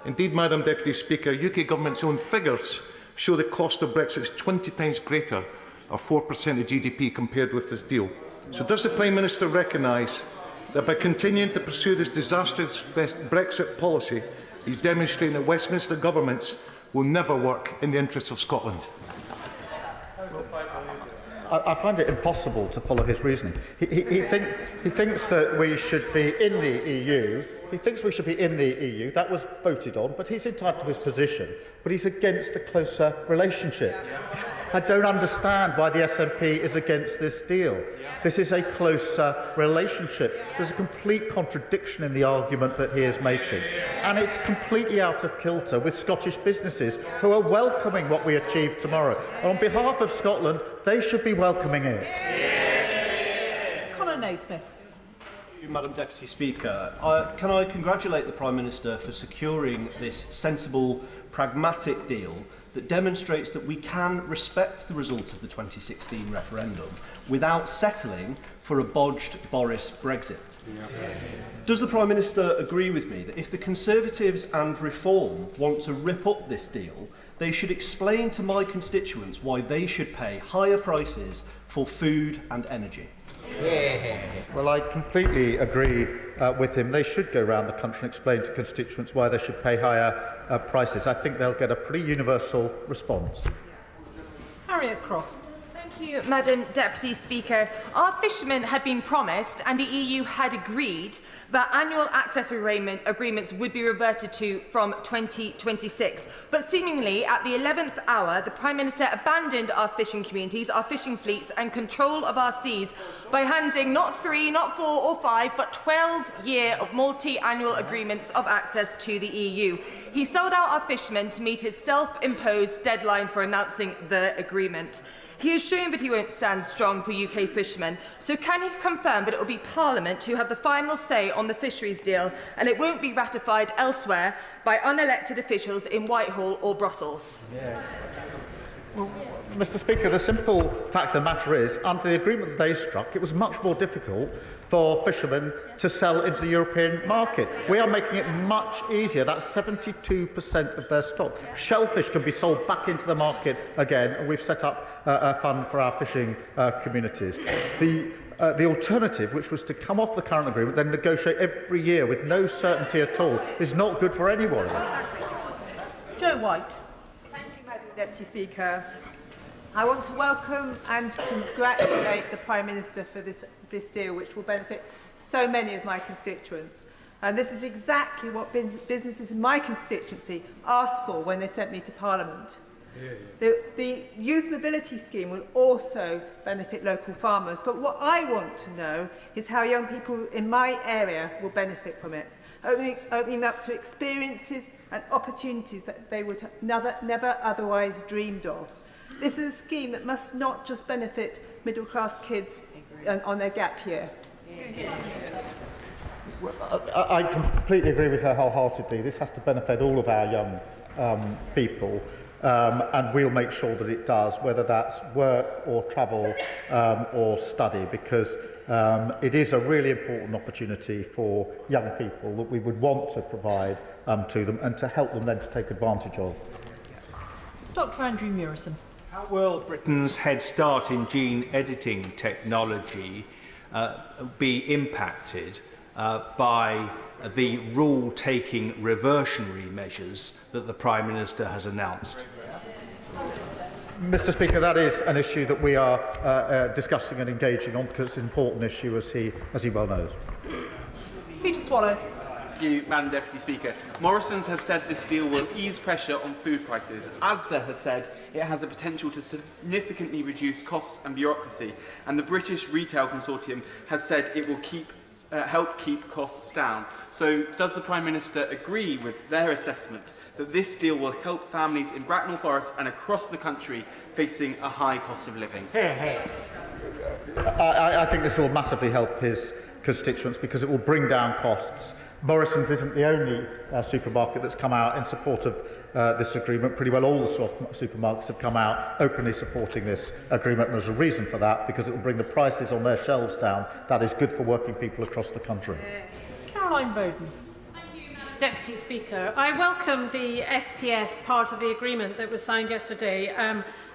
Indeed, Madam Deputy Speaker, UK government's own figures show the cost of Brexit is 20 times greater, or 4% of GDP, compared with this deal. So does the Prime Minister recognise that by continuing to pursue this disastrous Brexit policy, he's demonstrating that Westminster governments will never work in the interests of Scotland? I find it impossible to follow his reasoning. He thinks that we should be in the EU. He thinks we should be in the EU. That was voted on, but he's entitled to his position. But he's against a closer relationship. I don't understand why the SNP is against this deal. This is a closer relationship. There's a complete contradiction in the argument that he is making. And it's completely out of kilter with Scottish businesses who are welcoming what we achieve tomorrow. And on behalf of Scotland, they should be welcoming it. Conor Naismith. Madam Deputy Speaker, can I congratulate the Prime Minister for securing this sensible, pragmatic deal that demonstrates that we can respect the result of the 2016 referendum without settling for a bodged Boris Brexit. Does the Prime Minister agree with me that if the Conservatives and Reform want to rip up this deal, they should explain to my constituents why they should pay higher prices for food and energy? Well, I completely agree with him. They should go around the country and explain to constituents why they should pay higher prices. I think they'll get a pretty universal response. Harriet Cross. Thank you, Madam Deputy Speaker. Our fishermen had been promised, and the EU had agreed, that annual access agreements would be reverted to from 2026. But seemingly, at the 11th hour, the Prime Minister abandoned our fishing communities, our fishing fleets, and control of our seas by handing not 3, not 4 or 5, but 12-year of multi-annual agreements of access to the EU. He sold out our fishermen to meet his self-imposed deadline for announcing the agreement. He has shown that he won't stand strong for UK fishermen, so can he confirm that it will be Parliament who have the final say on the fisheries deal, and it won't be ratified elsewhere by unelected officials in Whitehall or Brussels? Well, Mr. Speaker, the simple fact of the matter is, under the agreement that they struck, it was much more difficult for fishermen to sell into the European market. We are making it much easier. That's 72% of their stock. Shellfish can be sold back into the market again, and we've set up a fund for our fishing communities. The alternative, which was to come off the current agreement, then negotiate every year with no certainty at all, is not good for anyone. Joe White. Thank you, Madam Deputy Speaker. I want to welcome and congratulate the Prime Minister for this deal, which will benefit so many of my constituents. And this is exactly what businesses in my constituency asked for when they sent me to Parliament. The youth mobility scheme will also benefit local farmers, but what I want to know is how young people in my area will benefit from it, opening up to experiences and opportunities that they would have never otherwise dreamed of. This is a scheme that must not just benefit middle-class kids on their gap year. I completely agree with her wholeheartedly. This has to benefit all of our young people, and we'll make sure that it does, whether that's work or travel or study, because it is a really important opportunity for young people that we would want to provide to them and to help them then to take advantage of. Dr. Andrew Murison. How will Britain's head start in gene editing technology be impacted by the rule-taking reversionary measures that the Prime Minister has announced? Mr. Speaker, that is an issue that we are discussing and engaging on, because it's an important issue, as he well knows. Peter Swallow. Thank you, Madam Deputy Speaker. Morrison's have said this deal will ease pressure on food prices. Asda has said it has the potential to significantly reduce costs and bureaucracy. And the British Retail Consortium has said it will help keep costs down. So does the Prime Minister agree with their assessment that this deal will help families in Bracknell Forest and across the country facing a high cost of living? I think this will massively help his constituents because it will bring down costs. Morrison's isn't the only supermarket that's come out in support of this agreement. Pretty well all the supermarkets have come out openly supporting this agreement, and there's a reason for that, because it will bring the prices on their shelves down. That is good for working people across the country. Caroline Bowden. Deputy Speaker, I welcome the SPS part of the agreement that was signed yesterday,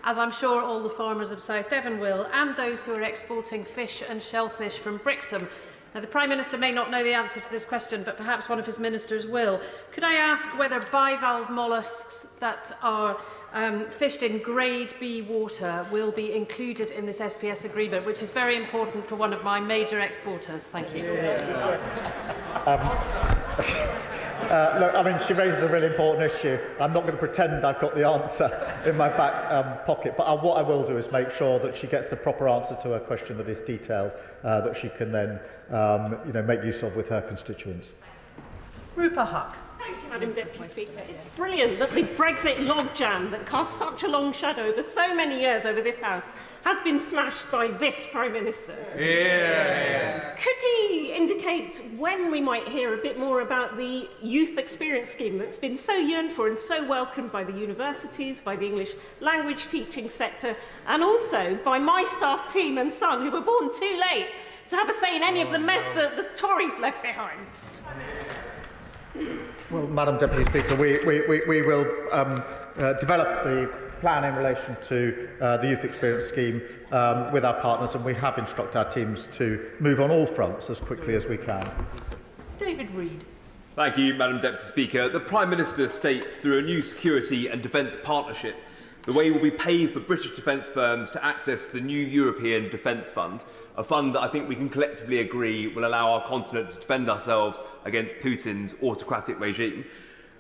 as I'm sure all the farmers of South Devon will, and those who are exporting fish and shellfish from Brixham. Now, the Prime Minister may not know the answer to this question, but perhaps one of his ministers will. Could I ask whether bivalve molluscs that are fished in Grade B water will be included in this SPS agreement, which is very important for one of my major exporters? Thank you. Look, I mean, she raises a really important issue. I'm not going to pretend I've got the answer in my back pocket, but what I will do is make sure that she gets the proper answer to her question that is detailed, that she can then make use of with her constituents. Rupa Huck. Thank you, Madam Deputy Speaker. It's brilliant that the Brexit logjam that cast such a long shadow over so many years over this House has been smashed by this Prime Minister. Yeah. Could he indicate when we might hear a bit more about the youth experience scheme that's been so yearned for and so welcomed by the universities, by the English language teaching sector, and also by my staff team and son, who were born too late to have a say in any of the mess that the Tories left behind? Well, Madam Deputy Speaker, we will develop the plan in relation to the youth experience scheme with our partners, and we have instructed our teams to move on all fronts as quickly as we can. David Reid. Thank you, Madam Deputy Speaker. The Prime Minister states through a new security and defence partnership the way will be paid for British defence firms to access the new European Defence Fund, a fund that I think we can collectively agree will allow our continent to defend ourselves against Putin's autocratic regime.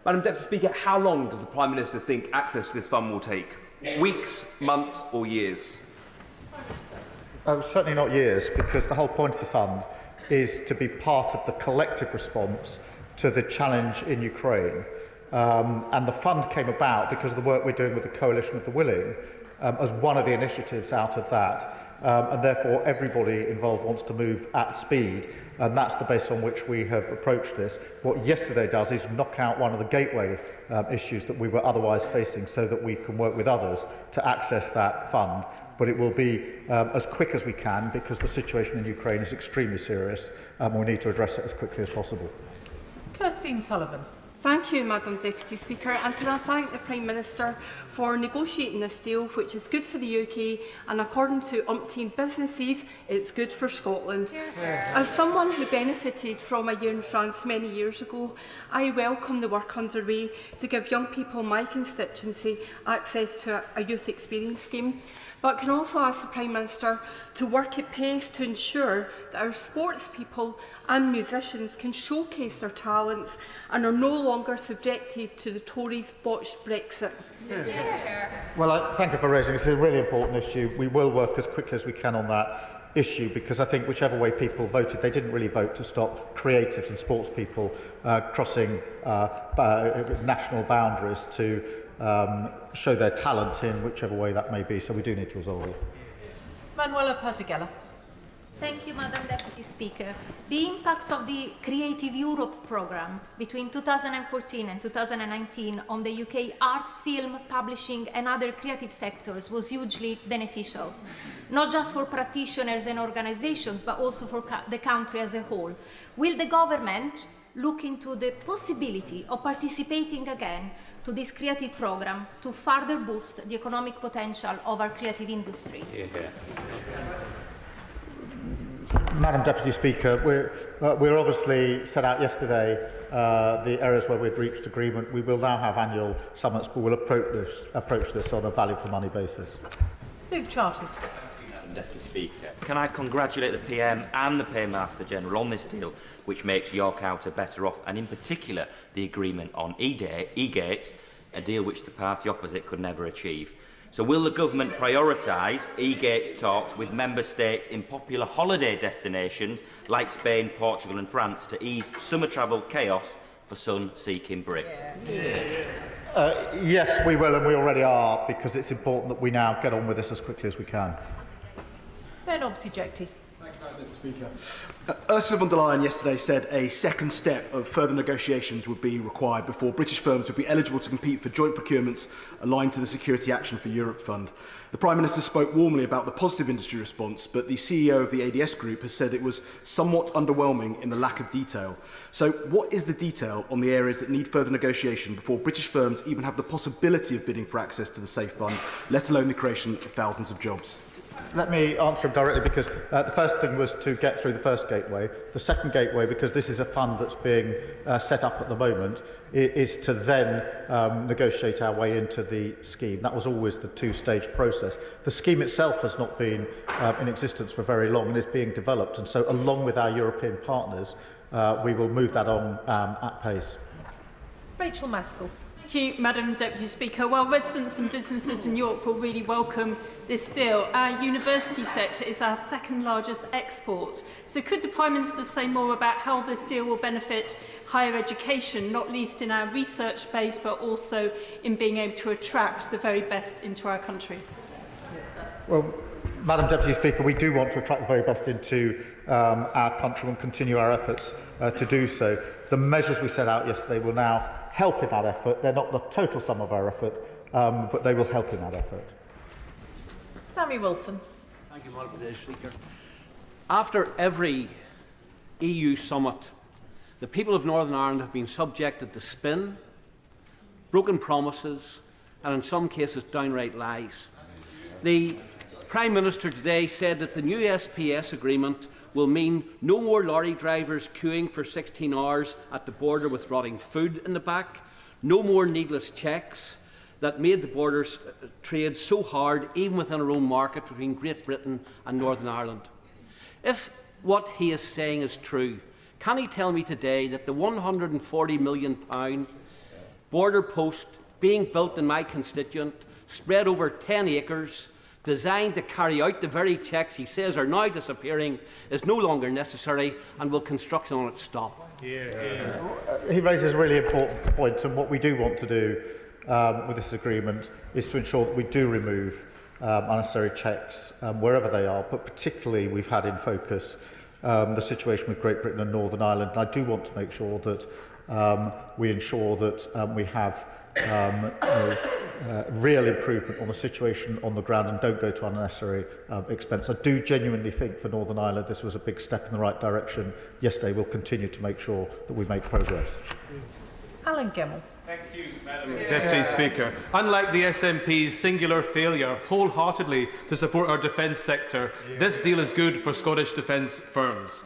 Madam Deputy Speaker, how long does the Prime Minister think access to this fund will take? Weeks, months or years? Certainly not years, because the whole point of the fund is to be part of the collective response to the challenge in Ukraine. And the fund came about because of the work we're doing with the Coalition of the Willing as one of the initiatives out of that. And therefore everybody involved wants to move at speed, and that's the basis on which we have approached this. What yesterday does is knock out one of the gateway issues that we were otherwise facing, so that we can work with others to access that fund. But it will be as quick as we can, because the situation in Ukraine is extremely serious, and we need to address it as quickly as possible. Kirstine Sullivan. Thank you, Madam Deputy Speaker, and can I thank the Prime Minister for negotiating this deal, which is good for the UK, and according to umpteen businesses, it's good for Scotland. As someone who benefited from a year in France many years ago, I welcome the work underway to give young people in my constituency access to a youth experience scheme, but can also ask the Prime Minister to work at pace to ensure that our sports people and musicians can showcase their talents and are no longer subjected to the Tories' botched Brexit. Well, thank you for raising it. It's a really important issue. We will work as quickly as we can on that issue, because I think whichever way people voted, they didn't really vote to stop creatives and sports people crossing national boundaries to show their talent in whichever way that may be. So we do need to resolve it. Manuela Pertigella. Thank you, Madam Deputy Speaker. The impact of the Creative Europe programme between 2014 and 2019 on the UK arts, film, publishing and other creative sectors was hugely beneficial, not just for practitioners and organisations, but also for the country as a whole. Will the government look into the possibility of participating again to this creative programme to further boost the economic potential of our creative industries? Madam Deputy Speaker, we're obviously set out yesterday the areas where we've reached agreement. We will now have annual summits, but we'll approach this on a value for money basis. Luke Charters. Madam Deputy Speaker, can I congratulate the PM and the Paymaster General on this deal, which makes York Outer better off, and in particular the agreement on e-gates, a deal which the party opposite could never achieve. So will the government prioritise e-gates talks with member states in popular holiday destinations like Spain, Portugal and France to ease summer travel chaos for sun-seeking Brits? Yes, we will, and we already are, because it's important that we now get on with this as quickly as we can. Ben Obsijekti. Speaker. Ursula von der Leyen yesterday said a second step of further negotiations would be required before British firms would be eligible to compete for joint procurements aligned to the Security Action for Europe Fund. The Prime Minister spoke warmly about the positive industry response, but the CEO of the ADS Group has said it was somewhat underwhelming in the lack of detail. So what is the detail on the areas that need further negotiation before British firms even have the possibility of bidding for access to the Safe Fund, let alone the creation of thousands of jobs? Let me answer him directly, because the first thing was to get through the first gateway. The second gateway, because this is a fund that's being set up at the moment, is to then negotiate our way into the scheme. That was always the two-stage process. The scheme itself has not been in existence for very long and is being developed, and so along with our European partners, we will move that on at pace. Rachel Maskell. Thank you, Madam Deputy Speaker. Well, residents and businesses in York will really welcome this deal. Our university sector is our second largest export. So could the Prime Minister say more about how this deal will benefit higher education, not least in our research base, but also in being able to attract the very best into our country? Well, Madam Deputy Speaker, we do want to attract the very best into our country and continue our efforts to do so. The measures we set out yesterday will now help in that effort. They're not the total sum of our effort, but they will help in that effort. Sammy Wilson. Thank you, Madam Speaker. After every EU summit, the people of Northern Ireland have been subjected to spin, broken promises, and in some cases downright lies. The Prime Minister today said that the new SPS agreement will mean no more lorry drivers queuing for 16 hours at the border with rotting food in the back, no more needless checks that made the borders trade so hard, even within our own market between Great Britain and Northern Ireland. If what he is saying is true, can he tell me today that the £140 million border post being built in my constituent, spread over 10 acres, designed to carry out the very checks he says are now disappearing, is no longer necessary, and will construction on it stop? He raises a really important point, and what we do want to do with this agreement is to ensure that we do remove unnecessary checks wherever they are, but particularly we've had in focus the situation with Great Britain and Northern Ireland. And I do want to make sure that we ensure that we have real improvement on the situation on the ground and don't go to unnecessary expense. I do genuinely think for Northern Ireland this was a big step in the right direction yesterday. We'll continue to make sure that we make progress. Alan Gemmell. Thank you, Madam Deputy Speaker. Unlike the SNP's singular failure wholeheartedly to support our defence sector, this deal is good for Scottish defence firms.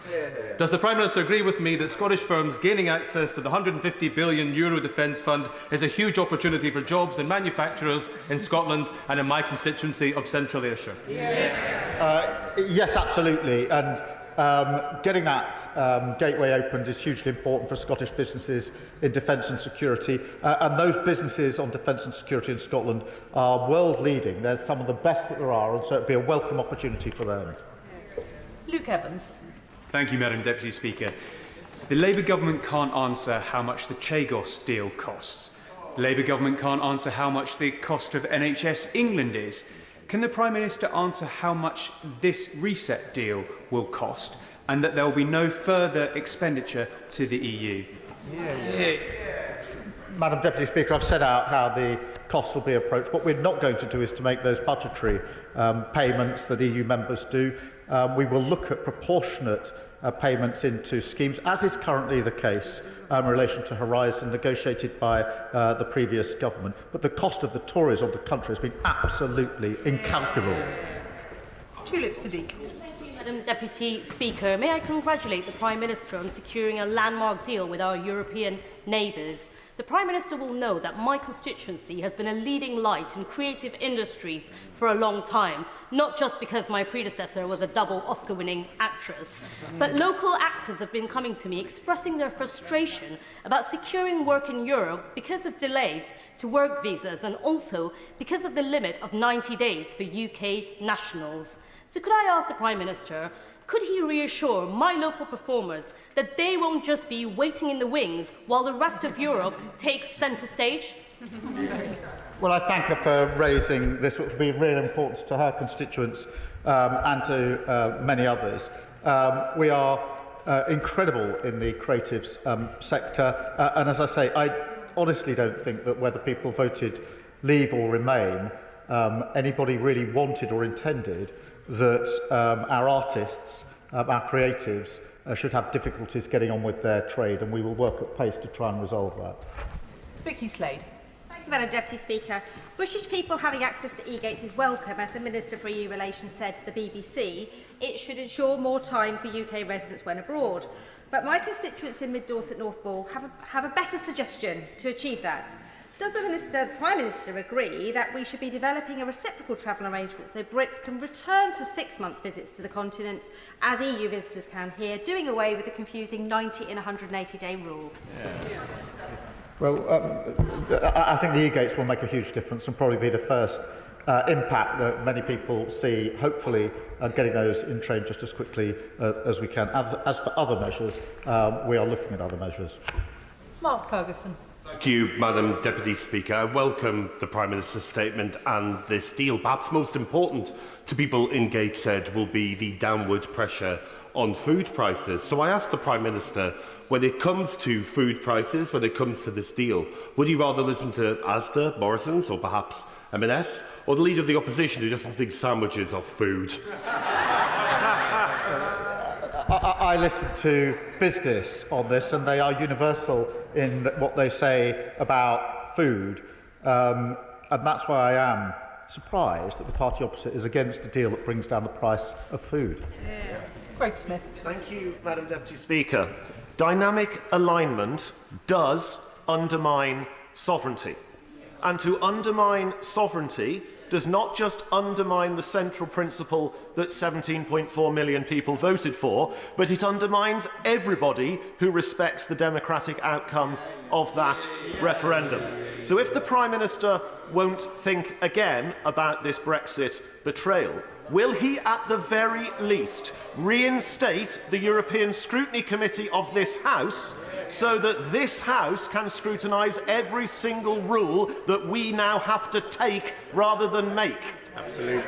Does the Prime Minister agree with me that Scottish firms gaining access to the €150 billion defence fund is a huge opportunity for jobs and manufacturers in Scotland and in my constituency of Central Ayrshire? Yes, absolutely. And getting that gateway opened is hugely important for Scottish businesses in defence and security, and those businesses on defence and security in Scotland are world leading. They're some of the best that there are, and so it'd be a welcome opportunity for them. Luke Evans. Thank you, Madam Deputy Speaker. The Labour government can't answer how much the Chagos deal costs. The Labour government can't answer how much the cost of NHS England is. Can the Prime Minister answer how much this reset deal will cost and that there will be no further expenditure to the EU? Madam Deputy Speaker, I've set out how the costs will be approached. What we're not going to do is to make those budgetary payments that EU members do. We will look at proportionate payments into schemes, as is currently the case in relation to Horizon, negotiated by the previous government. But the cost of the Tories on the country has been absolutely incalculable. Tulip Siddiq. Madam Deputy Speaker, may I congratulate the Prime Minister on securing a landmark deal with our European neighbours. The Prime Minister will know that my constituency has been a leading light in creative industries for a long time, not just because my predecessor was a double Oscar-winning actress, but local actors have been coming to me expressing their frustration about securing work in Europe because of delays to work visas and also because of the limit of 90 days for UK nationals. So could I ask the Prime Minister, could he reassure my local performers that they won't just be waiting in the wings while the rest of Europe takes centre stage? Well, I thank her for raising this, which will be really important to her constituents and to many others. We are incredible in the creatives sector, and as I say, I honestly don't think that whether people voted Leave or Remain, anybody really wanted or intended that our artists, our creatives, should have difficulties getting on with their trade, and we will work at pace to try and resolve that. Vicky Slade. Thank you, Madam Deputy Speaker. British people having access to e-gates is welcome. As the Minister for EU Relations said to the BBC, it should ensure more time for UK residents when abroad. But my constituents in Mid-Dorset North Ball have a better suggestion to achieve that. Does the Prime Minister agree that we should be developing a reciprocal travel arrangement so Brits can return to 6-month visits to the continent as EU visitors can here, doing away with the confusing 90 and 180-day rule? Well, I think the e-gates will make a huge difference and probably be the first impact that many people see, hopefully getting those in train just as quickly as we can. As for other measures, we are looking at other measures. Mark Ferguson. Thank you, Madam Deputy Speaker. I welcome the Prime Minister's statement and this deal. Perhaps most important to people in Gateshead will be the downward pressure on food prices. So I ask the Prime Minister, when it comes to food prices, when it comes to this deal, would you rather listen to Asda, Morrison's or perhaps M&S, or the Leader of the Opposition who doesn't think sandwiches are food? I listen to business on this, and they are universal in what they say about food. And that's why I am surprised that the party opposite is against a deal that brings down the price of food. Craig Smith. Thank you, Madam Deputy Speaker. Dynamic alignment does undermine sovereignty. And to undermine sovereignty does not just undermine the central principle that 17.4 million people voted for, but it undermines everybody who respects the democratic outcome of that referendum. So if the Prime Minister won't think again about this Brexit betrayal, will he at the very least reinstate the European Scrutiny Committee of this House so that this House can scrutinise every single rule that we now have to take rather than make? Absolutely.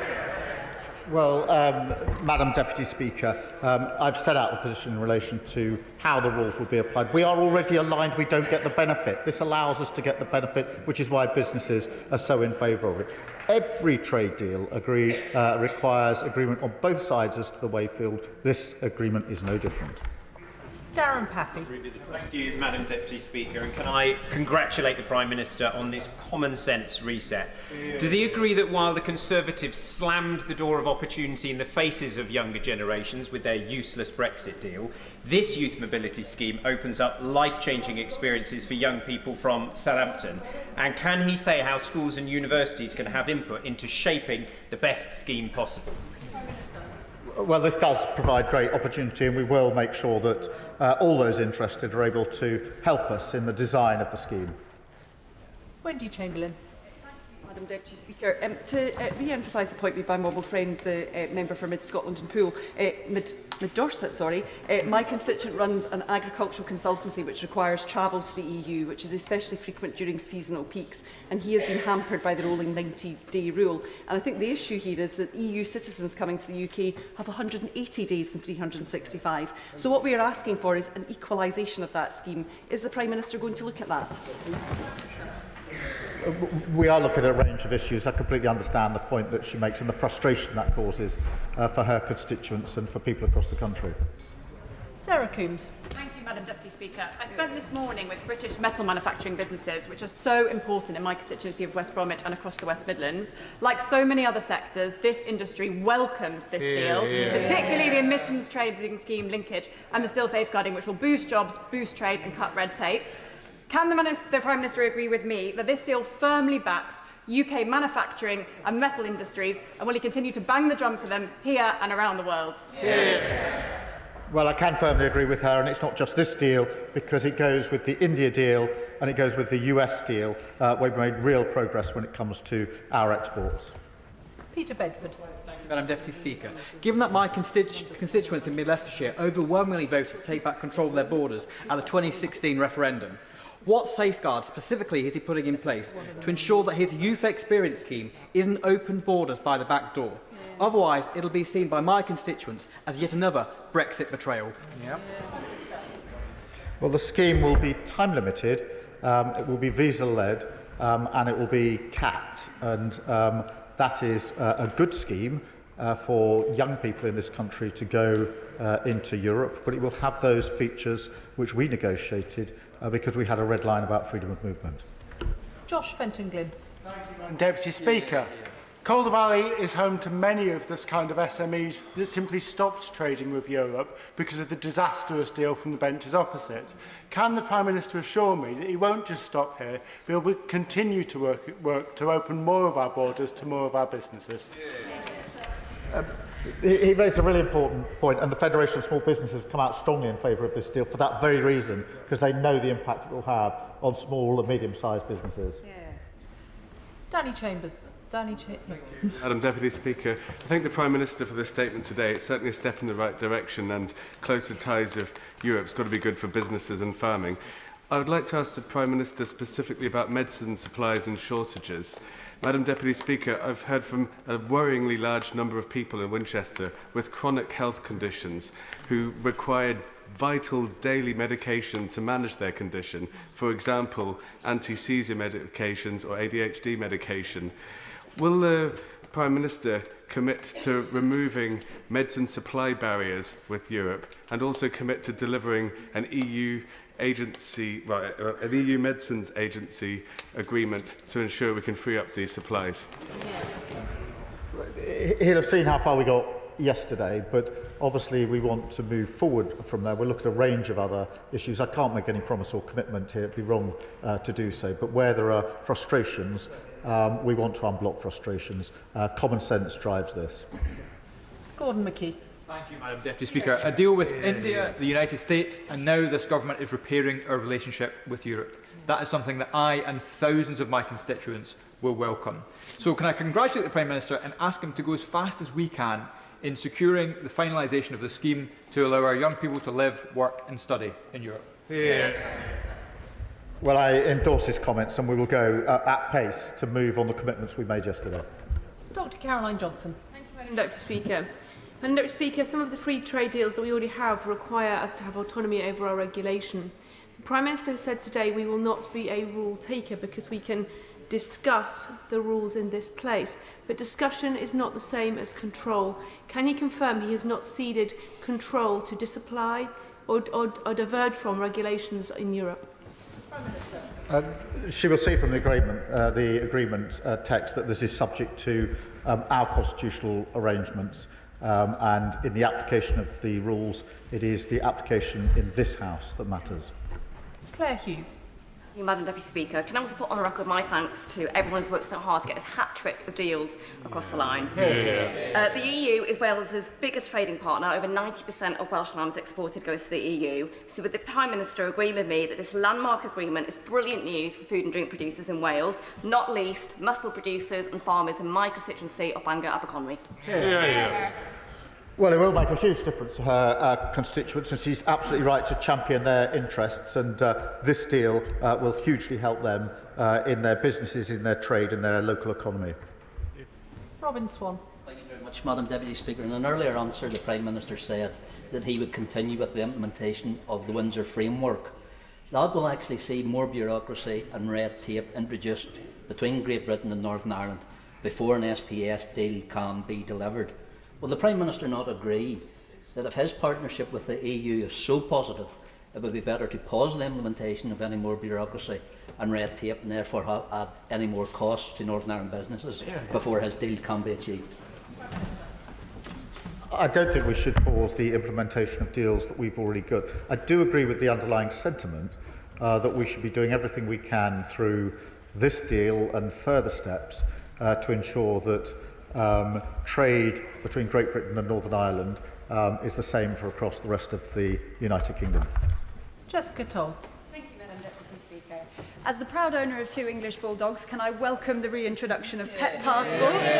Well, Madam Deputy Speaker, I've set out the position in relation to how the rules will be applied. We are already aligned. We don't get the benefit. This allows us to get the benefit, which is why businesses are so in favour of it. Every trade deal requires agreement on both sides as to the way forward. This agreement is no different. Darren Paffy. Thank you, Madam Deputy Speaker. And can I congratulate the Prime Minister on this common sense reset? Does he agree that while the Conservatives slammed the door of opportunity in the faces of younger generations with their useless Brexit deal, this youth mobility scheme opens up life-changing experiences for young people from Southampton? And can he say how schools and universities can have input into shaping the best scheme possible? Well, this does provide great opportunity, and we will make sure that all those interested are able to help us in the design of the scheme. Wendy Chamberlain. Madam Deputy Speaker, to re-emphasise the point made by my mobile friend, the member for Mid Scotland and Poole, Mid Dorset, sorry, my constituent runs an agricultural consultancy which requires travel to the EU, which is especially frequent during seasonal peaks, and he has been hampered by the rolling 90-day rule. And I think the issue here is that EU citizens coming to the UK have 180 days and 365. So what we are asking for is an equalisation of that scheme. Is the Prime Minister going to look at that? We are looking at a range of issues. I completely understand the point that she makes and the frustration that causes for her constituents and for people across the country. Sarah Coombs. Thank you, Madam Deputy Speaker. I spent this morning with British metal manufacturing businesses, which are so important in my constituency of West Bromwich and across the West Midlands. Like so many other sectors, this industry welcomes this deal, particularly the emissions trading scheme linkage and the steel safeguarding, which will boost jobs, boost trade and cut red tape. Can the Prime Minister agree with me that this deal firmly backs UK manufacturing and metal industries, and will he continue to bang the drum for them here and around the world? Well, I can firmly agree with her, and it's not just this deal, because it goes with the India deal and it goes with the US deal. We've made real progress when it comes to our exports. Peter Bedford. Madam Deputy Speaker, given that my constituents in Mid-Leicestershire overwhelmingly voted to take back control of their borders at the 2016 referendum, what safeguards specifically is he putting in place to ensure that his youth experience scheme isn't open borders by the back door? Otherwise, it'll be seen by my constituents as yet another Brexit betrayal. Well, the scheme will be time limited, it will be visa-led, and it will be capped. And that is a good scheme for young people in this country to go into Europe, but it will have those features which we negotiated because we had a red line about freedom of movement. Josh Fenton-Glynn. Deputy Speaker, Calder Valley is home to many of this kind of SMEs that simply stopped trading with Europe because of the disastrous deal from the benches opposite. Can the Prime Minister assure me that he won't just stop here, but he will continue to work to open more of our borders to more of our businesses? He raised a really important point, and the Federation of Small Businesses have come out strongly in favour of this deal for that very reason, because they know the impact it will have on small and medium-sized businesses. Danny Chambers. Madam Deputy Speaker, I thank the Prime Minister for the statement today. It's certainly a step in the right direction, and closer ties of Europe's got to be good for businesses and farming. I would like to ask the Prime Minister specifically about medicine supplies and shortages. Madam Deputy Speaker, I've heard from a worryingly large number of people in Winchester with chronic health conditions who required vital daily medication to manage their condition, for example, anti-seizure medications or ADHD medication. Will the Prime Minister commit to removing medicine supply barriers with Europe and also commit to delivering an EU medicines agency agreement to ensure we can free up these supplies? He'll have seen how far we got yesterday, but obviously we want to move forward from there. We'll look at a range of other issues. I can't make any promise or commitment here. It'd be wrong to do so. But where there are frustrations, we want to unblock frustrations. Common sense drives this. Gordon McKee. Thank you, Madam Deputy Speaker. A deal with India, the United States, and now this government is repairing our relationship with Europe. That is something that I and thousands of my constituents will welcome. So can I congratulate the Prime Minister and ask him to go as fast as we can in securing the finalisation of the scheme to allow our young people to live, work and study in Europe? Well, I endorse his comments, and we will go at pace to move on the commitments we made yesterday. Dr Caroline Johnson. Thank you, Madam Deputy Speaker. Madam Deputy Speaker, some of the free trade deals that we already have require us to have autonomy over our regulation. The Prime Minister has said today we will not be a rule taker because we can discuss the rules in this place. But discussion is not the same as control. Can he confirm he has not ceded control to disapply or diverge from regulations in Europe? She will see from the agreement text that this is subject to our constitutional arrangements, and in the application of the rules, it is the application in this House that matters. Claire Hughes. Thank you, Madam Deputy Speaker. Can I also put on the record my thanks to everyone who's worked so hard to get this hat-trick of deals across the line. The EU is Wales's biggest trading partner. Over 90% of Welsh lambs exported goes to the EU. So would the Prime Minister agree with me that this landmark agreement is brilliant news for food and drink producers in Wales, not least mussel producers and farmers in my constituency of Bangor Aberconwy? Well, it will make a huge difference to her constituents, and she's absolutely right to champion their interests, and this deal will hugely help them in their businesses, in their trade, in their local economy. Robin Swan. Thank you very much, Madam Deputy Speaker. In an earlier answer, the Prime Minister said that he would continue with the implementation of the Windsor Framework. That will actually see more bureaucracy and red tape introduced between Great Britain and Northern Ireland before an SPS deal can be delivered. Will the Prime Minister not agree that if his partnership with the EU is so positive, it would be better to pause the implementation of any more bureaucracy and red tape and therefore add any more costs to Northern Ireland businesses before his deal can be achieved? I don't think we should pause the implementation of deals that we've already got. I do agree with the underlying sentiment that we should be doing everything we can through this deal and further steps to ensure that trade between Great Britain and Northern Ireland is the same for across the rest of the United Kingdom. Jessica Toll. Thank you, Madam Deputy Speaker. As the proud owner of 2 English bulldogs, can I welcome the reintroduction of pet passports?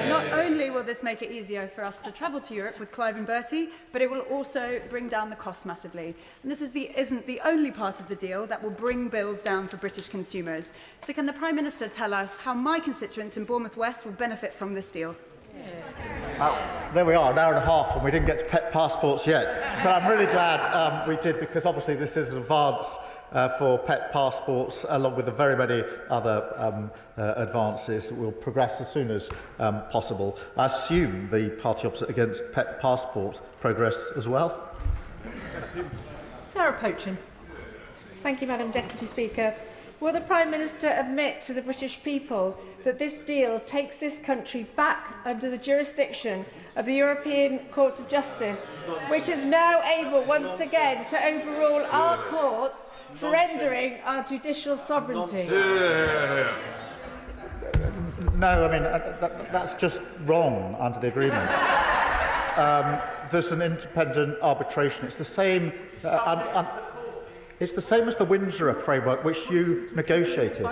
Not only will this make it easier for us to travel to Europe with Clive and Bertie, but it will also bring down the cost massively. And this isn't the only part of the deal that will bring bills down for British consumers. So can the Prime Minister tell us how my constituents in Bournemouth West will benefit from this deal? There we are, an hour and a half, and we didn't get to pet passports yet. But I'm really glad we did, because obviously this is an advance for pet passports, along with the very many other advances that will progress as soon as possible. I assume the party opposite against pet passport progress as well. Sarah Pochin. Thank you, Madam Deputy Speaker. Will the Prime Minister admit to the British people that this deal takes this country back under the jurisdiction of the European Court of Justice, which is now able once again to overrule our courts, surrendering our judicial sovereignty? No, I mean, that's just wrong under the agreement. There's an independent arbitration. It's the same... it's the same as the Windsor framework, which you negotiated.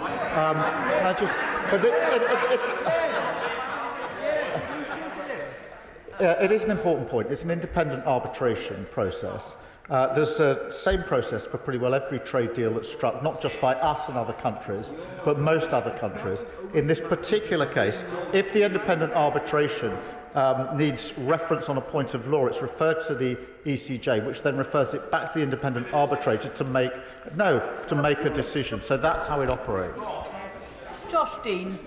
It is an important point. It's an independent arbitration process. There's the same process for pretty well every trade deal that's struck, not just by us and other countries, but most other countries. In this particular case, if the independent arbitration needs reference on a point of law, it's referred to the ECJ, which then refers it back to the independent arbitrator to make a decision. So that's how it operates. Josh Dean.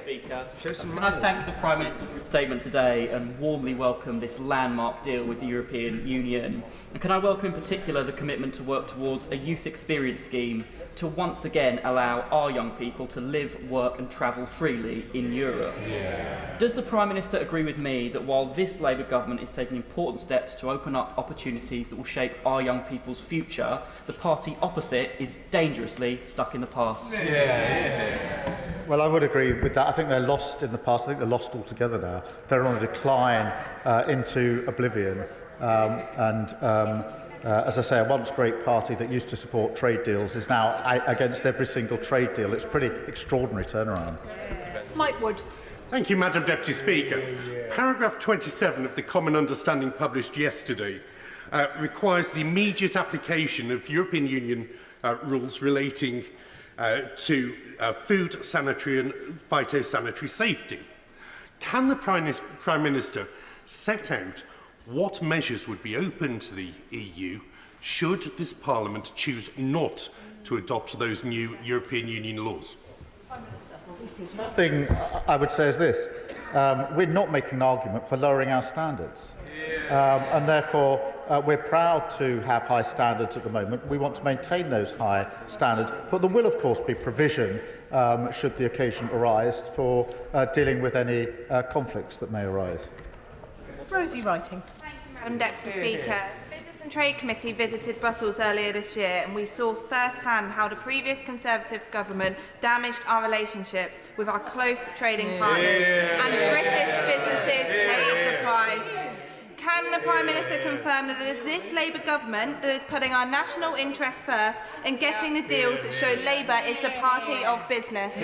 Speaker. Can I thank the Prime Minister for his statement today and warmly welcome this landmark deal with the European Union? And can I welcome in particular the commitment to work towards a youth experience scheme to once again allow our young people to live, work and travel freely in Europe? Does the Prime Minister agree with me that while this Labour government is taking important steps to open up opportunities that will shape our young people's future, the party opposite is dangerously stuck in the past? Well, I would agree with that. I think they're lost in the past. I think they're lost altogether now. They're on a decline into oblivion. As I say, a once great party that used to support trade deals is now against every single trade deal. It's a pretty extraordinary turnaround. Mike Wood. Thank you, Madam Deputy Speaker. Paragraph 27 of the Common Understanding published yesterday requires the immediate application of European Union rules relating to food, sanitary and phytosanitary safety. Can the Prime Minister set out what measures would be open to the EU should this Parliament choose not to adopt those new European Union laws? The first thing I would say is this. We're not making an argument for lowering our standards. And therefore, we're proud to have high standards at the moment. We want to maintain those high standards. But there will, of course, be provision, should the occasion arise, for dealing with any conflicts that may arise. Rosie Writing. Thank you, Madam Deputy Speaker. The Business and Trade Committee visited Brussels earlier this year, and we saw firsthand how the previous Conservative government damaged our relationships with our close trading partners, and British businesses paid the price. Can the Prime Minister confirm that it is this Labour government that is putting our national interests first and getting the deals that show Labour is the party of business?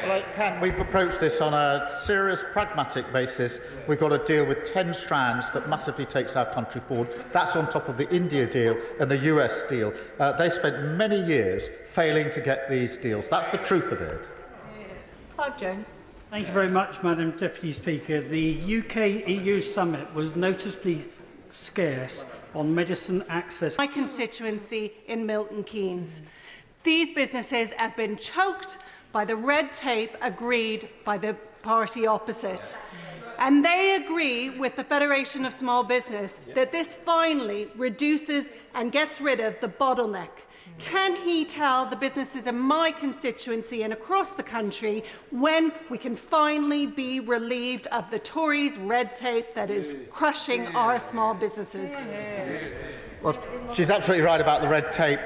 Well, I can. We've approached this on a serious, pragmatic basis. We've got to deal with 10 strands that massively takes our country forward. That's on top of the India deal and the US deal. They spent many years failing to get these deals. That's the truth of it. Clive Jones. Thank you very much, Madam Deputy Speaker. The UK-EU summit was noticeably scarce on medicine access. My constituency in Milton Keynes. These businesses have been choked by the red tape agreed by the party opposite. And they agree with the Federation of Small Business that this finally reduces and gets rid of the bottleneck. Can he tell the businesses in my constituency and across the country when we can finally be relieved of the Tories' red tape that is crushing our small businesses? Well, she's absolutely right about the red tape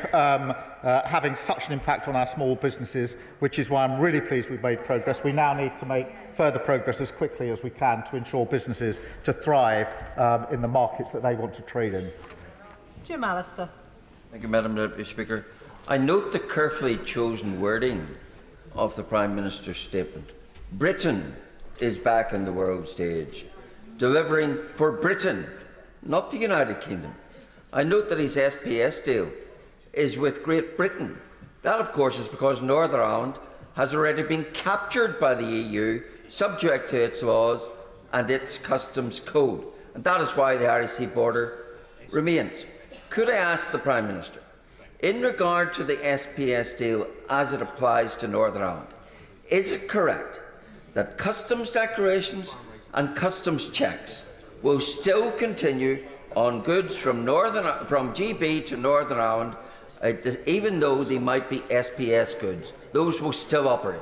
having such an impact on our small businesses, which is why I'm really pleased we've made progress. We now need to make further progress as quickly as we can to ensure businesses to thrive in the markets that they want to trade in. Jim Allister. Thank you, Madam Deputy Speaker. I note the carefully chosen wording of the Prime Minister's statement. Britain is back on the world stage, delivering for Britain, not the United Kingdom. I note that his SPS deal is with Great Britain. That, of course, is because Northern Ireland has already been captured by the EU, subject to its laws and its customs code. And that is why the Irish Sea border remains. Could I ask the Prime Minister, in regard to the SPS deal as it applies to Northern Ireland, is it correct that customs declarations and customs checks will still continue on goods from GB to Northern Ireland, even though they might be SPS goods? Those will still operate.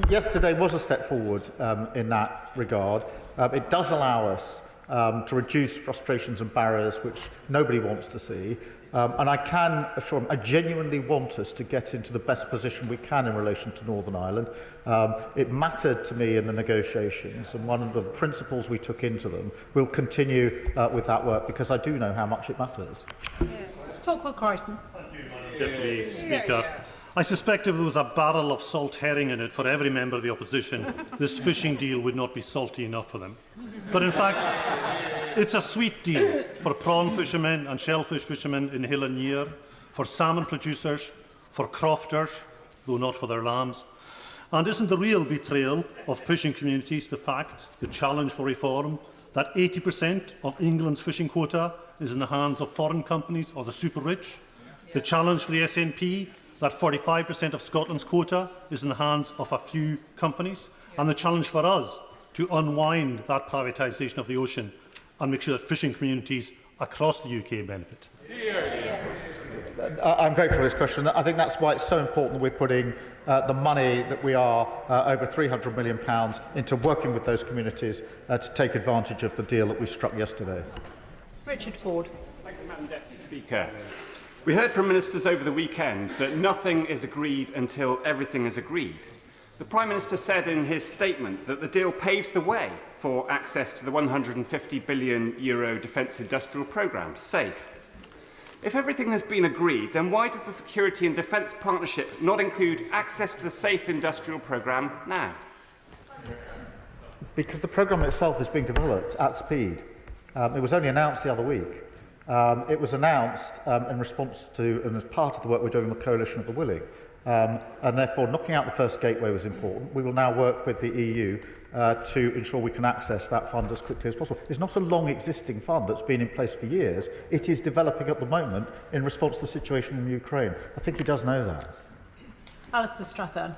Yesterday was a step forward in that regard. It does allow us to reduce frustrations and barriers which nobody wants to see. And I can assure them, I genuinely want us to get into the best position we can in relation to Northern Ireland. It mattered to me in the negotiations, and one of the principles we took into them will continue with that work, because I do know how much it matters. Torquil Crichton. Deputy Speaker. I suspect if there was a barrel of salt herring in it for every member of the opposition, this fishing deal would not be salty enough for them. But in fact, it's a sweet deal for prawn fishermen and shellfish fishermen in Hill and Near, for salmon producers, for crofters, though not for their lambs. And isn't the real betrayal of fishing communities the fact, the challenge for reform, that 80% of England's fishing quota is in the hands of foreign companies or the super rich? The challenge for the SNP, that 45% of Scotland's quota is in the hands of a few companies, and the challenge for us to unwind that privatisation of the ocean and make sure that fishing communities across the UK benefit. I'm grateful for this question. I think that's why it's so important that we're putting the money that we are, over £300 million, into working with those communities to take advantage of the deal that we struck yesterday. Richard Ford. Thank you, Madam Deputy Speaker. We heard from ministers over the weekend that nothing is agreed until everything is agreed. The Prime Minister said in his statement that the deal paves the way for access to the €150 billion defence industrial programme, SAFE. If everything has been agreed, then why does the Security and Defence Partnership not include access to the SAFE industrial programme now? Because the programme itself is being developed at speed. It was only announced the other week. It was announced in response to and as part of the work we're doing with the Coalition of the Willing. And therefore, knocking out the first gateway was important. We will now work with the EU to ensure we can access that fund as quickly as possible. It's not a long existing fund that's been in place for years. It is developing at the moment in response to the situation in Ukraine. I think he does know that. Alistair Strathern.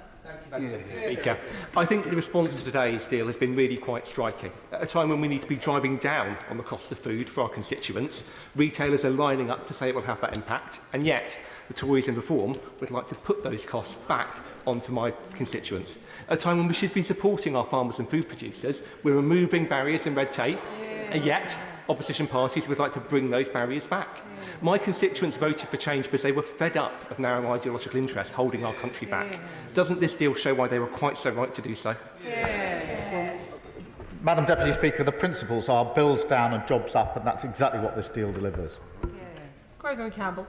Speaker, I think the response to today's deal has been really quite striking. At a time when we need to be driving down on the cost of food for our constituents, retailers are lining up to say it will have that impact, and yet the Tories in Reform would like to put those costs back onto my constituents. At a time when we should be supporting our farmers and food producers, we're removing barriers and red tape, and yet opposition parties would like to bring those barriers back. My constituents voted for change because they were fed up of narrow ideological interests holding our country back. Doesn't this deal show why they were quite so right to do so? Madam Deputy Speaker, the principles are bills down and jobs up, and that's exactly what this deal delivers. Gregory Campbell.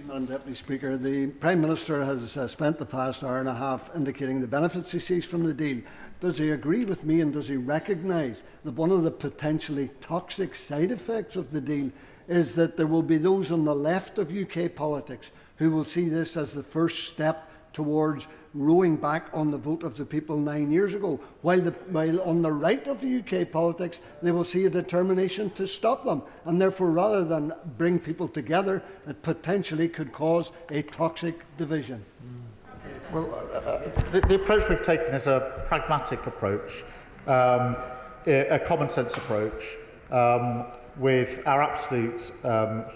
Madam Deputy Speaker, the Prime Minister has spent the past hour and a half indicating the benefits he sees from the deal. Does he agree with me, and does he recognise that one of the potentially toxic side effects of the deal is that there will be those on the left of UK politics who will see this as the first step towards rowing back on the vote of the people 9 years ago, while on the right of the UK politics they will see a determination to stop them, and therefore rather than bring people together, it potentially could cause a toxic division. Well, the approach we've taken is a pragmatic approach, a common sense approach, with our absolute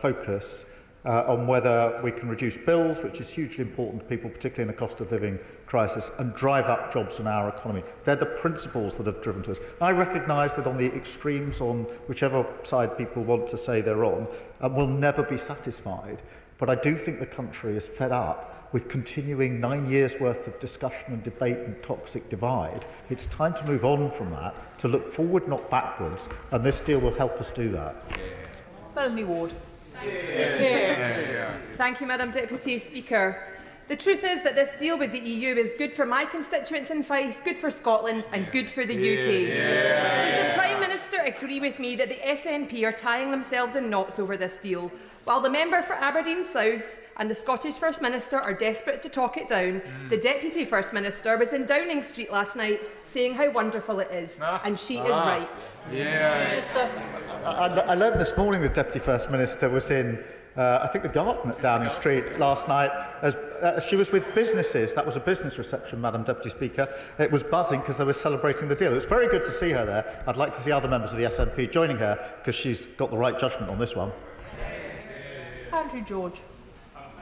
focus on whether we can reduce bills, which is hugely important to people, particularly in a cost of living crisis, and drive up jobs in our economy. They're the principles that have driven to us. I recognise that on the extremes, on whichever side people want to say they're on, we'll never be satisfied. But I do think the country is fed up with continuing 9 years' worth of discussion and debate and toxic divide. It's time to move on from that, to look forward, not backwards, and this deal will help us do that. Melanie Ward. Thank you, Madam Deputy Speaker. The truth is that this deal with the EU is good for my constituents in Fife, good for Scotland and good for the UK. Does the Prime Minister agree with me that the SNP are tying themselves in knots over this deal, while the member for Aberdeen South and the Scottish First Minister are desperate to talk it down? The Deputy First Minister was in Downing Street last night saying how wonderful it is, and she is right. I learned this morning the Deputy First Minister was in I think the garden at Downing Street last night, as she was with businesses. That was a business reception, Madam Deputy Speaker. It was buzzing because they were celebrating the deal. It was very good to see her there. I'd like to see other members of the SNP joining her because she's got the right judgment on this one. Andrew George.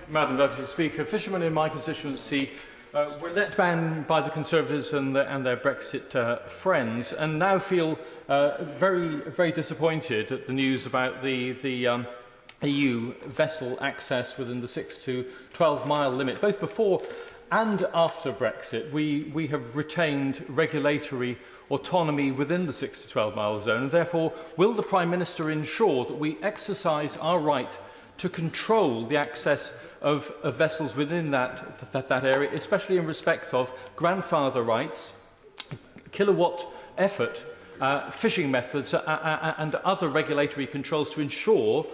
Madam Deputy Speaker, fishermen in my constituency were let down by the Conservatives and their Brexit friends, and now feel very disappointed at the news about the EU vessel access within the 6 to 12 mile limit. Both before and after Brexit, we have retained regulatory autonomy within the 6 to 12 mile zone, and therefore will the Prime Minister ensure that we exercise our right to control the access of vessels within that area, especially in respect of grandfather rights, kilowatt effort, fishing methods and other regulatory controls to ensure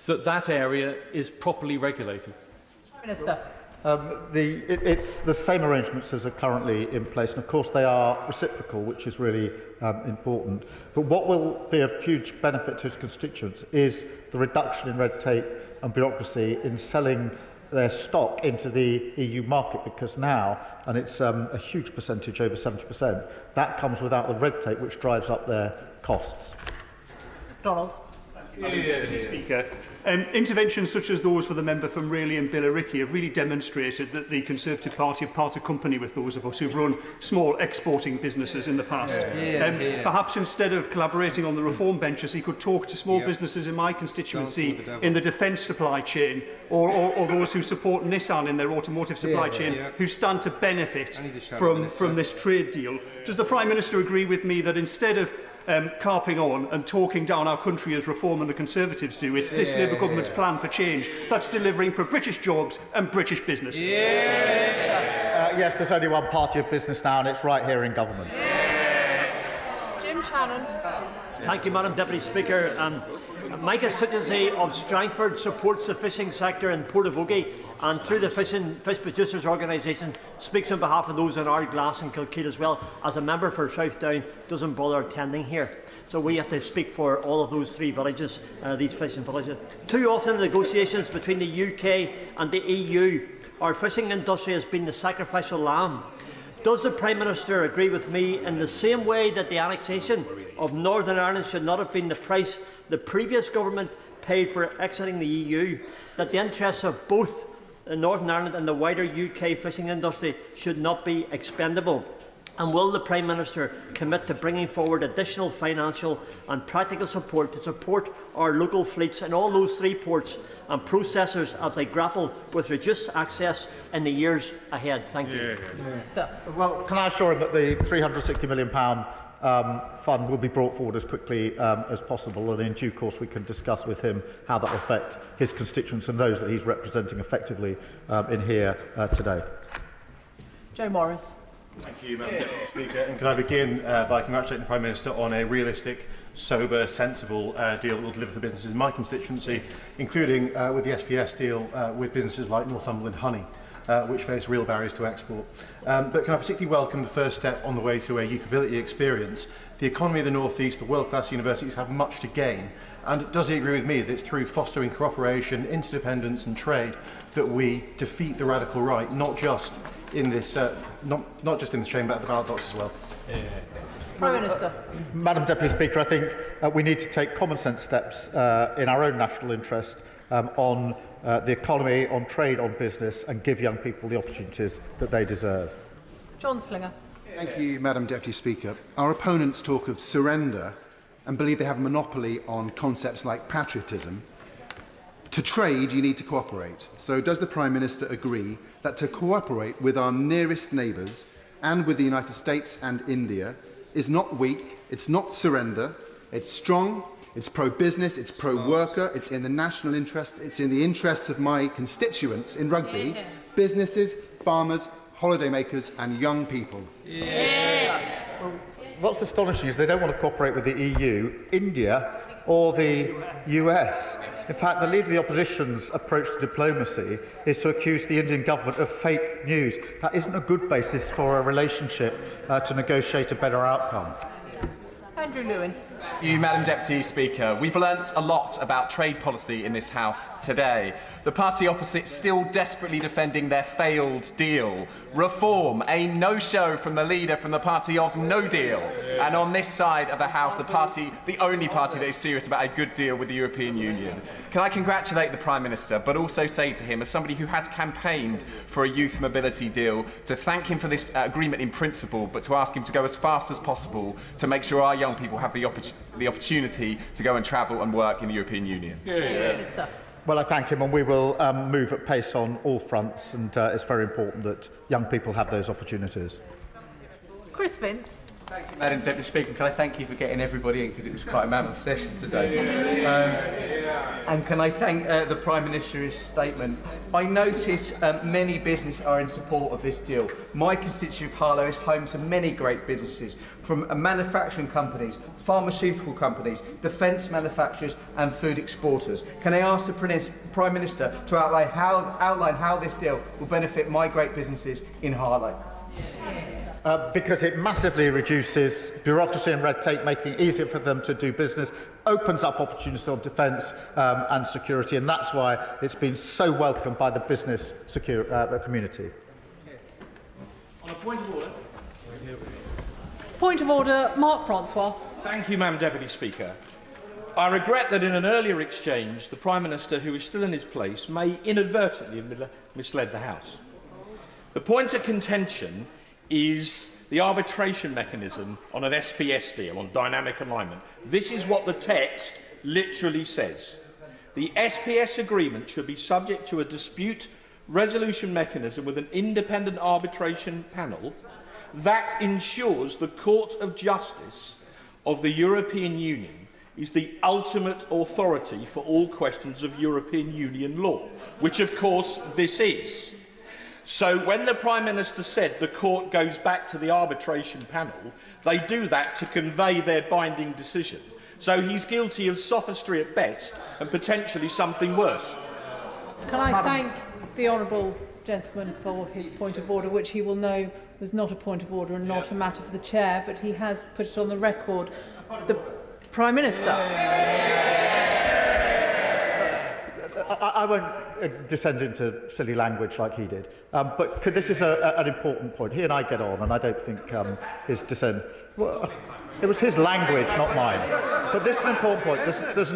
that area is properly regulated? Minister. It's the same arrangements as are currently in place, and of course they are reciprocal, which is really important. But what will be a huge benefit to his constituents is the reduction in red tape and bureaucracy in selling their stock into the EU market, because now, and it's a huge percentage, over 70%, that comes without the red tape, which drives up their costs. Donald. Madam Deputy Speaker, interventions such as those for the member from Rayleigh and Billericay have really demonstrated that the Conservative Party have parted company with those of us who've run small exporting businesses in the past. Perhaps instead of collaborating on the reform benches, he could talk to small businesses in my constituency in the defence supply chain, or those who support Nissan in their automotive supply chain, who stand to benefit from this trade deal. Does the Prime Minister agree with me that instead of carping on and talking down our country as Reform and the Conservatives do, it's this Labour government's plan for change that's delivering for British jobs and British businesses? Yes, there's only one party of business now, and it's right here in government. Jim Tim Shannon. Thank you, Madam Deputy Speaker. My constituency of Strangford supports the fishing sector in Port of Ogie, and through the Fish Producers Organisation speaks on behalf of those in Ardglass and Kilkeel, as well as a member for Southdown doesn't bother attending here. So we have to speak for all of those three villages, these fishing villages. Too often in negotiations between the UK and the EU, our fishing industry has been the sacrificial lamb. Does the Prime Minister agree with me in the same way that the annexation of Northern Ireland should not have been the price the previous government paid for exiting the EU, that the interests of both Northern Ireland and the wider UK fishing industry should not be expendable? And will the Prime Minister commit to bringing forward additional financial and practical support to support our local fleets in all those three ports and processors as they grapple with reduced access in the years ahead? Thank you. Well, can I assure him that the £360 million fund will be brought forward as quickly as possible, and in due course we can discuss with him how that will affect his constituents and those that he's representing effectively in here today. Joe Morris. Thank you, Madam Deputy Speaker. And can I begin by congratulating the Prime Minister on a realistic, sober, sensible deal that will deliver for businesses in my constituency, including with the SPS deal with businesses like Northumberland Honey, which face real barriers to export. But can I particularly welcome the first step on the way to a youth mobility experience? The economy of the North East, the world-class universities have much to gain. And does he agree with me that it's through fostering cooperation, interdependence and trade that we defeat the radical right, not just in this, not just in this chamber, but the ballot box as well? Prime Minister. Madam Deputy Speaker, I think we need to take common sense steps in our own national interest on the economy, on trade, on business, and give young people the opportunities that they deserve. John Slinger. Thank you, Madam Deputy Speaker. Our opponents talk of surrender and believe they have a monopoly on concepts like patriotism. To trade, you need to cooperate. So does the Prime Minister agree that to cooperate with our nearest neighbours and with the United States and India is not weak, it's not surrender, it's strong, it's pro-business, it's pro-worker, it's in the national interest, it's in the interests of my constituents in Rugby, businesses, farmers, holidaymakers and young people? Well, what's astonishing is they don't want to cooperate with the EU, India or the US. In fact, the Leader of the Opposition's approach to diplomacy is to accuse the Indian government of fake news. That isn't a good basis for a relationship to negotiate a better outcome. Andrew Lewin. Thank you, Madam Deputy Speaker. We've learnt a lot about trade policy in this House today. The party opposite still desperately defending their failed deal. Reform, a no-show from the leader from the party of no deal. And on this side of the House, the only party that is serious about a good deal with the European Union. Can I congratulate the Prime Minister, but also say to him, as somebody who has campaigned for a youth mobility deal, to thank him for this agreement in principle, but to ask him to go as fast as possible to make sure our young people have the opportunity to go and travel and work in the European Union. Minister. Well, I thank him, and we will move at pace on all fronts, and it's very important that young people have those opportunities. Chris Vince. Thank you, Madam Deputy Speaker. Can I thank you for getting everybody in, because it was quite a mammoth session today. And can I thank the Prime Minister's statement. I notice many businesses are in support of this deal. My constituency of Harlow is home to many great businesses, from manufacturing companies, pharmaceutical companies, defence manufacturers and food exporters. Can I ask the Prime Minister to outline how this deal will benefit my great businesses in Harlow? Because it massively reduces bureaucracy and red tape, making it easier for them to do business, opens up opportunities for defence and security, and that's why it's been so welcomed by the business community. On a point of order. Point of order, Mark Francois. Thank you, Madam Deputy Speaker. I regret that in an earlier exchange, the Prime Minister, who is still in his place, may inadvertently have misled the House. The point of contention is the arbitration mechanism on an SPS deal, on dynamic alignment. This is what the text literally says. The SPS agreement should be subject to a dispute resolution mechanism with an independent arbitration panel that ensures the Court of Justice of the European Union is the ultimate authority for all questions of European Union law, which of course this is. So when the Prime Minister said the court goes back to the arbitration panel, they do that to convey their binding decision. So he's guilty of sophistry at best and potentially something worse. Can I thank the honourable gentleman for his point of order, which he will know was not a point of order and not a matter for the chair, but he has put it on the record. The Prime Minister. I won't descend into silly language like he did, but this is an important point. He and I get on, and I don't think his dissent... Well, it was his language, not mine. But this is an important point. There's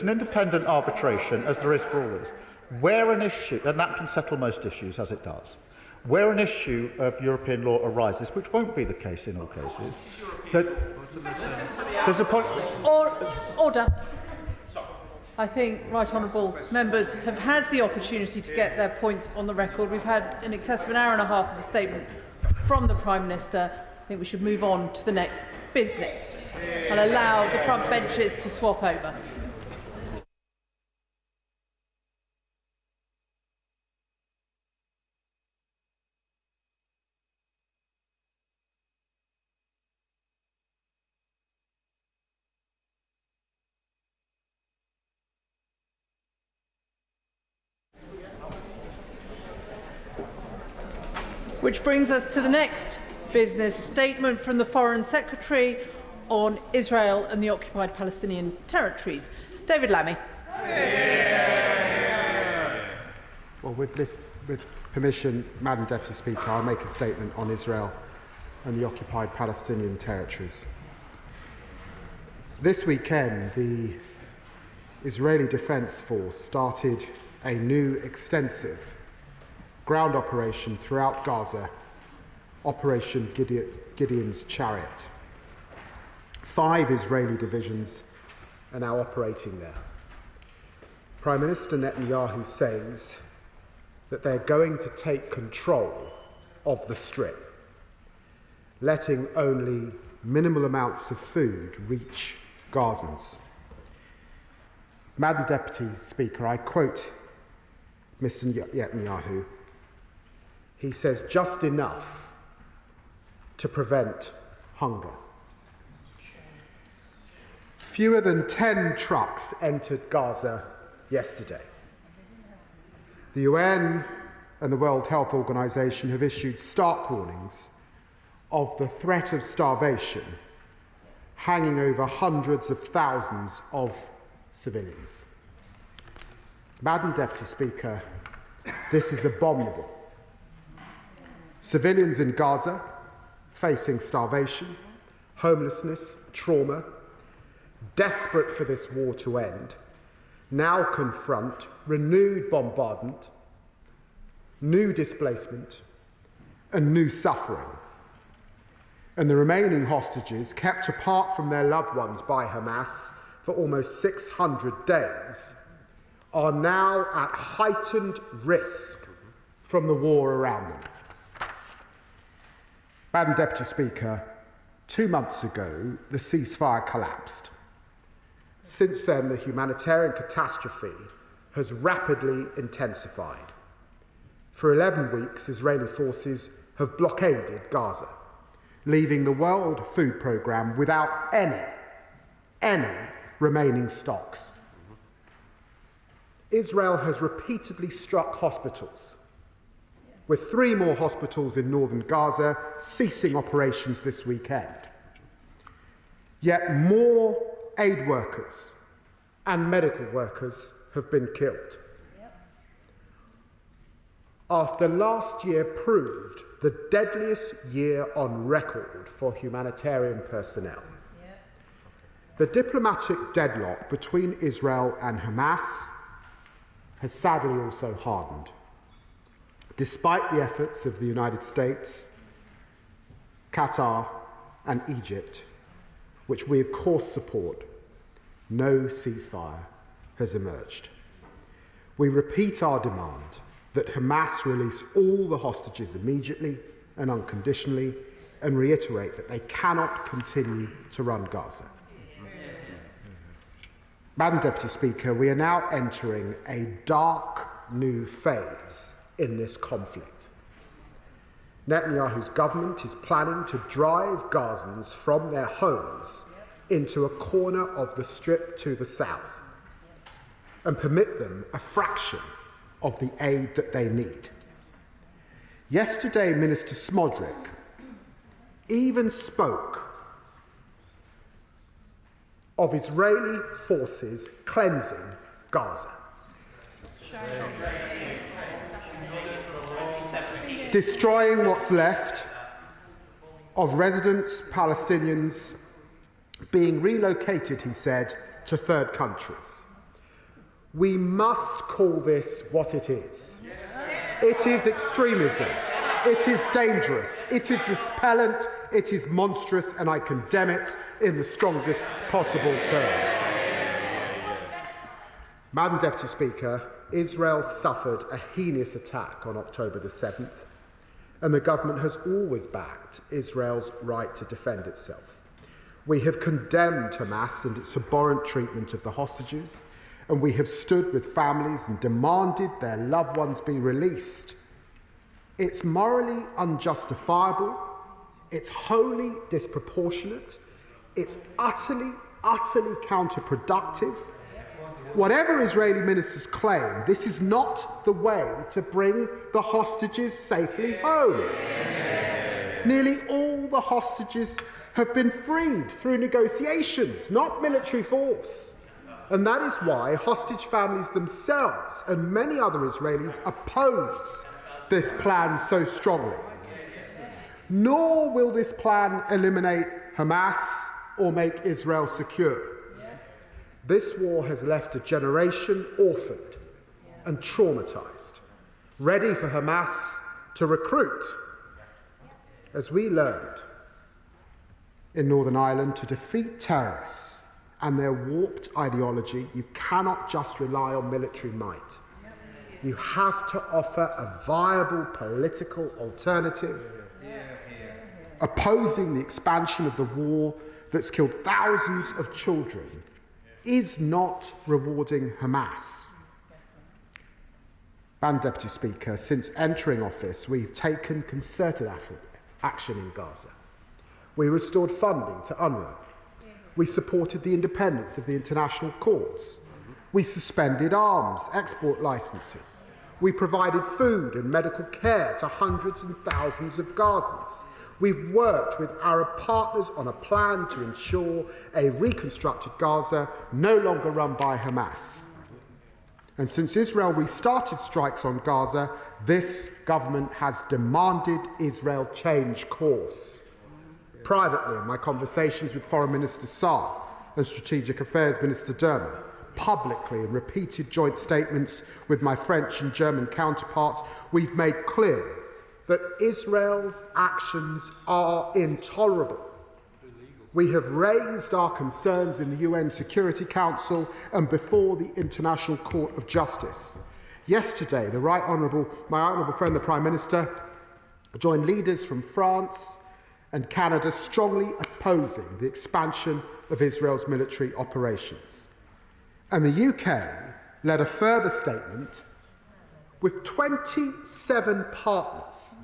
an independent arbitration, as there is for all this, where an issue, and that can settle most issues, as it does, where an issue of European law arises, which won't be the case in all cases, that there's a point... Order. I think right honourable members have had the opportunity to get their points on the record. We've had in excess of an hour and a half of the statement from the Prime Minister. I think we should move on to the next business and allow the front benches to swap over. Which brings us to the next business statement from the Foreign Secretary on Israel and the occupied Palestinian territories. David Lammy. Well, with permission, Madam Deputy Speaker, I'll make a statement on Israel and the occupied Palestinian territories. This weekend, the Israeli Defence Force started a new extensive ground operation throughout Gaza, Operation Gideon's Chariot. 5 Israeli divisions are now operating there. Prime Minister Netanyahu says that they're going to take control of the Strip, letting only minimal amounts of food reach Gazans. Madam Deputy Speaker, I quote Mr. Netanyahu. He says, just enough to prevent hunger. Fewer than 10 trucks entered Gaza yesterday. The UN and the World Health Organization have issued stark warnings of the threat of starvation hanging over hundreds of thousands of civilians. Madam Deputy Speaker, this is abominable. Civilians in Gaza facing starvation, homelessness, trauma, desperate for this war to end, now confront renewed bombardment, new displacement, and new suffering. And the remaining hostages, kept apart from their loved ones by Hamas for almost 600 days, are now at heightened risk from the war around them. Madam Deputy Speaker, 2 months ago, the ceasefire collapsed. Since then, the humanitarian catastrophe has rapidly intensified. For 11 weeks, Israeli forces have blockaded Gaza, leaving the World Food Programme without any remaining stocks. Israel has repeatedly struck hospitals, with 3 more hospitals in northern Gaza ceasing operations this weekend. Yet more aid workers and medical workers have been killed. After last year proved the deadliest year on record for humanitarian personnel, the diplomatic deadlock between Israel and Hamas has sadly also hardened. Despite the efforts of the United States, Qatar, and Egypt, which we of course support, no ceasefire has emerged. We repeat our demand that Hamas release all the hostages immediately and unconditionally, and reiterate that they cannot continue to run Gaza. Madam Deputy Speaker, we are now entering a dark new phase in this conflict. Netanyahu's government is planning to drive Gazans from their homes into a corner of the Strip to the south and permit them a fraction of the aid that they need. Yesterday, Minister Smodrick even spoke of Israeli forces cleansing Gaza, destroying what's left of residents, Palestinians, being relocated, he said, to third countries. We must call this what it is. It is extremism. It is dangerous. It is repellent. It is monstrous, and I condemn it in the strongest possible terms. Madam Deputy Speaker, Israel suffered a heinous attack on October the 7th, and the government has always backed Israel's right to defend itself. We have condemned Hamas and its abhorrent treatment of the hostages, and we have stood with families and demanded their loved ones be released. It's morally unjustifiable, it's wholly disproportionate, it's utterly counterproductive. Whatever Israeli ministers claim, this is not the way to bring the hostages safely home. Nearly all the hostages have been freed through negotiations, not military force. And that is why hostage families themselves and many other Israelis oppose this plan so strongly. Nor will this plan eliminate Hamas or make Israel secure. This war has left a generation orphaned and traumatised, ready for Hamas to recruit. As we learned in Northern Ireland, to defeat terrorists and their warped ideology, you cannot just rely on military might. You have to offer a viable political alternative, opposing the expansion of the war that's killed thousands of children is not rewarding Hamas. Madam Deputy Speaker, since entering office, we've taken concerted action in Gaza. We restored funding to UNRWA. We supported the independence of the international courts. We suspended arms export licences. We provided food and medical care to hundreds and thousands of Gazans. We've worked with Arab partners on a plan to ensure a reconstructed Gaza no longer run by Hamas. And since Israel restarted strikes on Gaza, this government has demanded Israel change course. Privately, in my conversations with Foreign Minister Saar and Strategic Affairs Minister Dermot, publicly in repeated joint statements with my French and German counterparts, we've made clear that Israel's actions are intolerable. We have raised our concerns in the UN Security Council and before the International Court of Justice. Yesterday, my Honourable friend, the Prime Minister, joined leaders from France and Canada strongly opposing the expansion of Israel's military operations. And the UK led a further statement with 27 partners